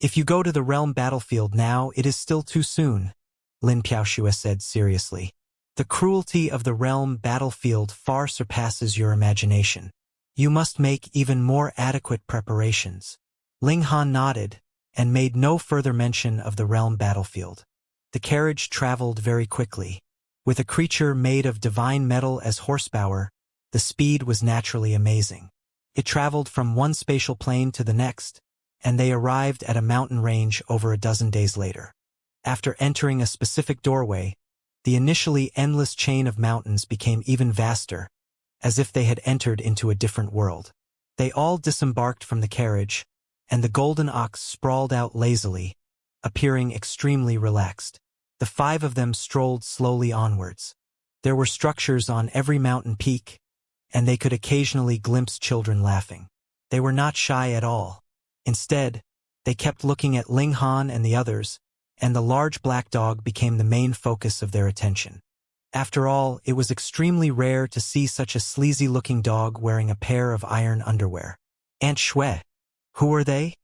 If you go to the realm battlefield now, it is still too soon, Lin Piaoxue said seriously. The cruelty of the realm battlefield far surpasses your imagination. You must make even more adequate preparations. Ling Han nodded, and made no further mention of the realm battlefield. The carriage traveled very quickly. With a creature made of divine metal as horsepower, the speed was naturally amazing. It traveled from one spatial plane to the next, and they arrived at a mountain range over a dozen days later. After entering a specific doorway, the initially endless chain of mountains became even vaster, as if they had entered into a different world. They all disembarked from the carriage, and the golden ox sprawled out lazily, appearing extremely relaxed. The 5 of them strolled slowly onwards. There were structures on every mountain peak, and they could occasionally glimpse children laughing. They were not shy at all. Instead, they kept looking at Ling Han and the others, and the large black dog became the main focus of their attention. After all, it was extremely rare to see such a sleazy-looking dog wearing a pair of iron underwear. Aunt Shui. Who are they?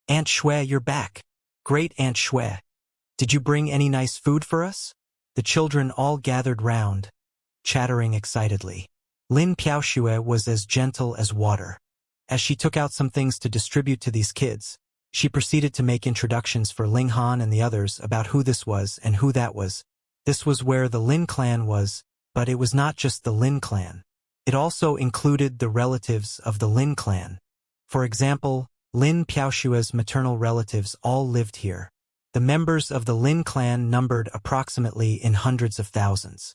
Aunt Shui, you're back. Great Aunt Shui. Did you bring any nice food for us? The children all gathered round, chattering excitedly. Lin Piaoxue was as gentle as water. As she took out some things to distribute to these kids, she proceeded to make introductions for Ling Han and the others about who this was and who that was. This was where the Lin clan was, but it was not just the Lin clan. It also included the relatives of the Lin clan. For example, Lin Piaoxue's maternal relatives all lived here. The members of the Lin clan numbered approximately in hundreds of thousands.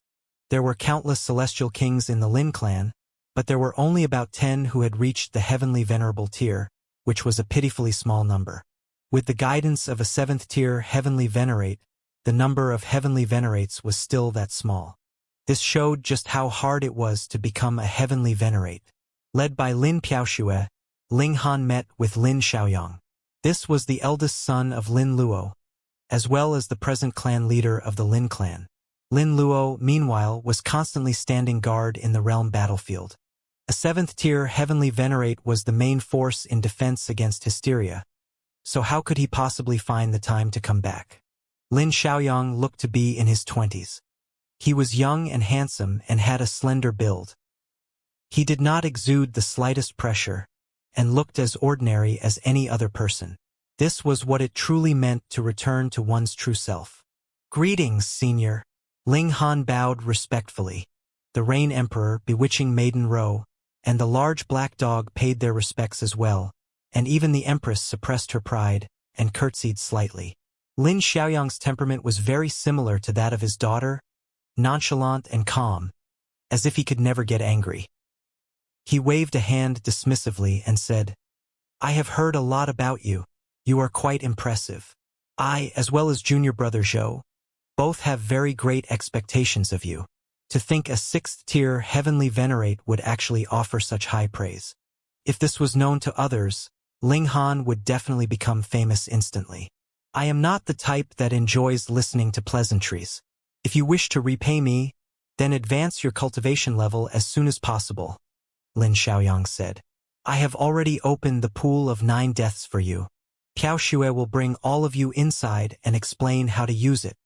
There were countless celestial kings in the Lin clan, but there were only about 10 who had reached the heavenly venerable tier, which was a pitifully small number. With the guidance of a 7th tier heavenly venerate, the number of heavenly venerates was still that small. This showed just how hard it was to become a heavenly venerate. Led by Lin Piaoxue, Ling Han met with Lin Xiaoyang. This was the eldest son of Lin Luo, as well as the present clan leader of the Lin clan. Lin Luo, meanwhile, was constantly standing guard in the realm battlefield. A 7th tier heavenly venerate was the main force in defense against hysteria, so how could he possibly find the time to come back? Lin Xiaoyang looked to be in his 20s. He was young and handsome and had a slender build. He did not exude the slightest pressure, and looked as ordinary as any other person. This was what it truly meant to return to one's true self. "Greetings, senior." Ling Han bowed respectfully. The Rain Emperor, bewitching Maiden Ro, and the large black dog paid their respects as well, and even the Empress suppressed her pride and curtsied slightly. Lin Xiaoyang's temperament was very similar to that of his daughter, nonchalant and calm, as if he could never get angry. He waved a hand dismissively and said, "I have heard a lot about you. You are quite impressive. I, as well as junior brother Zhou, both have very great expectations of you. To think a 6th tier heavenly venerate would actually offer such high praise. If this was known to others, Ling Han would definitely become famous instantly. I am not the type that enjoys listening to pleasantries. If you wish to repay me, then advance your cultivation level as soon as possible," Lin Xiaoyang said. "I have already opened the pool of 9 deaths for you. Piaoxue will bring all of you inside and explain how to use it."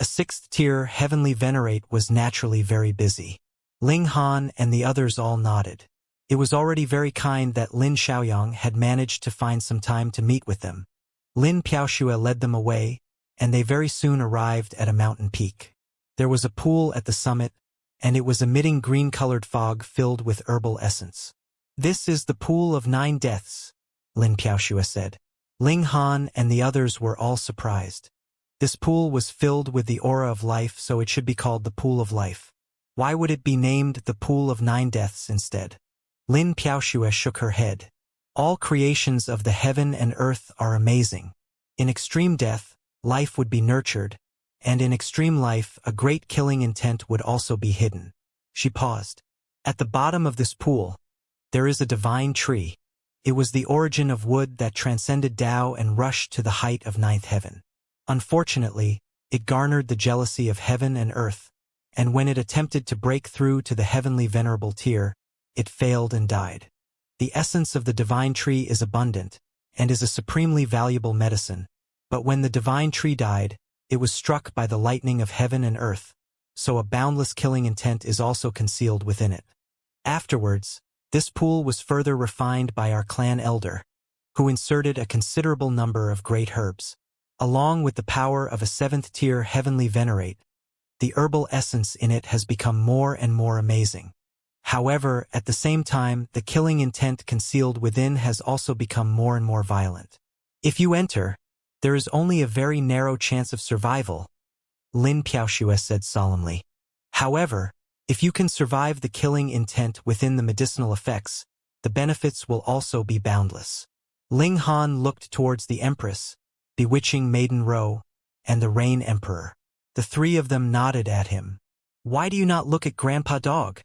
A 6th tier heavenly venerate was naturally very busy. Ling Han and the others all nodded. It was already very kind that Lin Xiaoyang had managed to find some time to meet with them. Lin Piaoxue led them away, and they very soon arrived at a mountain peak. There was a pool at the summit, and it was emitting green-colored fog filled with herbal essence. "This is the pool of 9 deaths," Lin Piaoxue said. Ling Han and the others were all surprised. This pool was filled with the aura of life, so it should be called the Pool of Life. Why would it be named the Pool of 9 Deaths instead? Lin Piaoxue shook her head. All creations of the heaven and earth are amazing. In extreme death, life would be nurtured, and in extreme life, a great killing intent would also be hidden. She paused. At the bottom of this pool, there is a divine tree. It was the origin of wood that transcended Tao and rushed to the height of 9th heaven. Unfortunately, it garnered the jealousy of heaven and earth, and when it attempted to break through to the heavenly venerable tier, it failed and died. The essence of the divine tree is abundant, and is a supremely valuable medicine. But when the divine tree died, it was struck by the lightning of heaven and earth, so a boundless killing intent is also concealed within it. Afterwards, this pool was further refined by our clan elder, who inserted a considerable number of great herbs. Along with the power of a 7th-tier heavenly venerate, the herbal essence in it has become more and more amazing. However, at the same time, the killing intent concealed within has also become more and more violent. If you enter, there is only a very narrow chance of survival, Lin Piaoxue said solemnly. However, if you can survive the killing intent within the medicinal effects, the benefits will also be boundless. Ling Han looked towards the Empress, Bewitching Maiden Ro, and the Rain Emperor. The three of them nodded at him. "Why do you not look at Grandpa Dog?"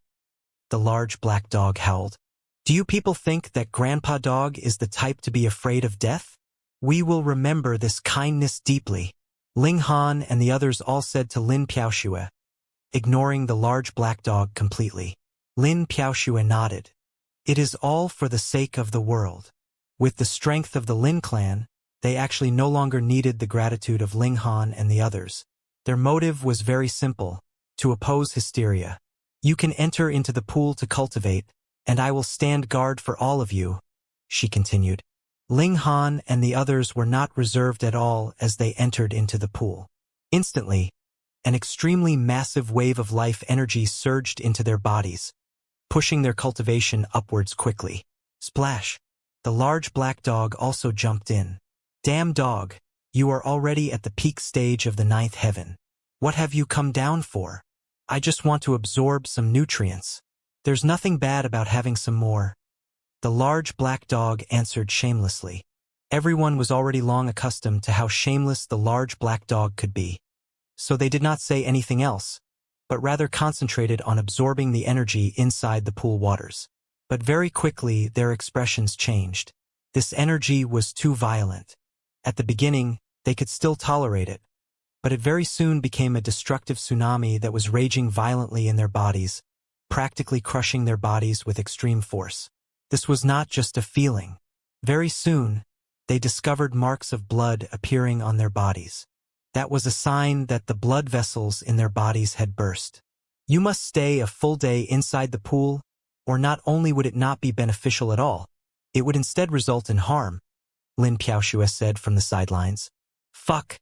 The large black dog howled. "Do you people think that Grandpa Dog is the type to be afraid of death? We will remember this kindness deeply." Ling Han and the others all said to Lin Piaoxue, ignoring the large black dog completely. Lin Piaoxue nodded. It is all for the sake of the world. With the strength of the Lin clan, they actually no longer needed the gratitude of Ling Han and the others. Their motive was very simple, to oppose hysteria. "You can enter into the pool to cultivate, and I will stand guard for all of you," she continued. Ling Han and the others were not reserved at all as they entered into the pool. Instantly, an extremely massive wave of life energy surged into their bodies, pushing their cultivation upwards quickly. Splash! The large black dog also jumped in. "Damn dog, you are already at the peak stage of the 9th heaven. What have you come down for?" "I just want to absorb some nutrients. There's nothing bad about having some more," the large black dog answered shamelessly. Everyone was already long accustomed to how shameless the large black dog could be. So they did not say anything else, but rather concentrated on absorbing the energy inside the pool waters. But very quickly their expressions changed. This energy was too violent. At the beginning, they could still tolerate it, but it very soon became a destructive tsunami that was raging violently in their bodies, practically crushing their bodies with extreme force. This was not just a feeling. Very soon, they discovered marks of blood appearing on their bodies. That was a sign that the blood vessels in their bodies had burst. "You must stay a full day inside the pool, or not only would it not be beneficial at all, it would instead result in harm," Lin Piaoxue said from the sidelines. "Fuck!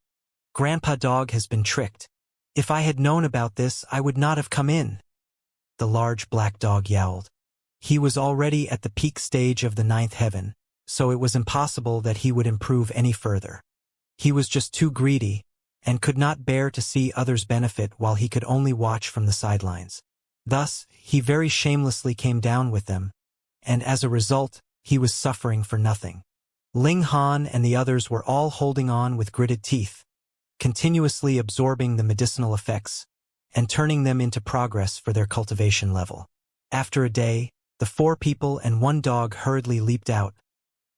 Grandpa Dog has been tricked. If I had known about this, I would not have come in," the large black dog yowled. He was already at the peak stage of the 9th heaven, so it was impossible that he would improve any further. He was just too greedy, and could not bear to see others benefit while he could only watch from the sidelines. Thus, he very shamelessly came down with them, and as a result, he was suffering for nothing. Ling Han and the others were all holding on with gritted teeth, continuously absorbing the medicinal effects, and turning them into progress for their cultivation level. After a day, the 4 people and 1 dog hurriedly leaped out,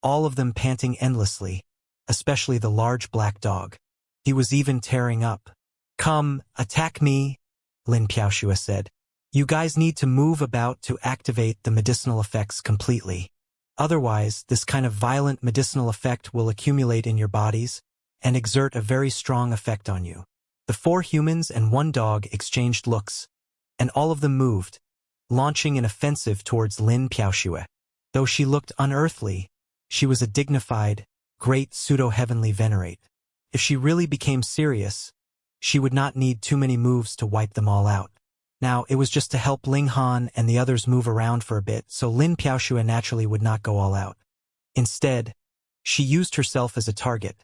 all of them panting endlessly, especially the large black dog. He was even tearing up. "Come, attack me," Lin Piaoxue said. "You guys need to move about to activate the medicinal effects completely. Otherwise, this kind of violent medicinal effect will accumulate in your bodies and exert a very strong effect on you." The 4 humans and 1 dog exchanged looks, and all of them moved, launching an offensive towards Lin Piaoxue. Though she looked unearthly, she was a dignified, great pseudo-heavenly venerate. If she really became serious, she would not need too many moves to wipe them all out. Now, it was just to help Ling Han and the others move around for a bit, so Lin Piaoxue naturally would not go all out. Instead, she used herself as a target,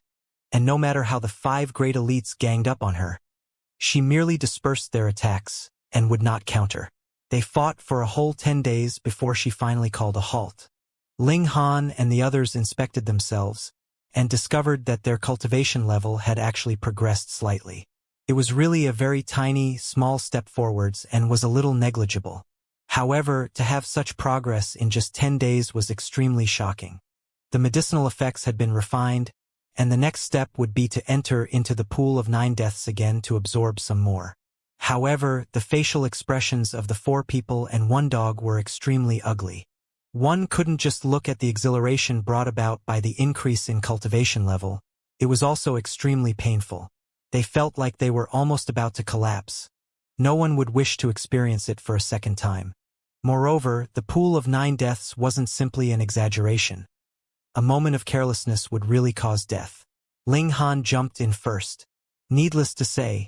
and no matter how the 5 great elites ganged up on her, she merely dispersed their attacks and would not counter. They fought for a whole 10 days before she finally called a halt. Ling Han and the others inspected themselves, and discovered that their cultivation level had actually progressed slightly. It was really a very tiny, small step forwards and was a little negligible. However, to have such progress in just 10 days was extremely shocking. The medicinal effects had been refined, and the next step would be to enter into the pool of 9 deaths again to absorb some more. However, the facial expressions of the 4 people and 1 dog were extremely ugly. One couldn't just look at the exhilaration brought about by the increase in cultivation level. It was also extremely painful. They felt like they were almost about to collapse. No one would wish to experience it for a second time. Moreover, the pool of 9 deaths wasn't simply an exaggeration. A moment of carelessness would really cause death. Ling Han jumped in first. Needless to say,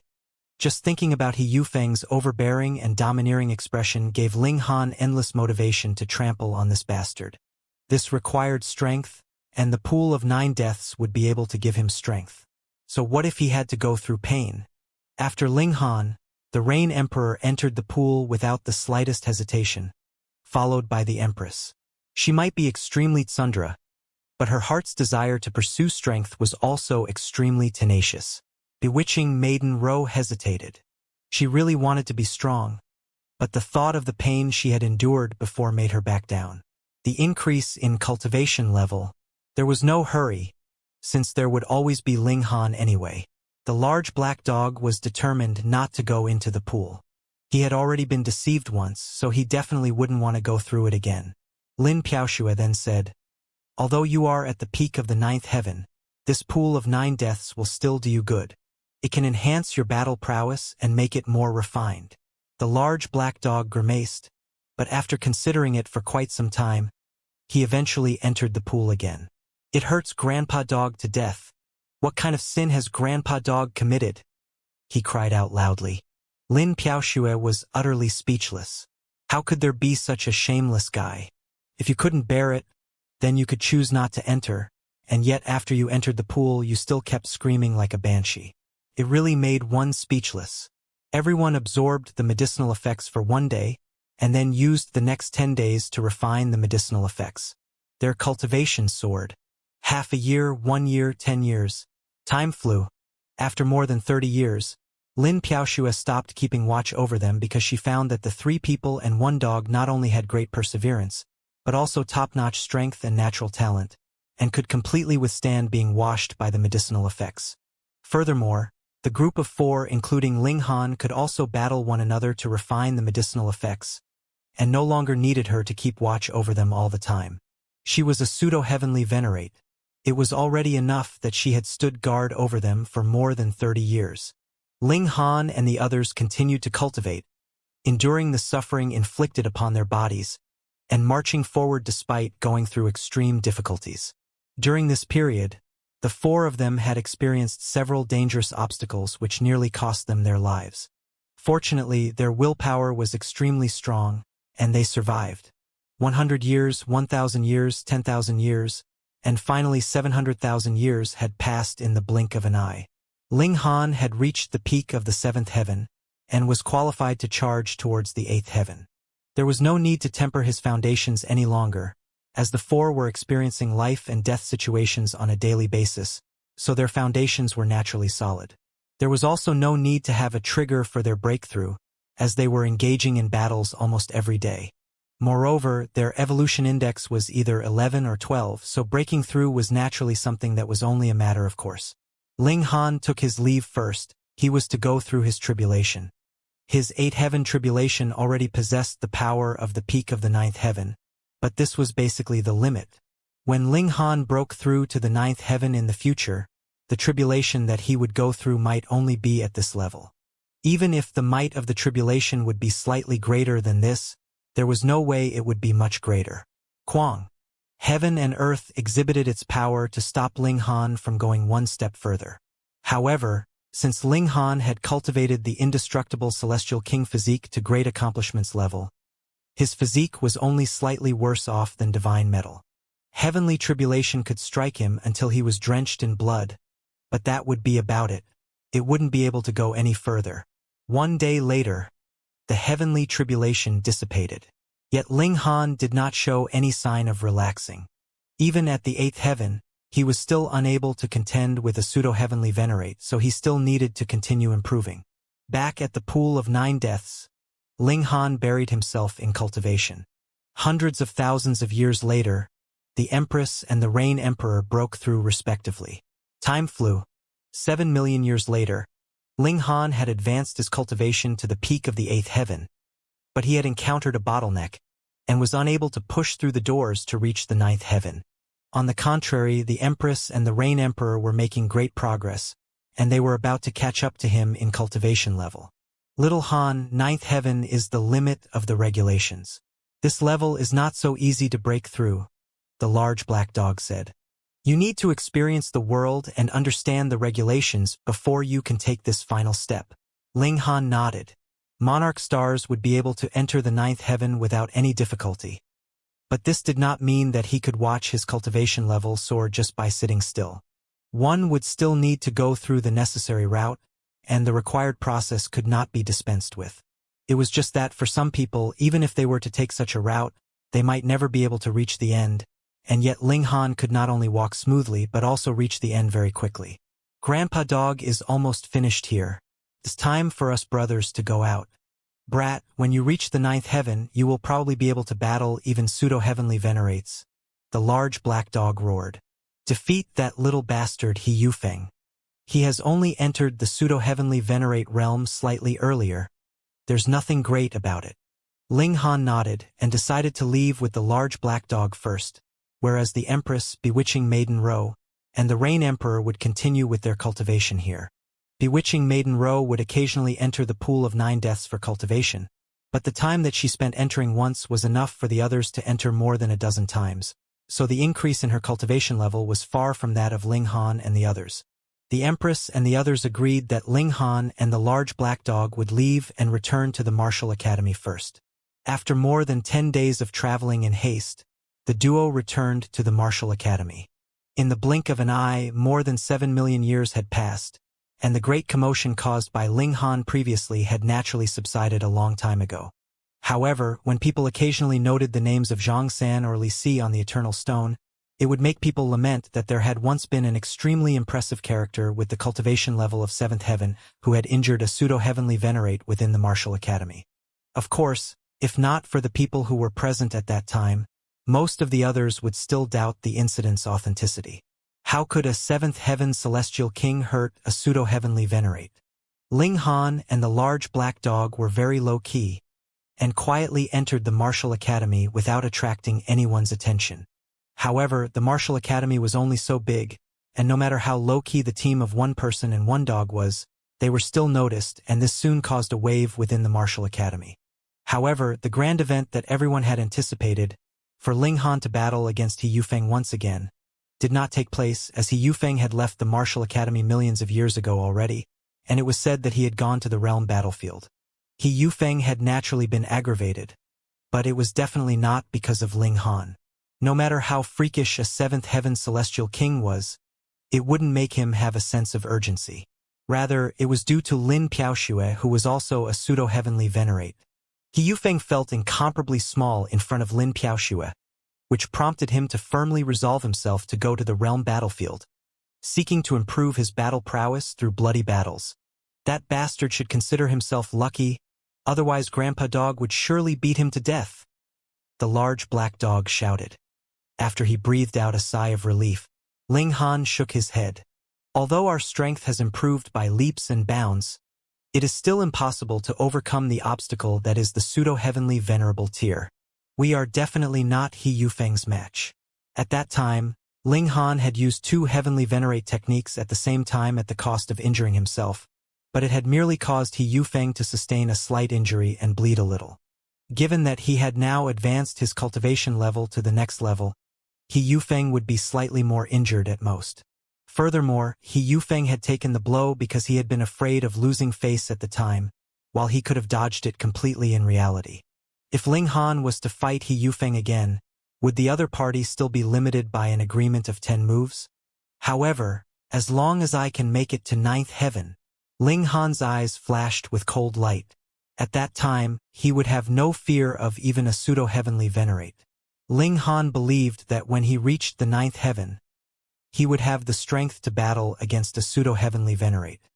just thinking about He Yufeng's overbearing and domineering expression gave Ling Han endless motivation to trample on this bastard. This required strength, and the pool of 9 deaths would be able to give him strength. So what if he had to go through pain? After Ling Han, the Rain Emperor entered the pool without the slightest hesitation, followed by the Empress. She might be extremely tsundere, but her heart's desire to pursue strength was also extremely tenacious. Bewitching Maiden Ro hesitated. She really wanted to be strong, but the thought of the pain she had endured before made her back down. The increase in cultivation level. There was no hurry, since there would always be Ling Han anyway. The large black dog was determined not to go into the pool. He had already been deceived once, so he definitely wouldn't want to go through it again. Lin Piaoxue then said, "Although you are at the peak of the 9th heaven, this pool of 9 deaths will still do you good. It can enhance your battle prowess and make it more refined." The large black dog grimaced, but after considering it for quite some time, he eventually entered the pool again. "It hurts Grandpa Dog to death. What kind of sin has Grandpa Dog committed?" he cried out loudly. Lin Piaoxue was utterly speechless. How could there be such a shameless guy? If you couldn't bear it, then you could choose not to enter, and yet after you entered the pool you still kept screaming like a banshee. It really made one speechless. Everyone absorbed the medicinal effects for one day, and then used the next 10 days to refine the medicinal effects. Their cultivation soared. Half a year, 1 year, 10 years. Time flew. After more than 30 years, Lin Piaoxue stopped keeping watch over them because she found that the 3 people and 1 dog not only had great perseverance, but also top-notch strength and natural talent, and could completely withstand being washed by the medicinal effects. Furthermore, the group of 4, including Ling Han, could also battle one another to refine the medicinal effects, and no longer needed her to keep watch over them all the time. She was a pseudo-heavenly venerate. It was already enough that she had stood guard over them for more than 30 years. Ling Han and the others continued to cultivate, enduring the suffering inflicted upon their bodies, and marching forward despite going through extreme difficulties. During this period, the 4 of them had experienced several dangerous obstacles which nearly cost them their lives. Fortunately, their willpower was extremely strong, and they survived. 100 years, 1,000 years, 10,000 years, and finally 700,000 years had passed in the blink of an eye. Ling Han had reached the peak of the 7th heaven, and was qualified to charge towards the 8th heaven. There was no need to temper his foundations any longer, as the 4 were experiencing life and death situations on a daily basis, so their foundations were naturally solid. There was also no need to have a trigger for their breakthrough, as they were engaging in battles almost every day. Moreover, their evolution index was either 11 or 12, so breaking through was naturally something that was only a matter of course. Ling Han took his leave first. He was to go through his tribulation. His 8th heaven tribulation already possessed the power of the peak of the 9th heaven, but this was basically the limit. When Ling Han broke through to the 9th heaven in the future, the tribulation that he would go through might only be at this level. Even if the might of the tribulation would be slightly greater than this, there was no way it would be much greater. Quang. Heaven and earth exhibited its power to stop Ling Han from going one step further. However, since Ling Han had cultivated the indestructible Celestial King physique to great accomplishments level, his physique was only slightly worse off than divine metal. Heavenly tribulation could strike him until he was drenched in blood, but that would be about it. It wouldn't be able to go any further. 1 day later, the heavenly tribulation dissipated. Yet Ling Han did not show any sign of relaxing. Even at the 8th heaven, he was still unable to contend with a pseudo-heavenly venerate, so he still needed to continue improving. Back at the pool of 9 deaths, Ling Han buried himself in cultivation. Hundreds of thousands of years later, the Empress and the Rain Emperor broke through respectively. Time flew. 7 million years later, Ling Han had advanced his cultivation to the peak of the 8th heaven, but he had encountered a bottleneck, and was unable to push through the doors to reach the ninth heaven. On the contrary, the Empress and the Rain Emperor were making great progress, and they were about to catch up to him in cultivation level. Little Han, ninth heaven is the limit of the regulations. This level is not so easy to break through, the large black dog said. You need to experience the world and understand the regulations before you can take this final step. Ling Han nodded. Monarch stars would be able to enter the ninth heaven without any difficulty. But this did not mean that he could watch his cultivation level soar just by sitting still. One would still need to go through the necessary route, and the required process could not be dispensed with. It was just that for some people, even if they were to take such a route, they might never be able to reach the end, and yet Ling Han could not only walk smoothly but also reach the end very quickly. Grandpa Dog is almost finished here. It's time for us brothers to go out. Brat, when you reach the ninth heaven, you will probably be able to battle even pseudo-heavenly venerates. The large black dog roared. Defeat that little bastard He Yufeng. He has only entered the pseudo-heavenly venerate realm slightly earlier. There's nothing great about it. Ling Han nodded and decided to leave with the large black dog first, whereas the Empress, Bewitching Maiden Ro, and the Rain Emperor would continue with their cultivation here. Bewitching Maiden Ro would occasionally enter the pool of 9 deaths for cultivation, but the time that she spent entering once was enough for the others to enter more than a dozen times, so the increase in her cultivation level was far from that of Ling Han and the others. The Empress and the others agreed that Ling Han and the large black dog would leave and return to the Martial Academy first. After more than 10 days of traveling in haste, the duo returned to the Martial Academy. In the blink of an eye, more than 7 million years had passed, and the great commotion caused by Ling Han previously had naturally subsided a long time ago. However, when people occasionally noted the names of Xianxia or Li Si on the Eternal Stone, it would make people lament that there had once been an extremely impressive character with the cultivation level of 7th heaven who had injured a pseudo-heavenly venerate within the Martial Academy. Of course, if not for the people who were present at that time, most of the others would still doubt the incident's authenticity. How could a 7th heaven celestial king hurt a pseudo-heavenly venerate? Ling Han and the large black dog were very low-key, and quietly entered the Martial Academy without attracting anyone's attention. However, the Martial Academy was only so big, and no matter how low-key the team of one person and one dog was, they were still noticed, and this soon caused a wave within the Martial Academy. However, the grand event that everyone had anticipated, for Ling Han to battle against He Yufeng once again, did not take place, as He Yufeng had left the Martial Academy millions of years ago already, and it was said that he had gone to the realm battlefield. He Yufeng had naturally been aggravated, but it was definitely not because of Ling Han. No matter how freakish a 7th heaven celestial king was, it wouldn't make him have a sense of urgency. Rather, it was due to Lin Piaoxue, who was also a pseudo-heavenly venerate. He Yufeng felt incomparably small in front of Lin Piaoxue, which prompted him to firmly resolve himself to go to the realm battlefield, seeking to improve his battle prowess through bloody battles. That bastard should consider himself lucky, otherwise Grandpa Dog would surely beat him to death. The large black dog shouted. After he breathed out a sigh of relief, Ling Han shook his head. Although our strength has improved by leaps and bounds, it is still impossible to overcome the obstacle that is the pseudo-heavenly venerable tier. We are definitely not He Yufeng's match. At that time, Ling Han had used 2 heavenly venerate techniques at the same time at the cost of injuring himself, but it had merely caused He Yufeng to sustain a slight injury and bleed a little. Given that he had now advanced his cultivation level to the next level, He Yufeng would be slightly more injured at most. Furthermore, He Yufeng had taken the blow because he had been afraid of losing face at the time, while he could have dodged it completely in reality. If Ling Han was to fight He Yufeng again, would the other party still be limited by an agreement of 10 moves? However, as long as I can make it to 9th heaven, Ling Han's eyes flashed with cold light. At that time, he would have no fear of even a pseudo-heavenly venerate. Ling Han believed that when he reached the 9th heaven, he would have the strength to battle against a pseudo-heavenly venerate.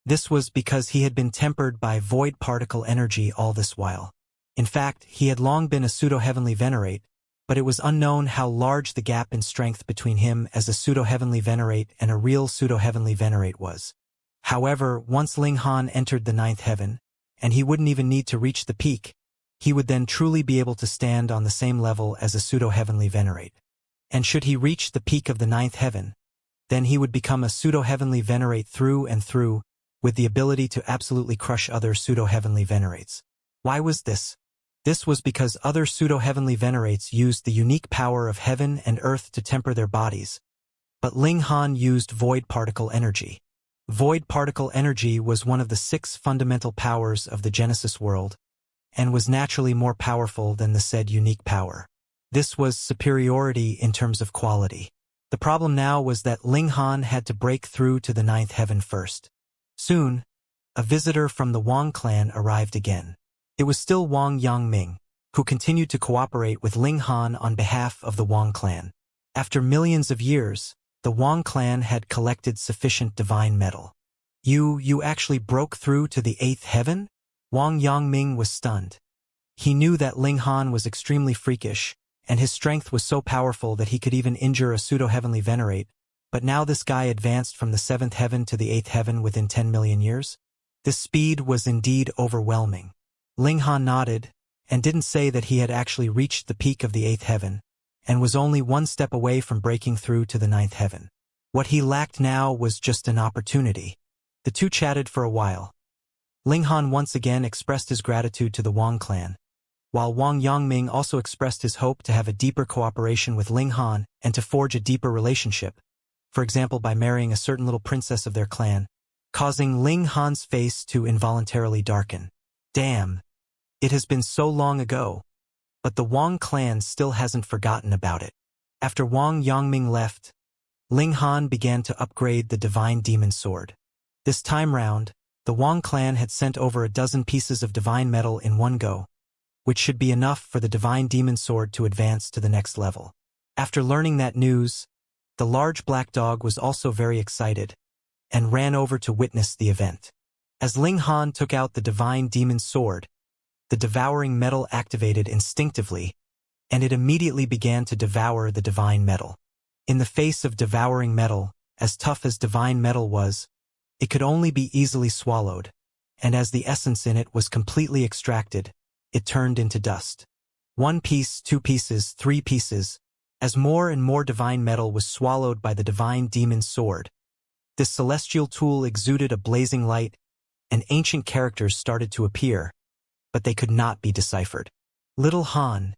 This was because he had been tempered by void particle energy all this while. In fact, he had long been a pseudo-heavenly venerate, but it was unknown how large the gap in strength between him as a pseudo-heavenly venerate and a real pseudo-heavenly venerate was. However, once Ling Han entered the 9th heaven, and he wouldn't even need to reach the peak, he would then truly be able to stand on the same level as a pseudo-heavenly venerate. And should he reach the peak of the ninth heaven, then he would become a pseudo-heavenly venerate through and through, with the ability to absolutely crush other pseudo-heavenly venerates. Why was this? This was because other pseudo-heavenly venerates used the unique power of heaven and earth to temper their bodies, but Ling Han used void particle energy. Void particle energy was one of the 6 fundamental powers of the Genesis world, and was naturally more powerful than the said unique power. This was superiority in terms of quality. The problem now was that Ling Han had to break through to the ninth heaven first. Soon, a visitor from the Wang clan arrived again. It was still Wang Yangming, who continued to cooperate with Ling Han on behalf of the Wang clan. After millions of years, the Wang clan had collected sufficient divine metal. You actually broke through to the 8th heaven? Wang Yangming was stunned. He knew that Ling Han was extremely freakish, and his strength was so powerful that he could even injure a pseudo-heavenly venerate, but now this guy advanced from the 7th heaven to the 8th heaven within 10 million years? This speed was indeed overwhelming. Ling Han nodded, and didn't say that he had actually reached the peak of the 8th heaven, and was only one step away from breaking through to the 9th heaven. What he lacked now was just an opportunity. The two chatted for a while. Ling Han once again expressed his gratitude to the Wang clan, while Wang Yangming also expressed his hope to have a deeper cooperation with Ling Han and to forge a deeper relationship, for example by marrying a certain little princess of their clan, causing Ling Han's face to involuntarily darken. Damn. It has been so long ago. But the Wang clan still hasn't forgotten about it. After Wang Yangming left, Ling Han began to upgrade the divine demon sword. This time round, the Wang clan had sent over a dozen pieces of divine metal in one go, which should be enough for the divine demon sword to advance to the next level. After learning that news, the large black dog was also very excited, and ran over to witness the event. As Ling Han took out the divine demon sword, the devouring metal activated instinctively, and it immediately began to devour the divine metal. In the face of devouring metal, as tough as divine metal was, it could only be easily swallowed, and as the essence in it was completely extracted, it turned into dust. 1 piece, 2 pieces, 3 pieces, as more and more divine metal was swallowed by the divine demon sword. This celestial tool exuded a blazing light, and ancient characters started to appear, but they could not be deciphered. Little Han,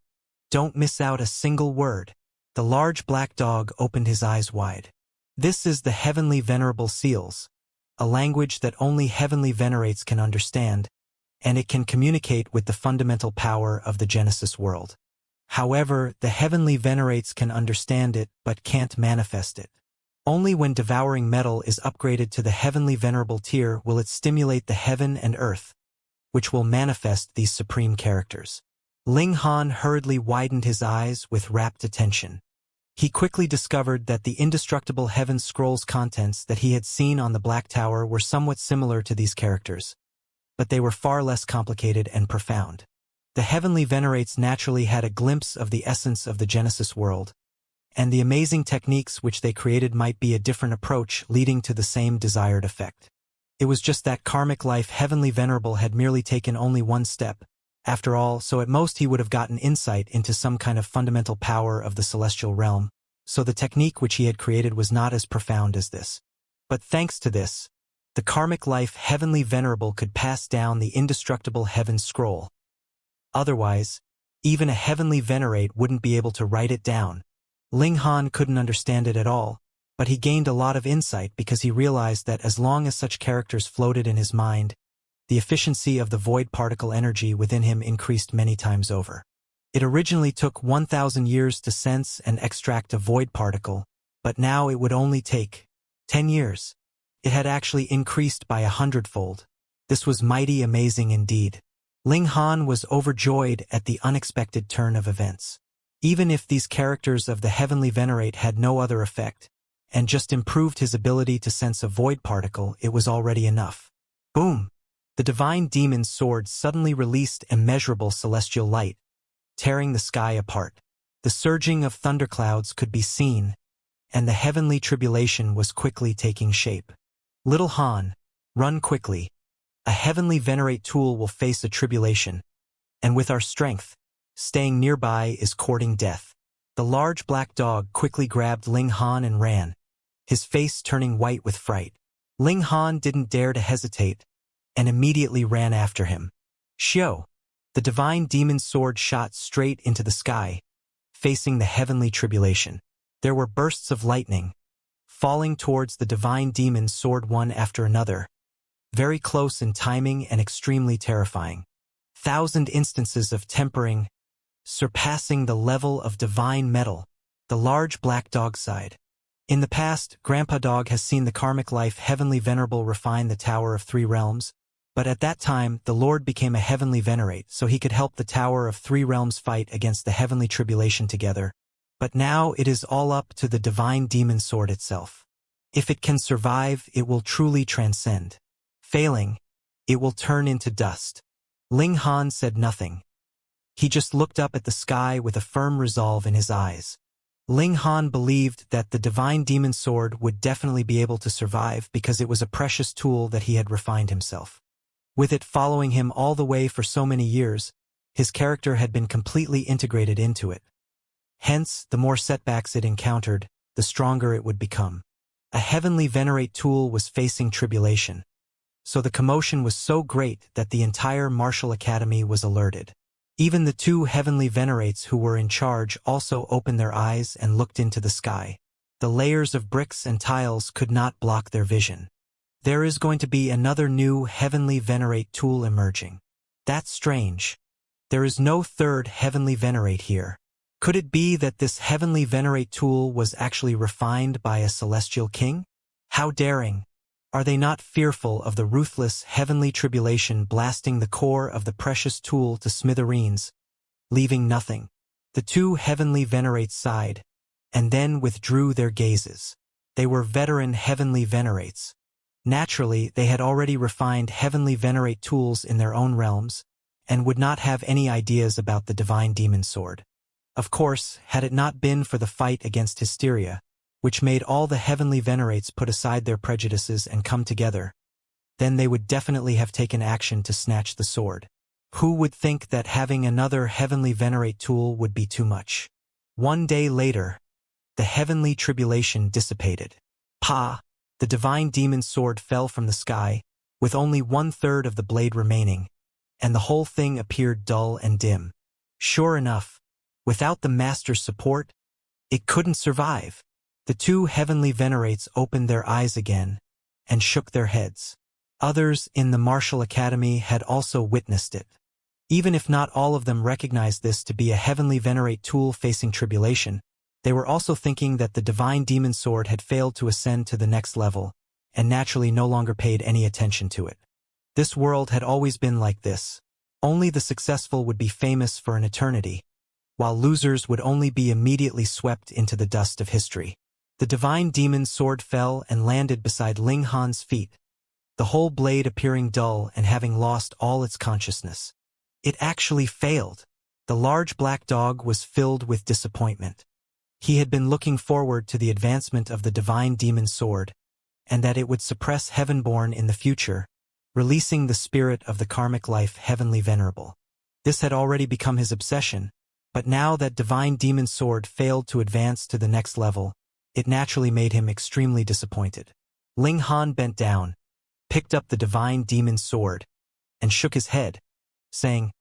don't miss out a single word. The large black dog opened his eyes wide. This is the heavenly venerable seals, a language that only heavenly venerates can understand, and it can communicate with the fundamental power of the Genesis world. However, the heavenly venerates can understand it but can't manifest it. Only when devouring metal is upgraded to the heavenly venerable tier will it stimulate the heaven and earth, which will manifest these supreme characters. Ling Han hurriedly widened his eyes with rapt attention. He quickly discovered that the indestructible Heaven Scrolls contents that he had seen on the Black Tower were somewhat similar to these characters, but they were far less complicated and profound. The heavenly venerates naturally had a glimpse of the essence of the Genesis world, and the amazing techniques which they created might be a different approach leading to the same desired effect. It was just that karmic life heavenly venerable had merely taken only one step, after all, so at most he would have gotten insight into some kind of fundamental power of the celestial realm, so the technique which he had created was not as profound as this. But thanks to this, the karmic life heavenly venerable could pass down the indestructible heaven scroll. Otherwise, even a heavenly venerate wouldn't be able to write it down. Ling Han couldn't understand it at all, but he gained a lot of insight because he realized that as long as such characters floated in his mind, the efficiency of the void particle energy within him increased many times over. It originally took 1,000 years to sense and extract a void particle, but now it would only take 10 years. It had actually increased by 100-fold. This was mighty amazing indeed. Ling Han was overjoyed at the unexpected turn of events. Even if these characters of the heavenly venerate had no other effect, and just improved his ability to sense a void particle, it was already enough. Boom! The divine demon's sword suddenly released immeasurable celestial light, tearing the sky apart. The surging of thunderclouds could be seen, and the heavenly tribulation was quickly taking shape. Little Han, run quickly. A heavenly venerate tool will face a tribulation, and with our strength, staying nearby is courting death. The large black dog quickly grabbed Ling Han and ran, his face turning white with fright. Ling Han didn't dare to hesitate, and immediately ran after him. Xiao, the divine demon sword shot straight into the sky, facing the heavenly tribulation. There were bursts of lightning, falling towards the divine demon sword one after another, very close in timing and extremely terrifying. 1,000 instances of tempering, surpassing the level of divine metal. The large black dog sighed. In the past, Grandpa Dog has seen the karmic life heavenly venerable refine the Tower of Three Realms, but at that time the Lord became a heavenly venerate so he could help the Tower of Three Realms fight against the heavenly tribulation together. But now it is all up to the divine demon sword itself. If it can survive, it will truly transcend. Failing, it will turn into dust. Ling Han said nothing. He just looked up at the sky with a firm resolve in his eyes. Ling Han believed that the divine demon sword would definitely be able to survive because it was a precious tool that he had refined himself. With it following him all the way for so many years, his character had been completely integrated into it. Hence, the more setbacks it encountered, the stronger it would become. A heavenly venerate tool was facing tribulation. So the commotion was so great that the entire martial academy was alerted. Even the two heavenly venerates who were in charge also opened their eyes and looked into the sky. The layers of bricks and tiles could not block their vision. There is going to be another new heavenly venerate tool emerging. That's strange. There is no third heavenly venerate here. Could it be that this heavenly venerate tool was actually refined by a celestial king? How daring! Are they not fearful of the ruthless heavenly tribulation blasting the core of the precious tool to smithereens, leaving nothing? The two heavenly venerates sighed, and then withdrew their gazes. They were veteran heavenly venerates. Naturally, they had already refined heavenly venerate tools in their own realms, and would not have any ideas about the divine demon sword. Of course, had it not been for the fight against hysteria, which made all the heavenly venerates put aside their prejudices and come together, then they would definitely have taken action to snatch the sword. Who would think that having another heavenly venerate tool would be too much? One day later, the heavenly tribulation dissipated. The divine demon sword fell from the sky, with only 1/3 of the blade remaining, and the whole thing appeared dull and dim. Sure enough, without the master's support, it couldn't survive. The two heavenly venerates opened their eyes again and shook their heads. Others in the martial academy had also witnessed it. Even if not all of them recognized this to be a heavenly venerate tool facing tribulation, they were also thinking that the divine demon sword had failed to ascend to the next level, and naturally no longer paid any attention to it. This world had always been like this. Only the successful would be famous for an eternity, while losers would only be immediately swept into the dust of history. The divine demon sword fell and landed beside Ling Han's feet, the whole blade appearing dull and having lost all its consciousness. It actually failed. The large black dog was filled with disappointment. He had been looking forward to the advancement of the divine demon sword, and that it would suppress Heavenborn in the future, releasing the spirit of the karmic life heavenly venerable. This had already become his obsession, but now that divine demon sword failed to advance to the next level, it naturally made him extremely disappointed. Ling Han bent down, picked up the divine demon sword, and shook his head, saying,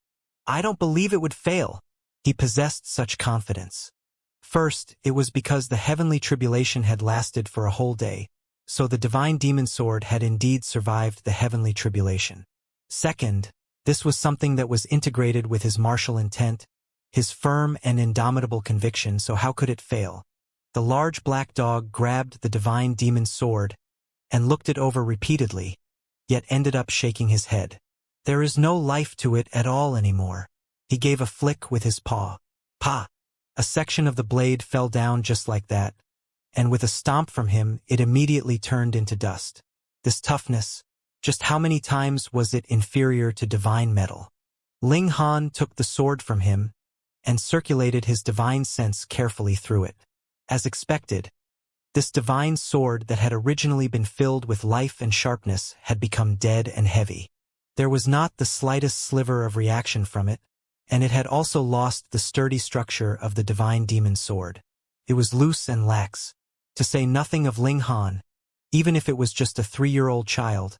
"I don't believe it would fail." He possessed such confidence. First, it was because the heavenly tribulation had lasted for a whole day, so the divine demon sword had indeed survived the heavenly tribulation. Second, this was something that was integrated with his martial intent, his firm and indomitable conviction, so how could it fail? The large black dog grabbed the divine demon sword and looked it over repeatedly, yet ended up shaking his head. There is no life to it at all anymore. He gave a flick with his paw. A section of the blade fell down just like that, and with a stomp from him, it immediately turned into dust. This toughness, just how many times was it inferior to divine metal? Ling Han took the sword from him and circulated his divine sense carefully through it. As expected, this divine sword that had originally been filled with life and sharpness had become dead and heavy. There was not the slightest sliver of reaction from it, and it had also lost the sturdy structure of the divine demon sword. It was loose and lax. To say nothing of Ling Han, even if it was just a 3-year-old child,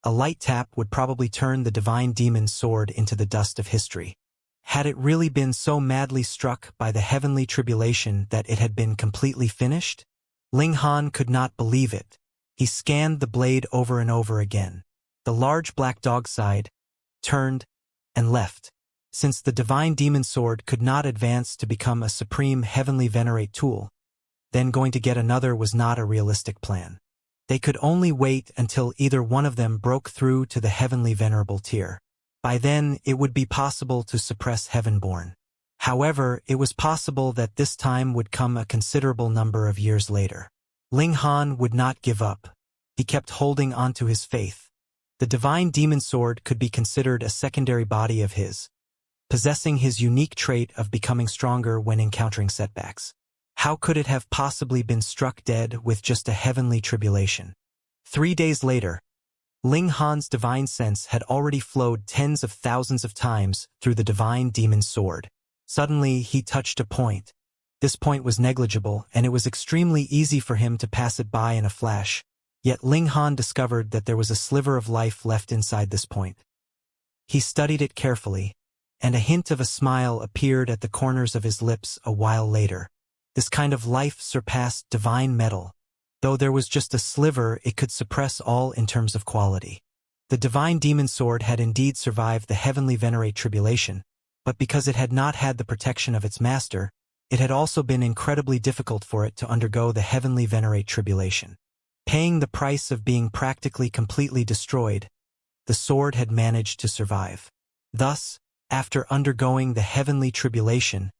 a light tap would probably turn the divine demon's sword into the dust of history. Had it really been so madly struck by the heavenly tribulation that it had been completely finished? Ling Han could not believe it. He scanned the blade over and over again. The large black dog sighed, turned, and left. Since the divine demon sword could not advance to become a supreme heavenly venerate tool, then going to get another was not a realistic plan. They could only wait until either one of them broke through to the heavenly venerable tier. By then, it would be possible to suppress Heavenborn. However, it was possible that this time would come a considerable number of years later. Ling Han would not give up. He kept holding on to his faith. The divine demon sword could be considered a secondary body of his, possessing his unique trait of becoming stronger when encountering setbacks. How could it have possibly been struck dead with just a heavenly tribulation? 3 days later, Ling Han's divine sense had already flowed tens of thousands of times through the divine demon's sword. Suddenly, he touched a point. This point was negligible, and it was extremely easy for him to pass it by in a flash. Yet Ling Han discovered that there was a sliver of life left inside this point. He studied it carefully, and a hint of a smile appeared at the corners of his lips a while later. This kind of life surpassed divine metal. Though there was just a sliver, it could suppress all in terms of quality. The divine demon sword had indeed survived the heavenly venerate tribulation, but because it had not had the protection of its master, it had also been incredibly difficult for it to undergo the heavenly venerate tribulation. Paying the price of being practically completely destroyed, the sword had managed to survive. Thus, after undergoing the heavenly tribulation,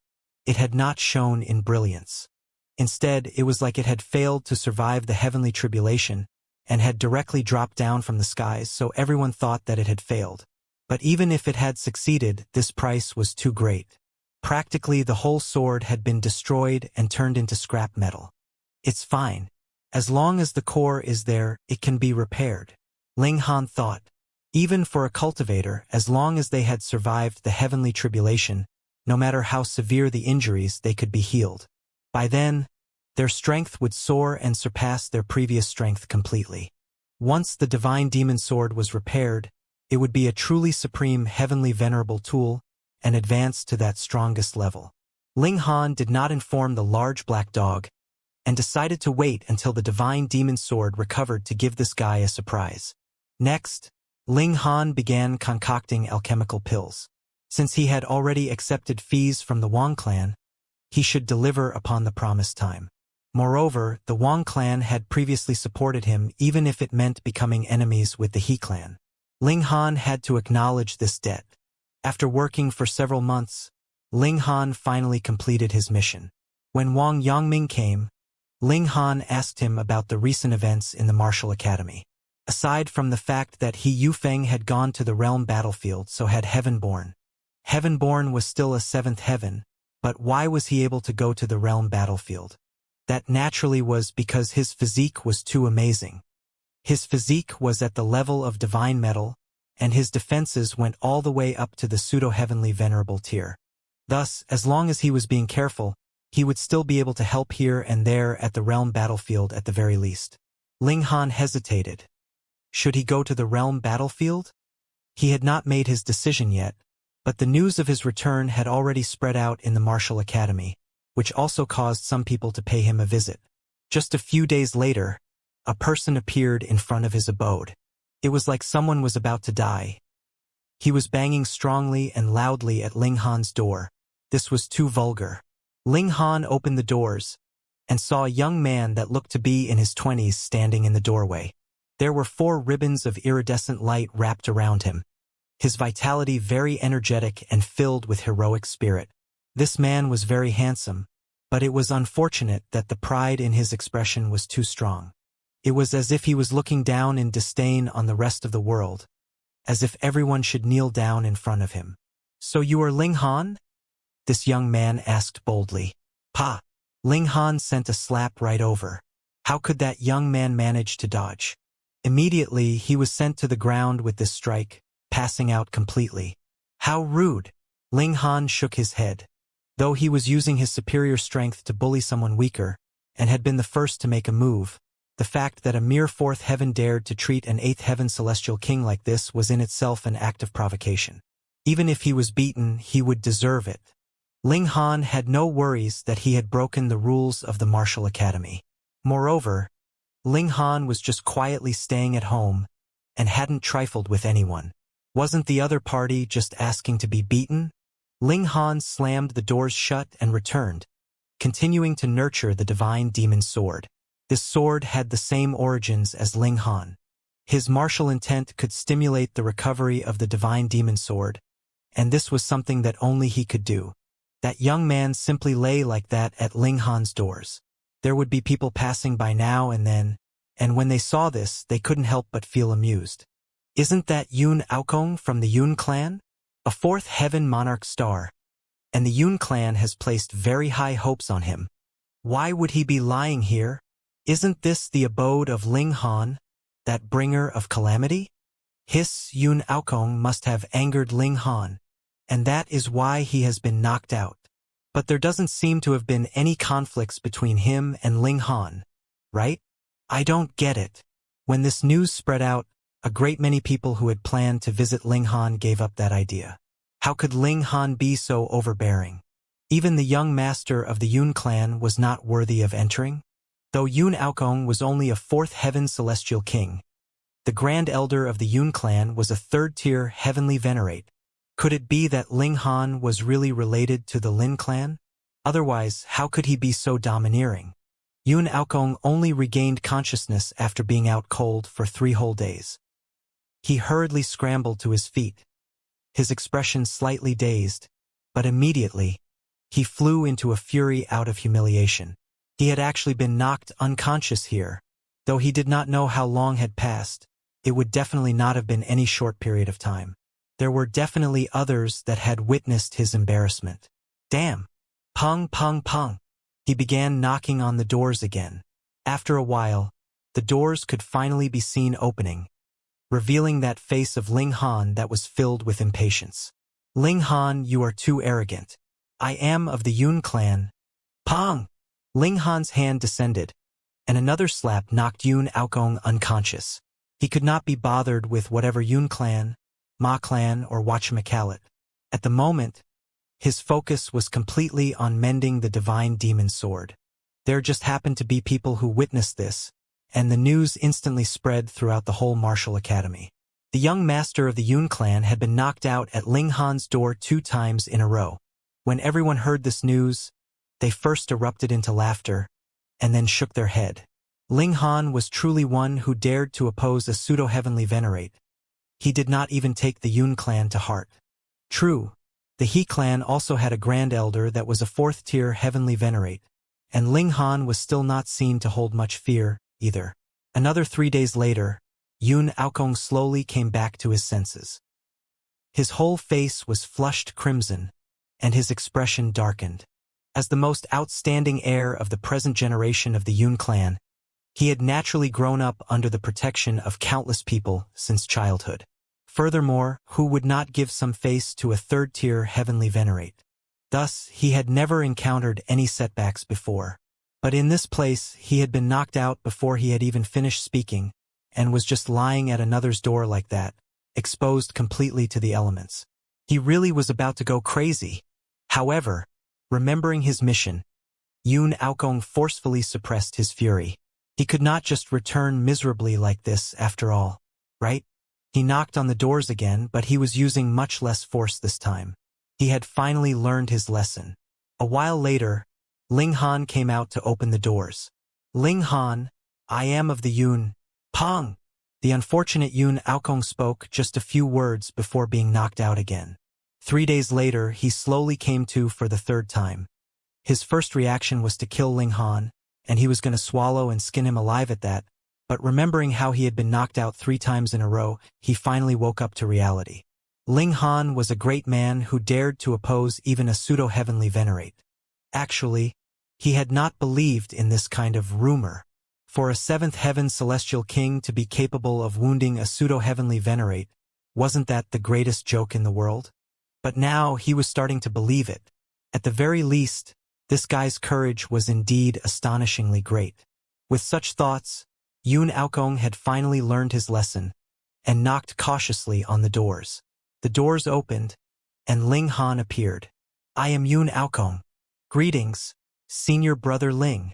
it had not shone in brilliance. Instead, it was like it had failed to survive the heavenly tribulation and had directly dropped down from the skies, so everyone thought that it had failed. But even if it had succeeded, this price was too great. Practically the whole sword had been destroyed and turned into scrap metal. It's fine. As long as the core is there, it can be repaired. Ling Han thought. Even for a cultivator, as long as they had survived the heavenly tribulation, no matter how severe the injuries, they could be healed. By then, their strength would soar and surpass their previous strength completely. Once the divine demon sword was repaired, it would be a truly supreme heavenly venerable tool and advance to that strongest level. Ling Han did not inform the large black dog and decided to wait until the divine demon sword recovered to give this guy a surprise. Next, Ling Han began concocting alchemical pills. Since he had already accepted fees from the Wang clan, he should deliver upon the promised time. Moreover, the Wang clan had previously supported him even if it meant becoming enemies with the He clan. Ling Han had to acknowledge this debt. After working for several months, Ling Han finally completed his mission. When Wang Yangming came, Ling Han asked him about the recent events in the martial academy. Aside from the fact that He Yufeng had gone to the realm battlefield, so had Heavenborn. Heavenborn was still a 7th heaven, but why was he able to go to the realm battlefield? That naturally was because his physique was too amazing. His physique was at the level of divine metal, and his defenses went all the way up to the pseudo-heavenly venerable tier. Thus, as long as he was being careful, he would still be able to help here and there at the realm battlefield at the very least. Ling Han hesitated. Should he go to the realm battlefield? He had not made his decision yet, but the news of his return had already spread out in the martial academy, which also caused some people to pay him a visit. Just a few days later, a person appeared in front of his abode. It was like someone was about to die. He was banging strongly and loudly at Ling Han's door. This was too vulgar. Ling Han opened the doors and saw a young man that looked to be in his 20s standing in the doorway. There were 4 ribbons of iridescent light wrapped around him. His vitality very energetic and filled with heroic spirit. This man was very handsome, but it was unfortunate that the pride in his expression was too strong. It was as if he was looking down in disdain on the rest of the world, as if everyone should kneel down in front of him. "So you are Ling Han?" this young man asked boldly. "Pa!" Ling Han sent a slap right over. How could that young man manage to dodge? Immediately, he was sent to the ground with this strike, passing out completely. "How rude!" Ling Han shook his head. Though he was using his superior strength to bully someone weaker, and had been the first to make a move, the fact that a mere fourth heaven dared to treat an eighth heaven celestial king like this was in itself an act of provocation. Even if he was beaten, he would deserve it. Ling Han had no worries that he had broken the rules of the martial academy. Moreover, Ling Han was just quietly staying at home and hadn't trifled with anyone. Wasn't the other party just asking to be beaten? Ling Han slammed the doors shut and returned, continuing to nurture the divine demon sword. This sword had the same origins as Ling Han. His martial intent could stimulate the recovery of the divine demon sword, and this was something that only he could do. That young man simply lay like that at Ling Han's doors. There would be people passing by now and then, and when they saw this, they couldn't help but feel amused. Isn't that Yun Aokong from the Yun clan? A fourth heaven monarch star, and the Yun clan has placed very high hopes on him. Why would he be lying here? Isn't this the abode of Ling Han, that bringer of calamity? Yun Aokong must have angered Ling Han, and that is why he has been knocked out. But there doesn't seem to have been any conflicts between him and Ling Han, right? I don't get it. When this news spread out, a great many people who had planned to visit Ling Han gave up that idea. How could Ling Han be so overbearing? Even the young master of the Yun clan was not worthy of entering? Though Yun Aokong was only a fourth heaven celestial king, the grand elder of the Yun clan was a third-tier heavenly venerate. Could it be that Ling Han was really related to the Lin clan? Otherwise, how could he be so domineering? Yun Aokong only regained consciousness after being out cold for 3 whole days. He hurriedly scrambled to his feet, his expression slightly dazed, but immediately, he flew into a fury out of humiliation. He had actually been knocked unconscious here. Though he did not know how long had passed, it would definitely not have been any short period of time. There were definitely others that had witnessed his embarrassment. Damn! Pung, pung, pung! He began knocking on the doors again. After a while, the doors could finally be seen opening, revealing that face of Ling Han that was filled with impatience. Ling Han, you are too arrogant. I am of the Yun clan. Pong! Ling Han's hand descended, and another slap knocked Yun Aokong unconscious. He could not be bothered with whatever Yun clan, Ma clan, or whatchamacallit. At the moment, his focus was completely on mending the divine demon sword. There just happened to be people who witnessed this, and the news instantly spread throughout the whole martial academy. The young master of the Yun clan had been knocked out at Ling Han's door 2 times in a row. When everyone heard this news, they first erupted into laughter, and then shook their head. Ling Han was truly one who dared to oppose a pseudo-heavenly venerate. He did not even take the Yun clan to heart. True, the He clan also had a grand elder that was a 4th-tier heavenly venerate, and Ling Han was still not seen to hold much fear, either. Another 3 days later, Yun Aokong slowly came back to his senses. His whole face was flushed crimson, and his expression darkened. As the most outstanding heir of the present generation of the Yun clan, he had naturally grown up under the protection of countless people since childhood. Furthermore, who would not give some face to a 3rd-tier heavenly venerate? Thus, he had never encountered any setbacks before. But in this place, he had been knocked out before he had even finished speaking, and was just lying at another's door like that, exposed completely to the elements. He really was about to go crazy. However, remembering his mission, Yun Aokong forcefully suppressed his fury. He could not just return miserably like this after all, right? He knocked on the doors again, but he was using much less force this time. He had finally learned his lesson. A while later, Ling Han came out to open the doors. Ling Han, I am of the Yun. Pong! The unfortunate Yun Aokong spoke just a few words before being knocked out again. 3 days later, he slowly came to for the 3rd time. His first reaction was to kill Ling Han, and he was going to swallow and skin him alive at that, but remembering how he had been knocked out 3 times in a row, he finally woke up to reality. Ling Han was a great man who dared to oppose even a pseudo-heavenly venerate. Actually, he had not believed in this kind of rumor. For a 7th heaven celestial king to be capable of wounding a pseudo-heavenly venerate, wasn't that the greatest joke in the world? But now he was starting to believe it. At the very least, this guy's courage was indeed astonishingly great. With such thoughts, Yun Aokong had finally learned his lesson and knocked cautiously on the doors. The doors opened, and Ling Han appeared. "I am Yun Aokong. Greetings, senior brother Ling."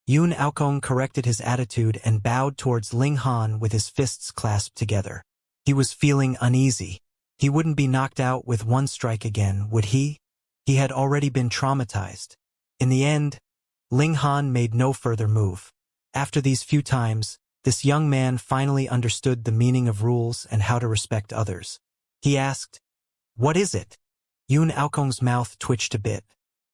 Yun Aokong corrected his attitude and bowed towards Ling Han with his fists clasped together. He was feeling uneasy. He wouldn't be knocked out with one strike again, would he? He had already been traumatized. In the end, Ling Han made no further move. After these few times, this young man finally understood the meaning of rules and how to respect others. He asked, "What is it?" Yun Aokong's mouth twitched a bit.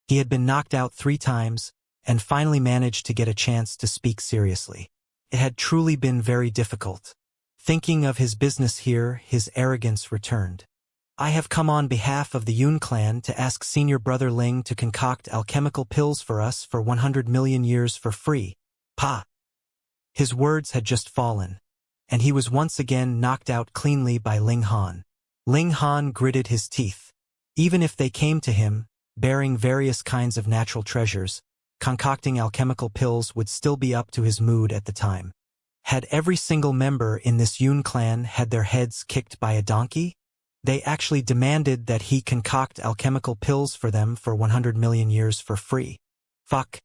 He had been knocked out 3 times, and finally managed to get a chance to speak seriously. It had truly been very difficult. Thinking of his business here, his arrogance returned. "I have come on behalf of the Yun clan to ask senior brother Ling to concoct alchemical pills for us for 100 million years for free. Pa!" His words had just fallen, and he was once again knocked out cleanly by Ling Han. Ling Han gritted his teeth. Even if they came to him, bearing various kinds of natural treasures, concocting alchemical pills would still be up to his mood at the time. Had every single member in this Yun clan had their heads kicked by a donkey? They actually demanded that he concoct alchemical pills for them for 100 million years for free. Fuck.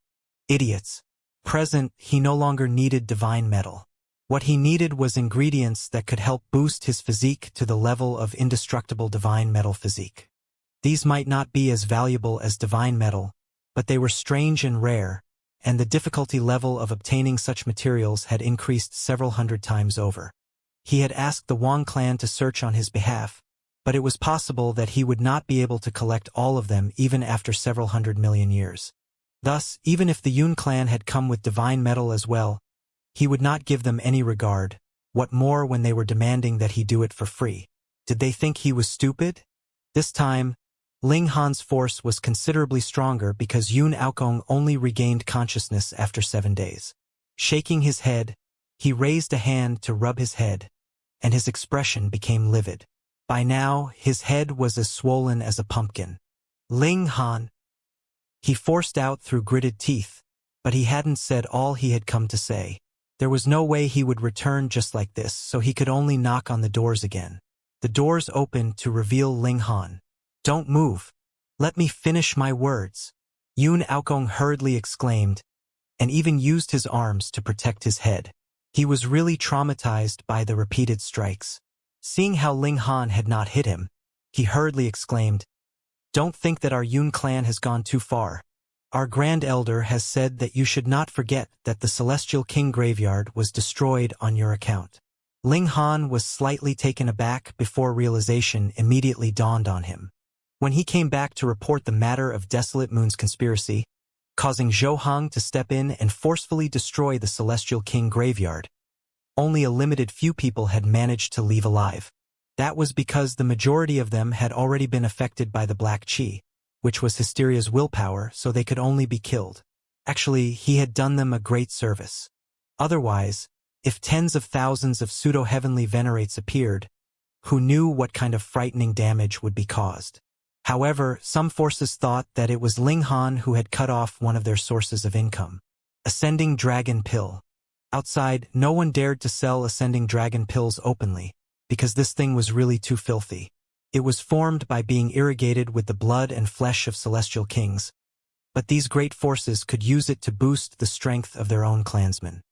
Idiots. Present, he no longer needed divine metal. What he needed was ingredients that could help boost his physique to the level of indestructible divine metal physique. These might not be as valuable as divine metal, but they were strange and rare, and the difficulty level of obtaining such materials had increased several hundred times over. He had asked the Wang clan to search on his behalf, but it was possible that he would not be able to collect all of them even after several 100 million years. Thus, even if the Yun clan had come with divine metal as well, he would not give them any regard, what more when they were demanding that he do it for free. Did they think he was stupid? This time, Ling Han's force was considerably stronger because Yun Aokong only regained consciousness after 7 days. Shaking his head, he raised a hand to rub his head, and his expression became livid. By now, his head was as swollen as a pumpkin. "Ling Han!" He forced out through gritted teeth, but he hadn't said all he had come to say. There was no way he would return just like this, so he could only knock on the doors again. The doors opened to reveal Ling Han. "Don't move. Let me finish my words," Yun Aokong hurriedly exclaimed, and even used his arms to protect his head. He was really traumatized by the repeated strikes. Seeing how Ling Han had not hit him, he hurriedly exclaimed, "Don't think that our Yun clan has gone too far. Our Grand Elder has said that you should not forget that the Celestial King graveyard was destroyed on your account." Ling Han was slightly taken aback before realization immediately dawned on him. When he came back to report the matter of Desolate Moon's conspiracy, causing Zhou Heng to step in and forcefully destroy the Celestial King graveyard, only a limited few people had managed to leave alive. That was because the majority of them had already been affected by the Black Qi, which was Hysteria's willpower, so they could only be killed. Actually, he had done them a great service. Otherwise, if tens of thousands of pseudo-heavenly venerates appeared, who knew what kind of frightening damage would be caused? However, some forces thought that it was Ling Han who had cut off one of their sources of income. Ascending Dragon Pill. Outside, no one dared to sell Ascending Dragon Pills openly, because this thing was really too filthy. It was formed by being irrigated with the blood and flesh of celestial kings, but these great forces could use it to boost the strength of their own clansmen.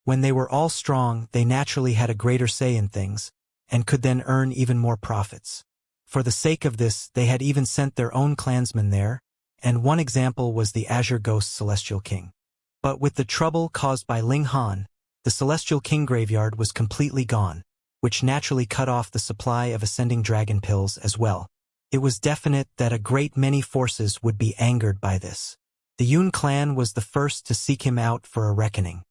When they were all strong, they naturally had a greater say in things, and could then earn even more profits. For the sake of this, they had even sent their own clansmen there, and one example was the Azure Ghost Celestial King. But with the trouble caused by Ling Han, the Celestial King graveyard was completely gone, which naturally cut off the supply of Ascending Dragon Pills as well. It was definite that a great many forces would be angered by this. The Yun clan was the first to seek him out for a reckoning.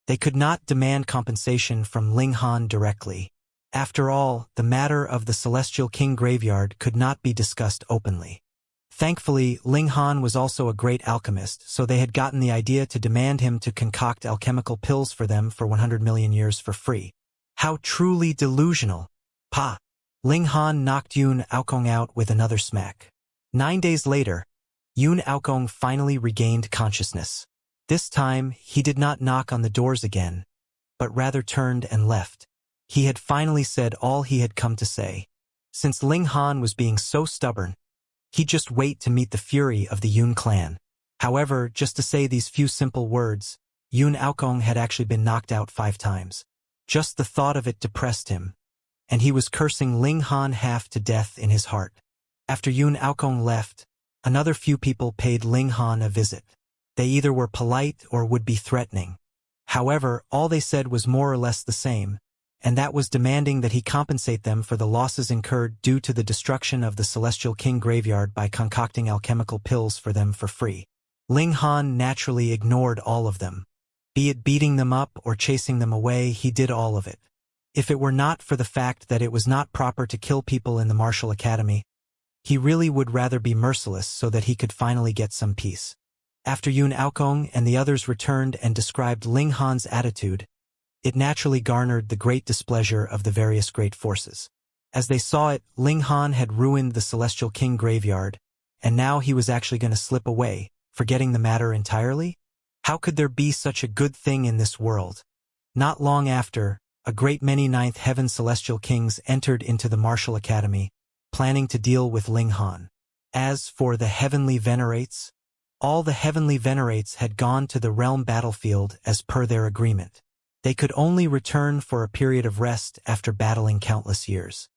They could not demand compensation from Ling Han directly. After all, the matter of the Celestial King graveyard could not be discussed openly. Thankfully, Ling Han was also a great alchemist, so they had gotten the idea to demand him to concoct alchemical pills for them for 100 million years for free. How truly delusional. Pa! Ling Han knocked Yun Aokong out with another smack. 9 days later, Yun Aokong finally regained consciousness. This time, he did not knock on the doors again, but rather turned and left. He had finally said all he had come to say. Since Ling Han was being so stubborn, he'd just wait to meet the fury of the Yun clan. However, just to say these few simple words, Yun Aokong had actually been knocked out 5 times. Just the thought of it depressed him, and he was cursing Ling Han half to death in his heart. After Yun Aokong left, another few people paid Ling Han a visit. They either were polite or would be threatening. However, all they said was more or less the same, and that was demanding that he compensate them for the losses incurred due to the destruction of the Celestial King graveyard by concocting alchemical pills for them for free. Ling Han naturally ignored all of them. Be it beating them up or chasing them away, he did all of it. If it were not for the fact that it was not proper to kill people in the martial academy, he really would rather be merciless so that he could finally get some peace. After Yun Aokong and the others returned and described Ling Han's attitude, it naturally garnered the great displeasure of the various great forces. As they saw it, Ling Han had ruined the Celestial King graveyard, and now he was actually going to slip away, forgetting the matter entirely? How could there be such a good thing in this world? Not long after, a great many Ninth Heaven Celestial Kings entered into the Martial Academy, planning to deal with Ling Han. As for the Heavenly Venerates, all the Heavenly Venerates had gone to the realm battlefield as per their agreement. They could only return for a period of rest after battling countless years.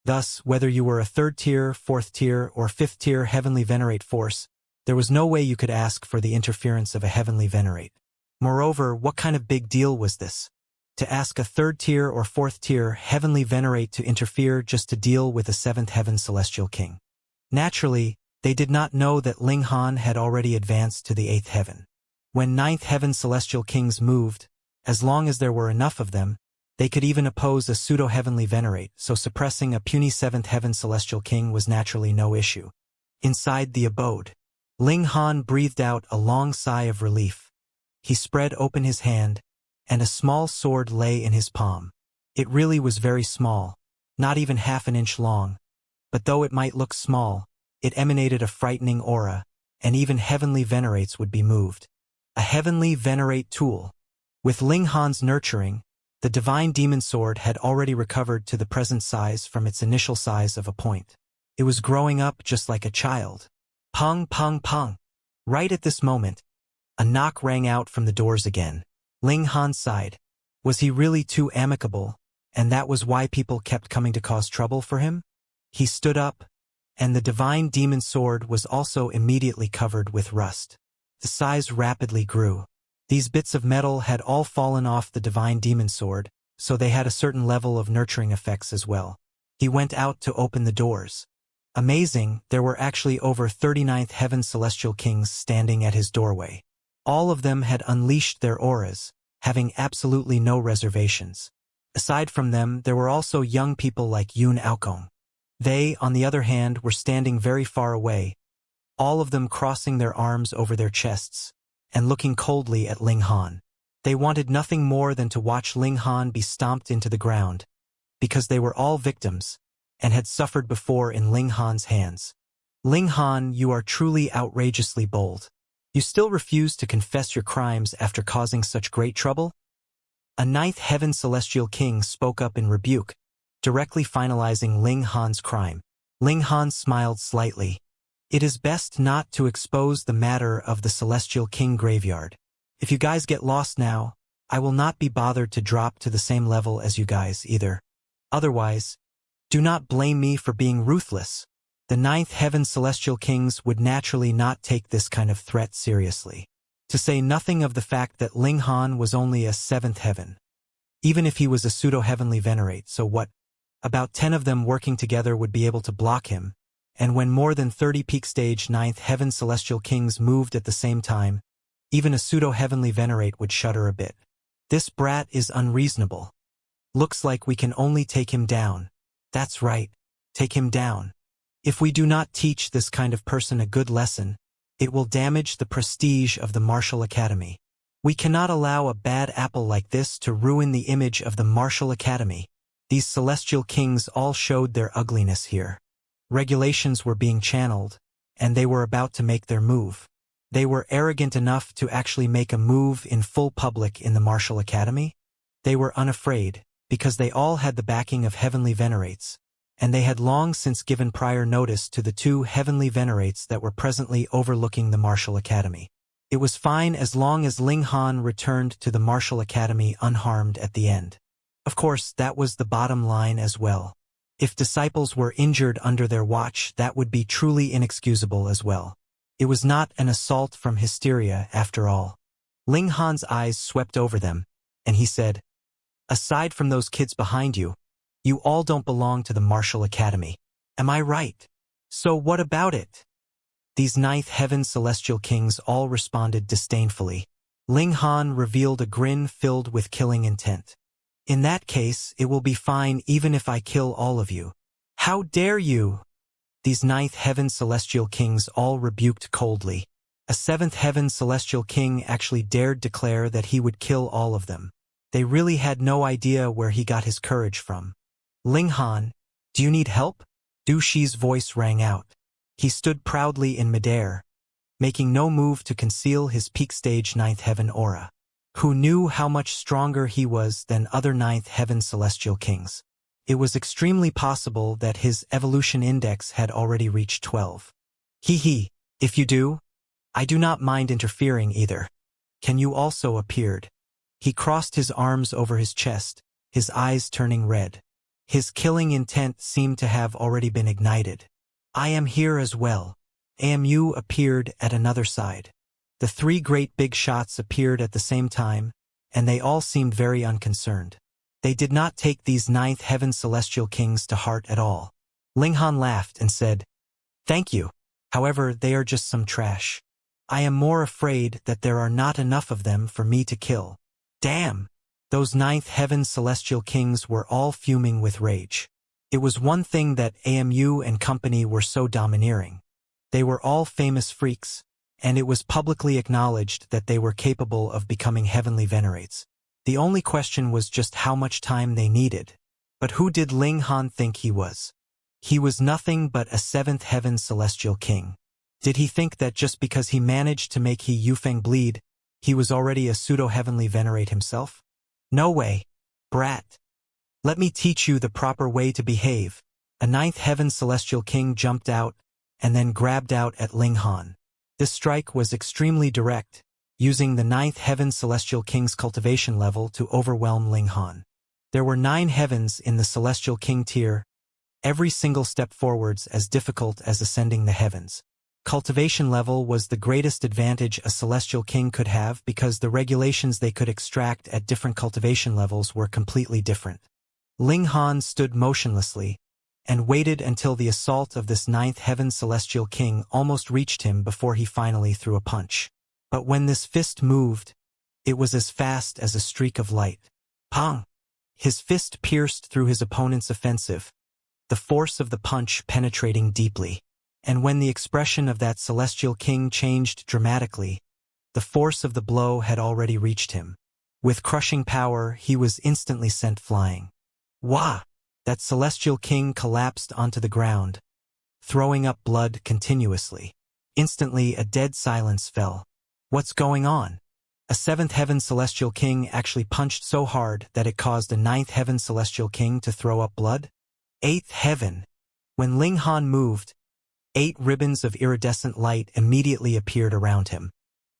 Thus, whether you were a 3rd tier, 4th tier, or 5th tier Heavenly Venerate force, there was no way you could ask for the interference of a Heavenly Venerate. Moreover, what kind of big deal was this? To ask a 3rd tier or 4th tier Heavenly Venerate to interfere just to deal with a 7th Heaven Celestial King. Naturally, they did not know that Ling Han had already advanced to the 8th Heaven. When 9th Heaven Celestial Kings moved, as long as there were enough of them, they could even oppose a pseudo-Heavenly Venerate, so suppressing a puny 7th Heaven Celestial King was naturally no issue. Inside the abode, Ling Han breathed out a long sigh of relief. He spread open his hand, and a small sword lay in his palm. It really was very small, not even half an inch long, but though it might look small, it emanated a frightening aura, and even Heavenly Venerates would be moved. A Heavenly Venerate tool. With Ling Han's nurturing, the Divine Demon Sword had already recovered to the present size from its initial size of a point. It was growing up just like a child. Pong, pong, pong. Right at this moment, a knock rang out from the doors again. Ling Han sighed. Was he really too amicable, and that was why people kept coming to cause trouble for him? He stood up, and the Divine Demon Sword was also immediately covered with rust. The size rapidly grew. These bits of metal had all fallen off the Divine Demon Sword, so they had a certain level of nurturing effects as well. He went out to open the doors. Amazing, there were actually over 39th Heaven Celestial Kings standing at his doorway. All of them had unleashed their auras, having absolutely no reservations. Aside from them, there were also young people like Yun Aokong. They, on the other hand, were standing very far away, all of them crossing their arms over their chests, and looking coldly at Ling Han. They wanted nothing more than to watch Ling Han be stomped into the ground, because they were all victims, and had suffered before in Ling Han's hands. Ling Han, you are truly outrageously bold. You still refuse to confess your crimes after causing such great trouble? A 9th Heaven Celestial King spoke up in rebuke, directly finalizing Ling Han's crime. Ling Han smiled slightly. It is best not to expose the matter of the Celestial King graveyard. If you guys get lost now, I will not be bothered to drop to the same level as you guys either. Otherwise, do not blame me for being ruthless. The 9th Heaven Celestial Kings would naturally not take this kind of threat seriously. To say nothing of the fact that Ling Han was only a 7th Heaven. Even if he was a pseudo-Heavenly Venerate, so what? About 10 of them working together would be able to block him, and when more than 30 peak stage 9th Heaven Celestial Kings moved at the same time, even a pseudo-Heavenly Venerate would shudder a bit. This brat is unreasonable. Looks like we can only take him down. That's right, take him down. If we do not teach this kind of person a good lesson, it will damage the prestige of the Martial Academy. We cannot allow a bad apple like this to ruin the image of the Martial Academy. These celestial kings all showed their ugliness here. Regulations were being channeled, and they were about to make their move. They were arrogant enough to actually make a move in full public in the Martial Academy. They were unafraid, because they all had the backing of heavenly venerates, and they had long since given prior notice to the 2 heavenly venerates that were presently overlooking the Martial Academy. It was fine as long as Ling Han returned to the Martial Academy unharmed at the end. Of course, that was the bottom line as well. If disciples were injured under their watch, that would be truly inexcusable as well. It was not an assault from hysteria, after all. Ling Han's eyes swept over them, and he said, "Aside from those kids behind you, you all don't belong to the Martial Academy. Am I right? So what about it?" These 9th Heaven Celestial Kings all responded disdainfully. Ling Han revealed a grin filled with killing intent. "In that case, it will be fine even if I kill all of you." "How dare you!" These 9th Heaven Celestial Kings all rebuked coldly. A 7th Heaven Celestial King actually dared declare that he would kill all of them. They really had no idea where he got his courage from. "Ling Han, do you need help?" Du Shi's voice rang out. He stood proudly in midair, making no move to conceal his peak stage 9th Heaven aura. Who knew how much stronger he was than other 9th Heaven Celestial Kings? It was extremely possible that his evolution index had already reached 12. Hee, if you do, I do not mind interfering either. Can you also appeared? He crossed his arms over his chest, his eyes turning red. His killing intent seemed to have already been ignited. "I am here as well." AMU appeared at another side. The 3 great big shots appeared at the same time, and they all seemed very unconcerned. They did not take these 9th Heaven Celestial Kings to heart at all. Ling Han laughed and said, "Thank you. However, they are just some trash. I am more afraid that there are not enough of them for me to kill." Damn! Those 9th Heaven Celestial Kings were all fuming with rage. It was one thing that AMU and company were so domineering. They were all famous freaks, and it was publicly acknowledged that they were capable of becoming heavenly venerates. The only question was just how much time they needed. But who did Ling Han think he was? He was nothing but a 7th Heaven Celestial King. Did he think that just because he managed to make He Yufeng bleed, he was already a pseudo-heavenly venerate himself? No way, brat. Let me teach you the proper way to behave. A 9th Heaven Celestial King jumped out, and then grabbed out at Ling Han. This strike was extremely direct, using the 9th Heaven Celestial King's cultivation level to overwhelm Ling Han. There were 9 heavens in the Celestial King tier, every single step forwards as difficult as ascending the heavens. Cultivation level was the greatest advantage a Celestial King could have because the regulations they could extract at different cultivation levels were completely different. Ling Han stood motionlessly, and waited until the assault of this 9th Heaven Celestial King almost reached him before he finally threw a punch. But when this fist moved, it was as fast as a streak of light. Pong! His fist pierced through his opponent's offensive, the force of the punch penetrating deeply. And when the expression of that Celestial King changed dramatically, the force of the blow had already reached him. With crushing power, he was instantly sent flying. Wah! That Celestial King collapsed onto the ground, throwing up blood continuously. Instantly, a dead silence fell. What's going on? A 7th Heaven Celestial King actually punched so hard that it caused a 9th Heaven Celestial King to throw up blood? 8th Heaven. When Ling Han moved, 8 ribbons of iridescent light immediately appeared around him.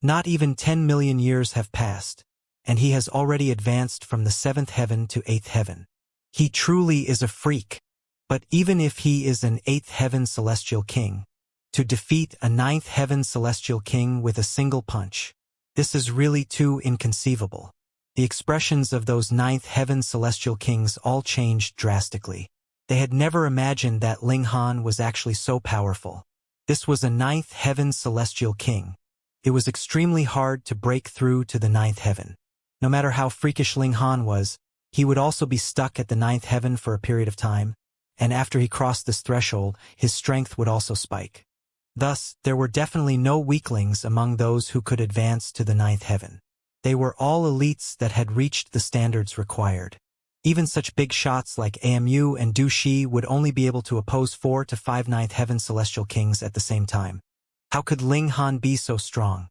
Not even 10 million years have passed, and he has already advanced from the 7th Heaven to 8th Heaven. He truly is a freak. But even if he is an 8th Heaven Celestial King, to defeat a 9th Heaven Celestial King with a single punch, this is really too inconceivable. The expressions of those 9th Heaven Celestial Kings all changed drastically. They had never imagined that Ling Han was actually so powerful. This was a 9th Heaven Celestial King. It was extremely hard to break through to the 9th Heaven. No matter how freakish Ling Han was, he would also be stuck at the 9th Heaven for a period of time, and after he crossed this threshold, his strength would also spike. Thus, there were definitely no weaklings among those who could advance to the 9th Heaven. They were all elites that had reached the standards required. Even such big shots like Amu and Du Shi would only be able to oppose 4 to 5 ninth heaven celestial kings at the same time. How could Ling Han be so strong?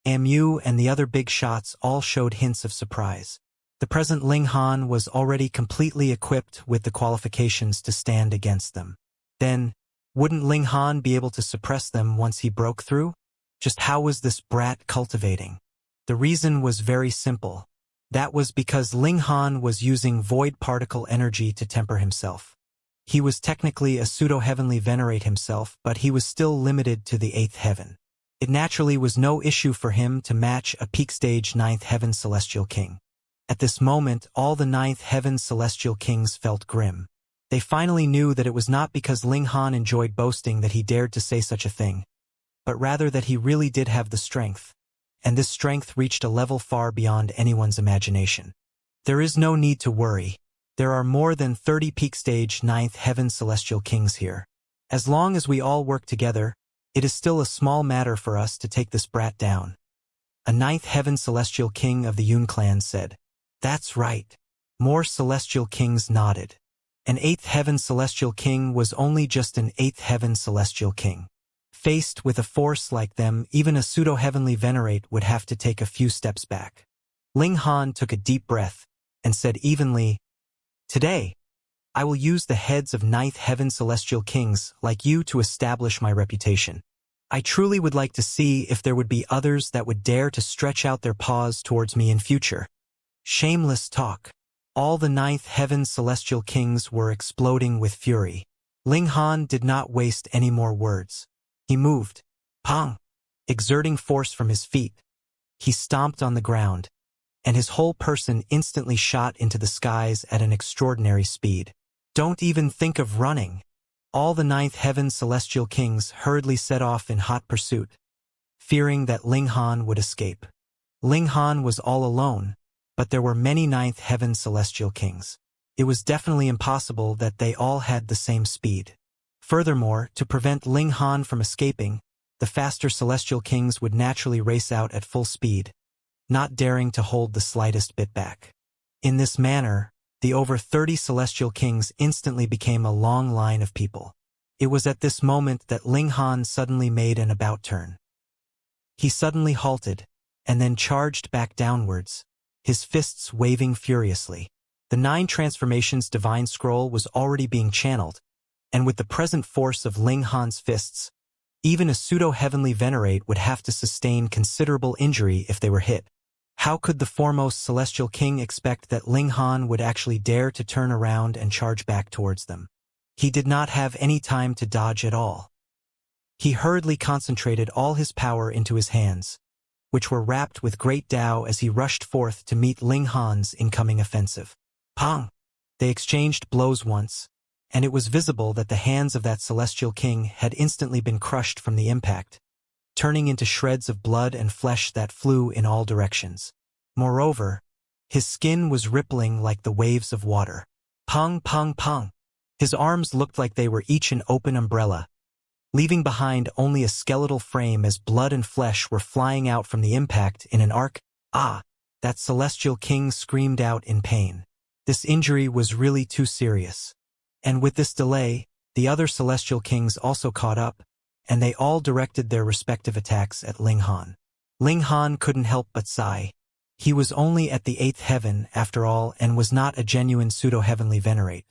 Amu and the other big shots all showed hints of surprise. The present Ling Han was already completely equipped with the qualifications to stand against them. Then, wouldn't Ling Han be able to suppress them once he broke through? Just how was this brat cultivating? The reason was very simple. That was because Ling Han was using void particle energy to temper himself. He was technically a pseudo-heavenly venerate himself, but he was still limited to the 8th heaven. It naturally was no issue for him to match a peak stage 9th heaven celestial king. At this moment, all the 9th heaven celestial kings felt grim. They finally knew that it was not because Ling Han enjoyed boasting that he dared to say such a thing, but rather that he really did have the strength. And this strength reached a level far beyond anyone's imagination. There is no need to worry. There are more than 30 peak stage 9th heaven celestial kings here. As long as we all work together, it is still a small matter for us to take this brat down. A 9th heaven celestial king of the Yun clan said. That's right. More celestial kings nodded. An 8th heaven celestial king was only just an 8th heaven celestial king. Faced with a force like them, even a pseudo-heavenly venerate would have to take a few steps back. Ling Han took a deep breath and said evenly, Today, I will use the heads of 9th heaven celestial kings like you to establish my reputation. I truly would like to see if there would be others that would dare to stretch out their paws towards me in future. Shameless talk. All the 9th heaven celestial kings were exploding with fury. Ling Han did not waste any more words. He moved, pong, exerting force from his feet. He stomped on the ground, and his whole person instantly shot into the skies at an extraordinary speed. Don't even think of running. All the 9th heaven celestial kings hurriedly set off in hot pursuit, fearing that Ling Han would escape. Ling Han was all alone, but there were many 9th heaven celestial kings. It was definitely impossible that they all had the same speed. Furthermore, to prevent Ling Han from escaping, the faster celestial kings would naturally race out at full speed, not daring to hold the slightest bit back. In this manner, the over 30 celestial kings instantly became a long line of people. It was at this moment that Ling Han suddenly made an about turn. He suddenly halted, and then charged back downwards, his fists waving furiously. The 9 transformations divine scroll was already being channeled, and with the present force of Ling Han's fists, even a pseudo-heavenly venerate would have to sustain considerable injury if they were hit. How could the foremost celestial king expect that Ling Han would actually dare to turn around and charge back towards them? He did not have any time to dodge at all. He hurriedly concentrated all his power into his hands, which were wrapped with great Tao as he rushed forth to meet Ling Han's incoming offensive. Pong! They exchanged blows once, and it was visible that the hands of that celestial king had instantly been crushed from the impact, turning into shreds of blood and flesh that flew in all directions. Moreover, his skin was rippling like the waves of water. Pong, pong, pong. His arms looked like they were each an open umbrella, leaving behind only a skeletal frame as blood and flesh were flying out from the impact in an arc. Ah! That celestial king screamed out in pain. This injury was really too serious. And with this delay, the other celestial kings also caught up, and they all directed their respective attacks at Ling Han. Ling Han couldn't help but sigh. He was only at the 8th heaven, after all, and was not a genuine pseudo-heavenly venerate.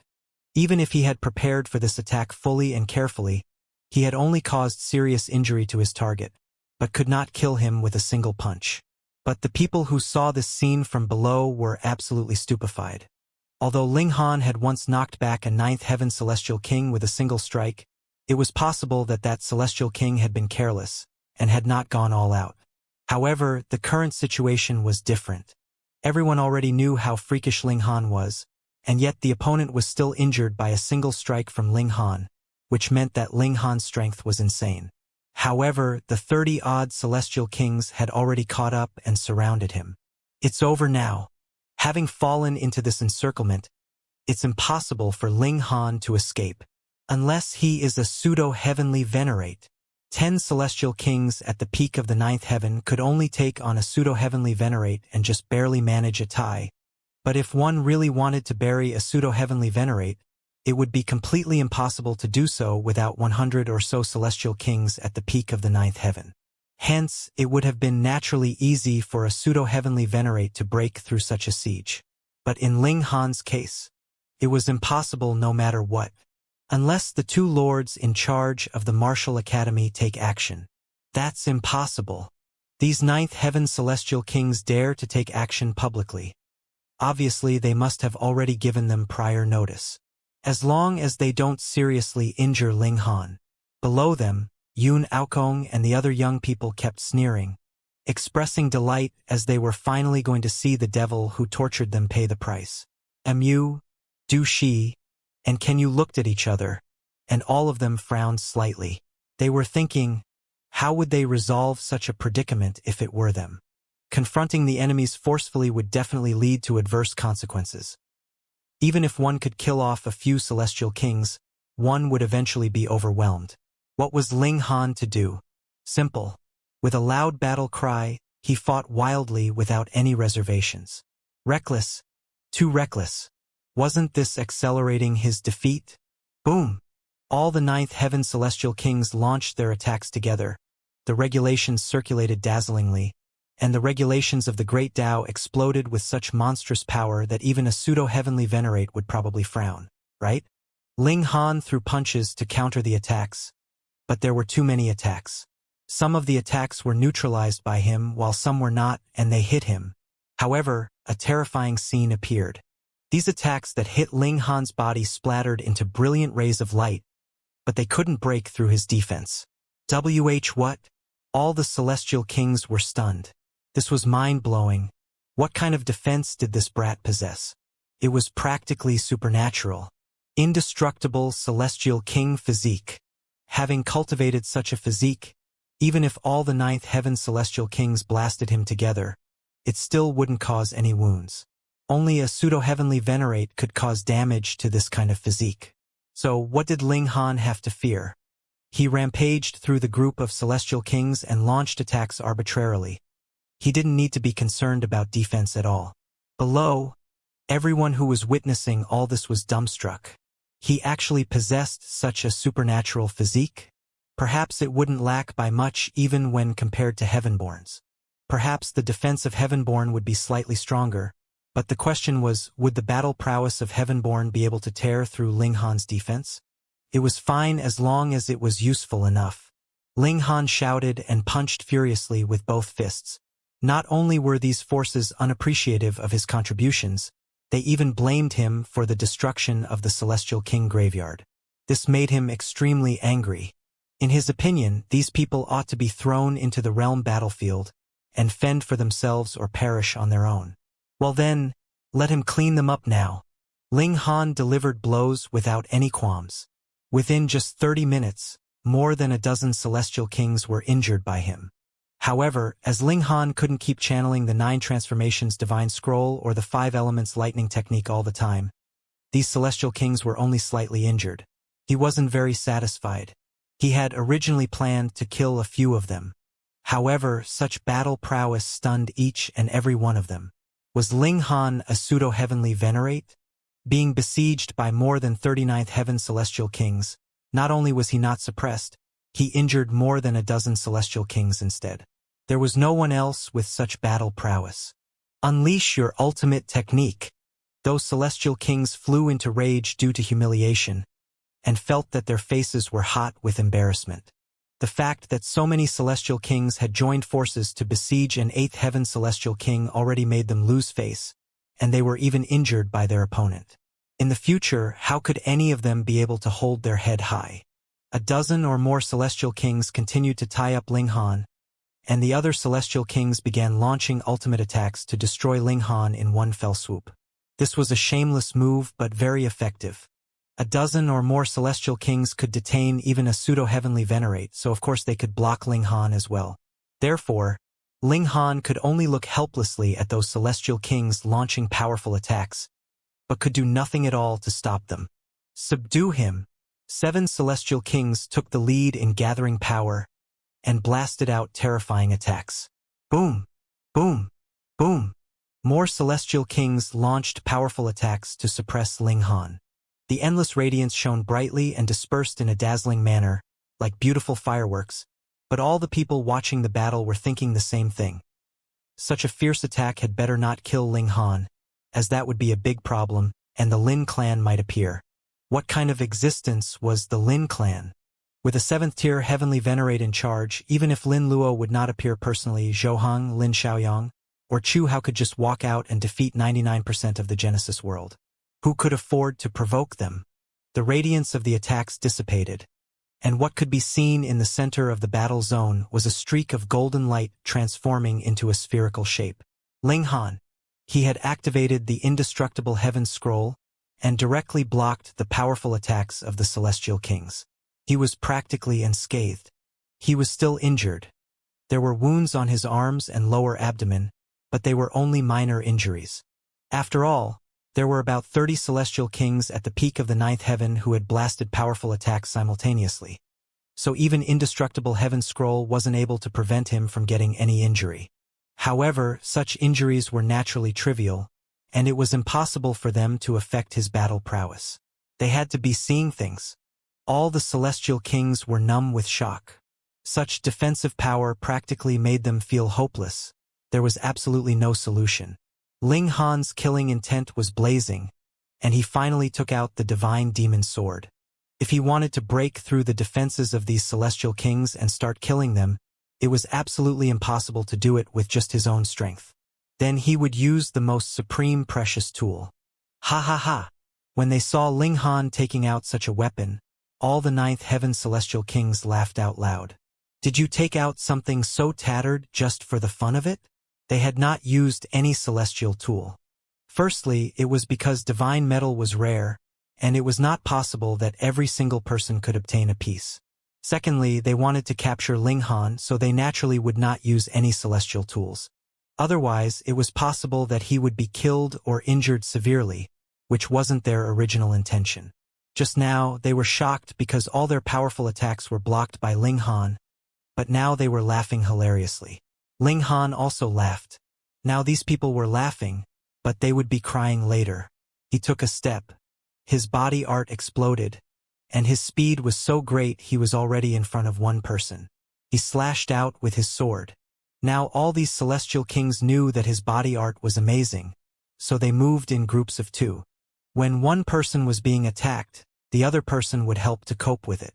Even if he had prepared for this attack fully and carefully, he had only caused serious injury to his target, but could not kill him with a single punch. But the people who saw this scene from below were absolutely stupefied. Although Ling Han had once knocked back a 9th heaven celestial king with a single strike, it was possible that that celestial king had been careless and had not gone all out. However, the current situation was different. Everyone already knew how freakish Ling Han was, and yet the opponent was still injured by a single strike from Ling Han, which meant that Ling Han's strength was insane. However, the 30-odd celestial kings had already caught up and surrounded him. It's over now. Having fallen into this encirclement, it's impossible for Ling Han to escape, unless he is a pseudo-heavenly venerate. 10 celestial kings at the peak of the 9th heaven could only take on a pseudo-heavenly venerate and just barely manage a tie, But if one really wanted to bury a pseudo-heavenly venerate, it would be completely impossible to do so without 100 or so celestial kings at the peak of the ninth heaven. Hence, it would have been naturally easy for a pseudo-heavenly venerate to break through such a siege. But in Ling Han's case, it was impossible no matter what, unless the two lords in charge of the martial academy take action. That's impossible. These ninth heaven celestial kings dare to take action publicly. Obviously, they must have already given them prior notice. As long as they don't seriously injure Ling Han. Below them, Yun Aokong and the other young people kept sneering, expressing delight as they were finally going to see the devil who tortured them pay the price. Mu, Du Shi, and Ken Yu looked at each other, and all of them frowned slightly. They were thinking, how would they resolve such a predicament if it were them? Confronting the enemies forcefully would definitely lead to adverse consequences. Even if one could kill off a few celestial kings, one would eventually be overwhelmed. What was Ling Han to do? Simple. With a loud battle cry, he fought wildly without any reservations. Reckless. Too reckless. Wasn't this accelerating his defeat? Boom! All the ninth heaven celestial kings launched their attacks together. The regulations circulated dazzlingly, and the regulations of the Great Tao exploded with such monstrous power that even a pseudo-heavenly venerate would probably frown, right? Ling Han threw punches to counter the attacks, but there were too many attacks. Some of the attacks were neutralized by him while some were not, and they hit him. However, a terrifying scene appeared. These attacks that hit Ling Han's body splattered into brilliant rays of light, but they couldn't break through his defense. What? All the celestial kings were stunned. This was mind-blowing. What kind of defense did this brat possess? It was practically supernatural. Indestructible celestial king physique. Having cultivated such a physique, even if all the ninth heaven celestial kings blasted him together, it still wouldn't cause any wounds. Only a pseudo-heavenly venerate could cause damage to this kind of physique. So what did Ling Han have to fear? He rampaged through the group of celestial kings and launched attacks arbitrarily. He didn't need to be concerned about defense at all. Below, everyone who was witnessing all this was dumbstruck. He actually possessed such a supernatural physique? Perhaps it wouldn't lack by much even when compared to Heavenborns. Perhaps the defense of Heavenborn would be slightly stronger, but the question was, would the battle prowess of Heavenborn be able to tear through Ling Han's defense? It was fine as long as it was useful enough. Ling Han shouted and punched furiously with both fists. Not only were these forces unappreciative of his contributions, they even blamed him for the destruction of the Celestial King graveyard. This made him extremely angry. In his opinion, these people ought to be thrown into the realm battlefield and fend for themselves or perish on their own. Well then, let him clean them up now. Ling Han delivered blows without any qualms. Within just 30 minutes, more than a dozen celestial kings were injured by him. However, as Ling Han couldn't keep channeling the 9 transformations divine scroll or the 5 elements lightning technique all the time, these celestial kings were only slightly injured. He wasn't very satisfied. He had originally planned to kill a few of them. However, such battle prowess stunned each and every one of them. Was Ling Han a pseudo-heavenly venerate? Being besieged by more than 39th heaven celestial kings, not only was he not suppressed, he injured more than a dozen celestial kings instead. There was no one else with such battle prowess. Unleash your ultimate technique. Those celestial kings flew into rage due to humiliation, and felt that their faces were hot with embarrassment. The fact that so many celestial kings had joined forces to besiege an 8th heaven celestial king already made them lose face, and they were even injured by their opponent. In the future, how could any of them be able to hold their head high? A dozen or more celestial kings continued to tie up Ling Han, and the other celestial kings began launching ultimate attacks to destroy Ling Han in one fell swoop. This was a shameless move but very effective. A dozen or more celestial kings could detain even a pseudo-heavenly venerate, so of course they could block Ling Han as well. Therefore, Ling Han could only look helplessly at those celestial kings launching powerful attacks, but could do nothing at all to stop them. Subdue him. 7 celestial kings took the lead in gathering power and blasted out terrifying attacks. Boom! Boom! Boom! More celestial kings launched powerful attacks to suppress Ling Han. The endless radiance shone brightly and dispersed in a dazzling manner, like beautiful fireworks, but all the people watching the battle were thinking the same thing. Such a fierce attack had better not kill Ling Han, as that would be a big problem, and the Lin clan might appear. What kind of existence was the Lin clan? With a 7th-tier heavenly venerate in charge, even if Lin Luo would not appear personally, Zhou Lin Xiaoyang, or Chu Hao could just walk out and defeat 99% of the Genesis world. Who could afford to provoke them? The radiance of the attacks dissipated, and what could be seen in the center of the battle zone was a streak of golden light transforming into a spherical shape. Ling Han. He had activated the indestructible heaven scroll and directly blocked the powerful attacks of the celestial kings. He was practically unscathed. He was still injured. There were wounds on his arms and lower abdomen, but they were only minor injuries. After all, there were about 30 celestial kings at the peak of the 9th heaven who had blasted powerful attacks simultaneously. So even indestructible heaven scroll wasn't able to prevent him from getting any injury. However, such injuries were naturally trivial, and it was impossible for them to affect his battle prowess. They had to be seeing things. All the celestial kings were numb with shock. Such defensive power practically made them feel hopeless. There was absolutely no solution. Ling Han's killing intent was blazing, and he finally took out the divine demon sword. If he wanted to break through the defenses of these celestial kings and start killing them, it was absolutely impossible to do it with just his own strength. Then he would use the most supreme precious tool. Ha ha ha! When they saw Ling Han taking out such a weapon, all the 9th heaven celestial kings laughed out loud. Did you take out something so tattered just for the fun of it? They had not used any celestial tool. Firstly, it was because divine metal was rare, and it was not possible that every single person could obtain a piece. Secondly, they wanted to capture Ling Han, so they naturally would not use any celestial tools. Otherwise, it was possible that he would be killed or injured severely, which wasn't their original intention. Just now, they were shocked because all their powerful attacks were blocked by Ling Han, but now they were laughing hilariously. Ling Han also laughed. Now these people were laughing, but they would be crying later. He took a step. His body art exploded, and his speed was so great he was already in front of one person. He slashed out with his sword. Now all these celestial kings knew that his body art was amazing, so they moved in groups of 2. When one person was being attacked, the other person would help to cope with it.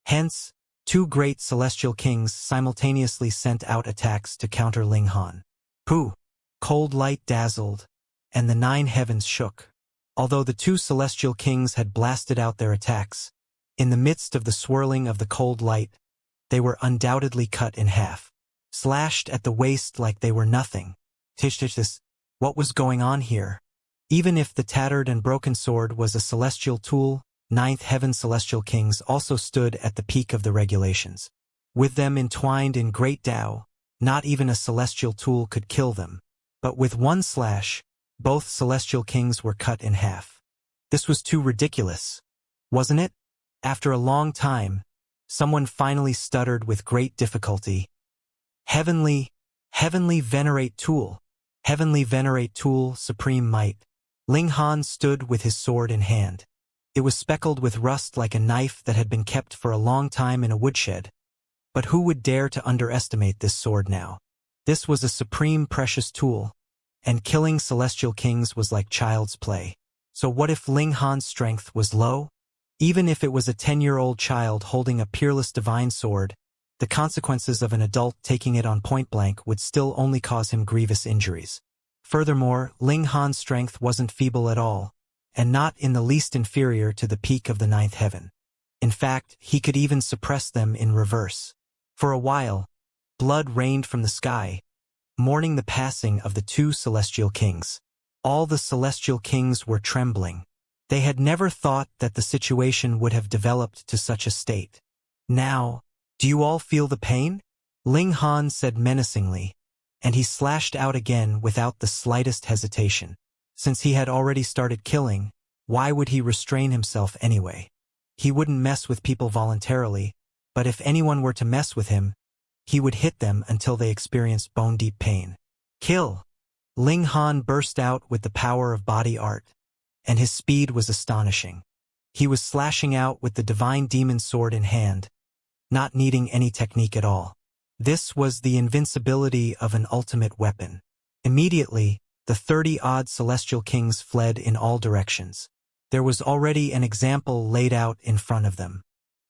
Hence, 2 great celestial kings simultaneously sent out attacks to counter Ling Han. Pooh! Cold light dazzled, and the 9 heavens shook. Although the 2 celestial kings had blasted out their attacks, in the midst of the swirling of the cold light, they were undoubtedly cut in half. Slashed at the waist like they were nothing. What was going on here? Even if the tattered and broken sword was a celestial tool, 9th heaven celestial kings also stood at the peak of the regulations. With them entwined in great Tao, not even a celestial tool could kill them. But with one slash, both celestial kings were cut in half. This was too ridiculous, wasn't it? After a long time, someone finally stuttered with great difficulty. Heavenly venerate tool. Heavenly venerate tool, supreme might. Ling Han stood with his sword in hand. It was speckled with rust like a knife that had been kept for a long time in a woodshed. But who would dare to underestimate this sword now? This was a supreme precious tool, and killing celestial kings was like child's play. So what if Ling Han's strength was low? Even if it was a 10-year-old child holding a peerless divine sword, the consequences of an adult taking it on point blank would still only cause him grievous injuries. Furthermore, Ling Han's strength wasn't feeble at all, and not in the least inferior to the peak of the 9th heaven. In fact, he could even suppress them in reverse. For a while, blood rained from the sky, mourning the passing of the 2 celestial kings. All the celestial kings were trembling. They had never thought that the situation would have developed to such a state. Now, do you all feel the pain? Ling Han said menacingly, and he slashed out again without the slightest hesitation. Since he had already started killing, why would he restrain himself anyway? He wouldn't mess with people voluntarily, but if anyone were to mess with him, he would hit them until they experienced bone-deep pain. Kill! Ling Han burst out with the power of body art, and his speed was astonishing. He was slashing out with the divine demon sword in hand, not needing any technique at all. This was the invincibility of an ultimate weapon. Immediately, the 30-odd celestial kings fled in all directions. There was already an example laid out in front of them.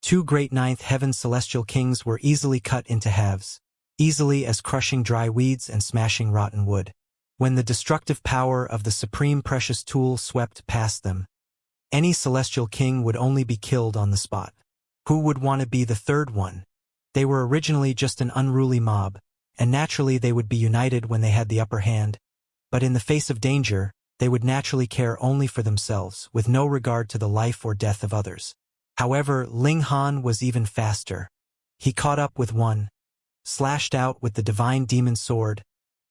2 great ninth heaven celestial kings were easily cut into halves, easily as crushing dry weeds and smashing rotten wood. When the destructive power of the supreme precious tool swept past them, any celestial king would only be killed on the spot. Who would want to be the third one? They were originally just an unruly mob, and naturally they would be united when they had the upper hand, but in the face of danger, they would naturally care only for themselves, with no regard to the life or death of others. However, Ling Han was even faster. He caught up with one, slashed out with the divine demon sword,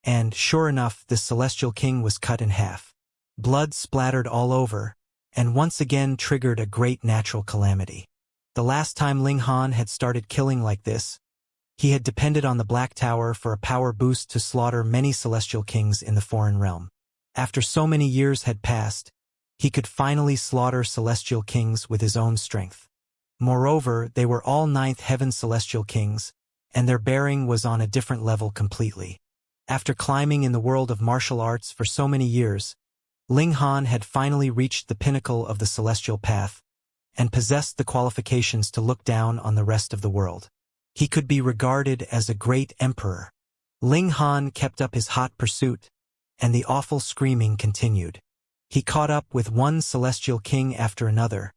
and, sure enough, this celestial king was cut in half. Blood splattered all over, and once again triggered a great natural calamity. The last time Ling Han had started killing like this, he had depended on the Black Tower for a power boost to slaughter many celestial kings in the foreign realm. After so many years had passed, he could finally slaughter celestial kings with his own strength. Moreover, they were all ninth heaven celestial kings, and their bearing was on a different level completely. After climbing in the world of martial arts for so many years, Ling Han had finally reached the pinnacle of the celestial path, and possessed the qualifications to look down on the rest of the world. He could be regarded as a great emperor. Ling Han kept up his hot pursuit, and the awful screaming continued. He caught up with one celestial king after another,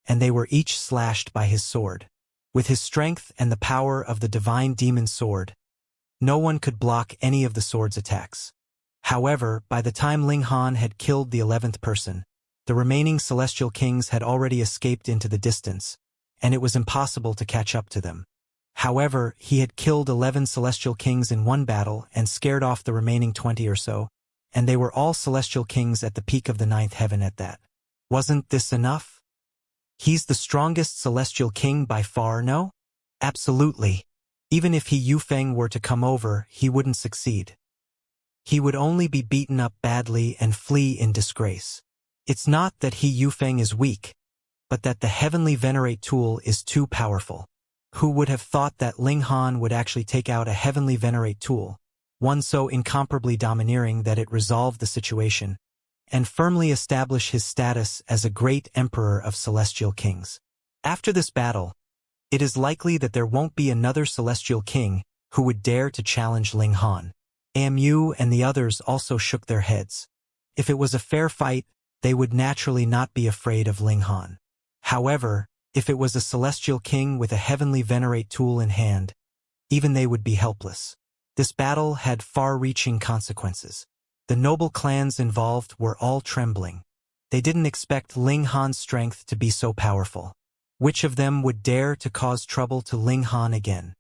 and they were each slashed by his sword. With his strength and the power of the divine demon sword, no one could block any of the sword's attacks. However, by the time Ling Han had killed the 11th person, the remaining celestial kings had already escaped into the distance, and it was impossible to catch up to them. However, he had killed 11 celestial kings in one battle and scared off the remaining 20 or so, and they were all celestial kings at the peak of the ninth heaven at that. Wasn't this enough? He's the strongest celestial king by far, no? Absolutely. Even if he Yufeng were to come over, he wouldn't succeed. He would only be beaten up badly and flee in disgrace. It's not that he Yufeng is weak, but that the heavenly venerate tool is too powerful. Who would have thought that Ling Han would actually take out a heavenly venerate tool, one so incomparably domineering that it resolved the situation, and firmly establish his status as a great emperor of celestial kings? After this battle, it is likely that there won't be another celestial king who would dare to challenge Ling Han. Amu and the others also shook their heads. If it was a fair fight, they would naturally not be afraid of Ling Han. However, if it was a celestial king with a heavenly venerate tool in hand, even they would be helpless. This battle had far-reaching consequences. The noble clans involved were all trembling. They didn't expect Ling Han's strength to be so powerful. Which of them would dare to cause trouble to Ling Han again?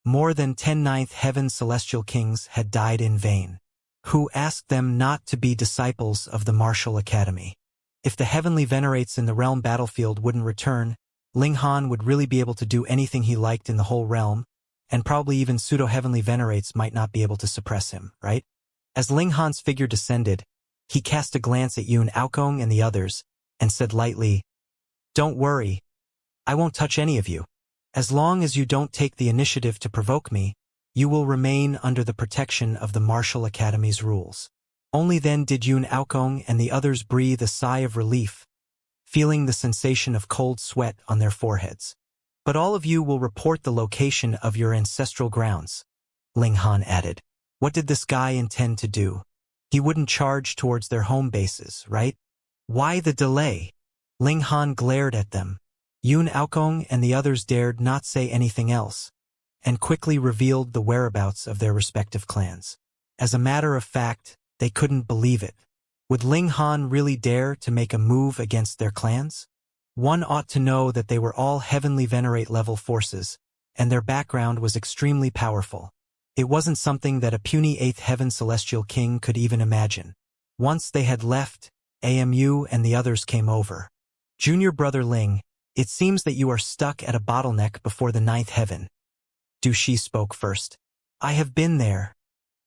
More than 10 ninth heaven celestial kings had died in vain. Who asked them not to be disciples of the martial academy? If the heavenly venerates in the realm battlefield wouldn't return, Ling Han would really be able to do anything he liked in the whole realm, and probably even pseudo-heavenly venerates might not be able to suppress him, right? As Ling Han's figure descended, he cast a glance at Yun Aokong and the others, and said lightly, "Don't worry, I won't touch any of you. As long as you don't take the initiative to provoke me, you will remain under the protection of the Martial Academy's rules." Only then did Yun Aokong and the others breathe a sigh of relief, feeling the sensation of cold sweat on their foreheads. "But all of you will report the location of your ancestral grounds," Ling Han added. What did this guy intend to do? He wouldn't charge towards their home bases, right? Why the delay? Ling Han glared at them. Yun Aokong and the others dared not say anything else, and quickly revealed the whereabouts of their respective clans. As a matter of fact, they couldn't believe it. Would Ling Han really dare to make a move against their clans? One ought to know that they were all heavenly venerate level forces, and their background was extremely powerful. It wasn't something that a puny 8th heaven celestial king could even imagine. Once they had left, Amu and the others came over. "Junior brother Ling, it seems that you are stuck at a bottleneck before the 9th heaven." Du Shi spoke first. "I have been there.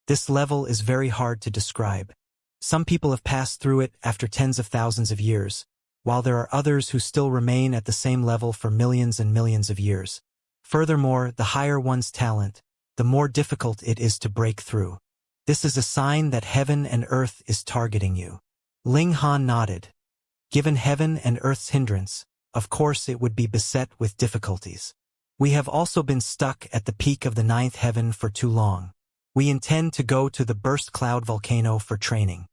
This level is very hard to describe. Some people have passed through it after tens of thousands of years, while there are others who still remain at the same level for millions and millions of years. Furthermore, the higher one's talent, the more difficult it is to break through. This is a sign that heaven and earth is targeting you. Ling Han nodded. Given heaven and earth's hindrance, of course it would be beset with difficulties. We have also been stuck at the peak of the ninth heaven for too long. We intend to go to the burst cloud volcano for training.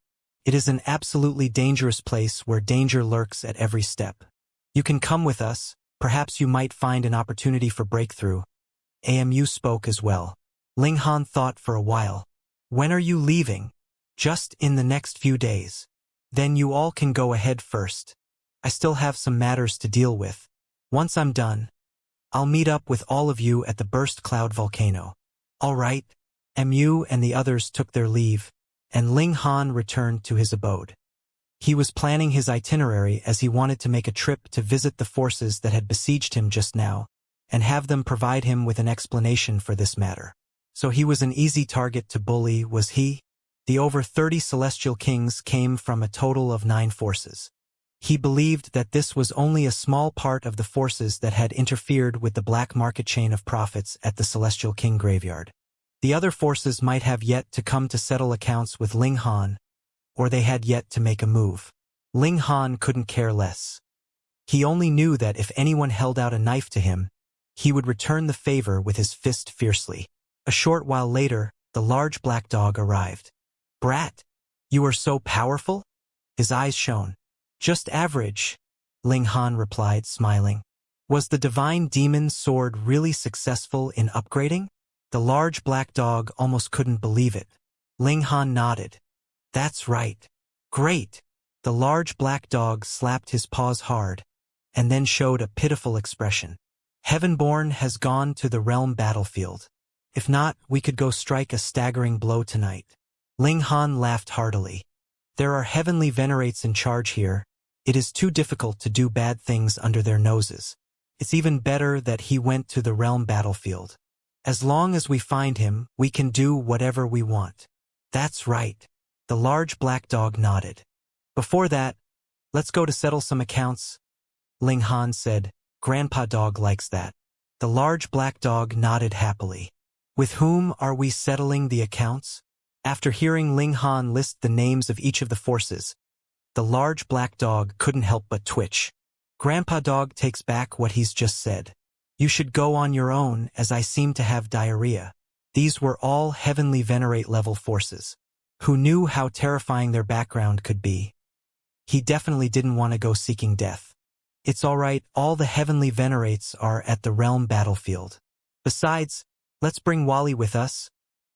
It is an absolutely dangerous place where danger lurks at every step. You can come with us, perhaps you might find an opportunity for breakthrough. AMU spoke as well. Ling Han thought for a while. When are you leaving? Just in the next few days. Then you all can go ahead first. I still have some matters to deal with. Once I'm done, I'll meet up with all of you at the burst cloud volcano. All right. MU and the others took their leave, and Ling Han returned to his abode. He was planning his itinerary as he wanted to make a trip to visit the forces that had besieged him just now, and have them provide him with an explanation for this matter. So he was an easy target to bully, was he? The over 30 celestial kings came from a total of 9 forces. He believed that this was only a small part of the forces that had interfered with the black market chain of profits at the celestial king graveyard. The other forces might have yet to come to settle accounts with Ling Han, or they had yet to make a move. Ling Han couldn't care less. He only knew that if anyone held out a knife to him, he would return the favor with his fist fiercely. A short while later, the large black dog arrived. Brat, you are so powerful? His eyes shone. Just average, Ling Han replied, smiling. Was the divine demon sword really successful in upgrading? The large black dog almost couldn't believe it. Ling Han nodded. That's right. Great. The large black dog slapped his paws hard, and then showed a pitiful expression. Heavenborn has gone to the realm battlefield. If not, we could go strike a staggering blow tonight. Ling Han laughed heartily. There are heavenly venerates in charge here. It is too difficult to do bad things under their noses. It's even better that he went to the realm battlefield. As long as we find him, we can do whatever we want. That's right. The large black dog nodded. Before that, let's go to settle some accounts, Ling Han said. Grandpa Dog likes that. The large black dog nodded happily. With whom are we settling the accounts? After hearing Ling Han list the names of each of the forces, the large black dog couldn't help but twitch. Grandpa Dog takes back what he's just said. You should go on your own, as I seem to have diarrhea. These were all heavenly venerate level forces. Who knew how terrifying their background could be? He definitely didn't want to go seeking death. It's all right, all the heavenly venerates are at the realm battlefield. Besides, let's bring Wally with us,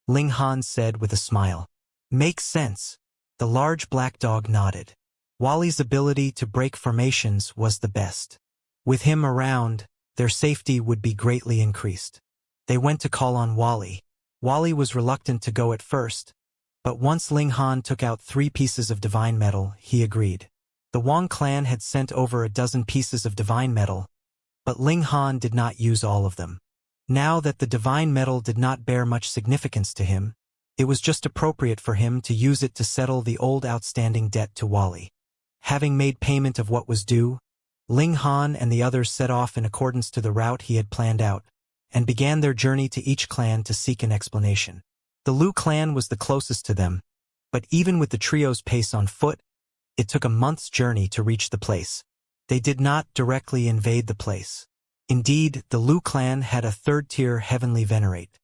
Ling Han said with a smile. Makes sense. The large black dog nodded. Wally's ability to break formations was the best. With him around, their safety would be greatly increased. They went to call on Wally. Wally was reluctant to go at first, but once Ling Han took out 3 pieces of divine metal, he agreed. The Wang clan had sent over a dozen pieces of divine metal, but Ling Han did not use all of them. Now that the divine metal did not bear much significance to him, it was just appropriate for him to use it to settle the old outstanding debt to Wally. Having made payment of what was due, Ling Han and the others set off in accordance to the route he had planned out, and began their journey to each clan to seek an explanation. The Lu clan was the closest to them, but even with the trio's pace on foot, it took a month's journey to reach the place. They did not directly invade the place. Indeed, the Lu clan had a 3rd-tier heavenly venerate.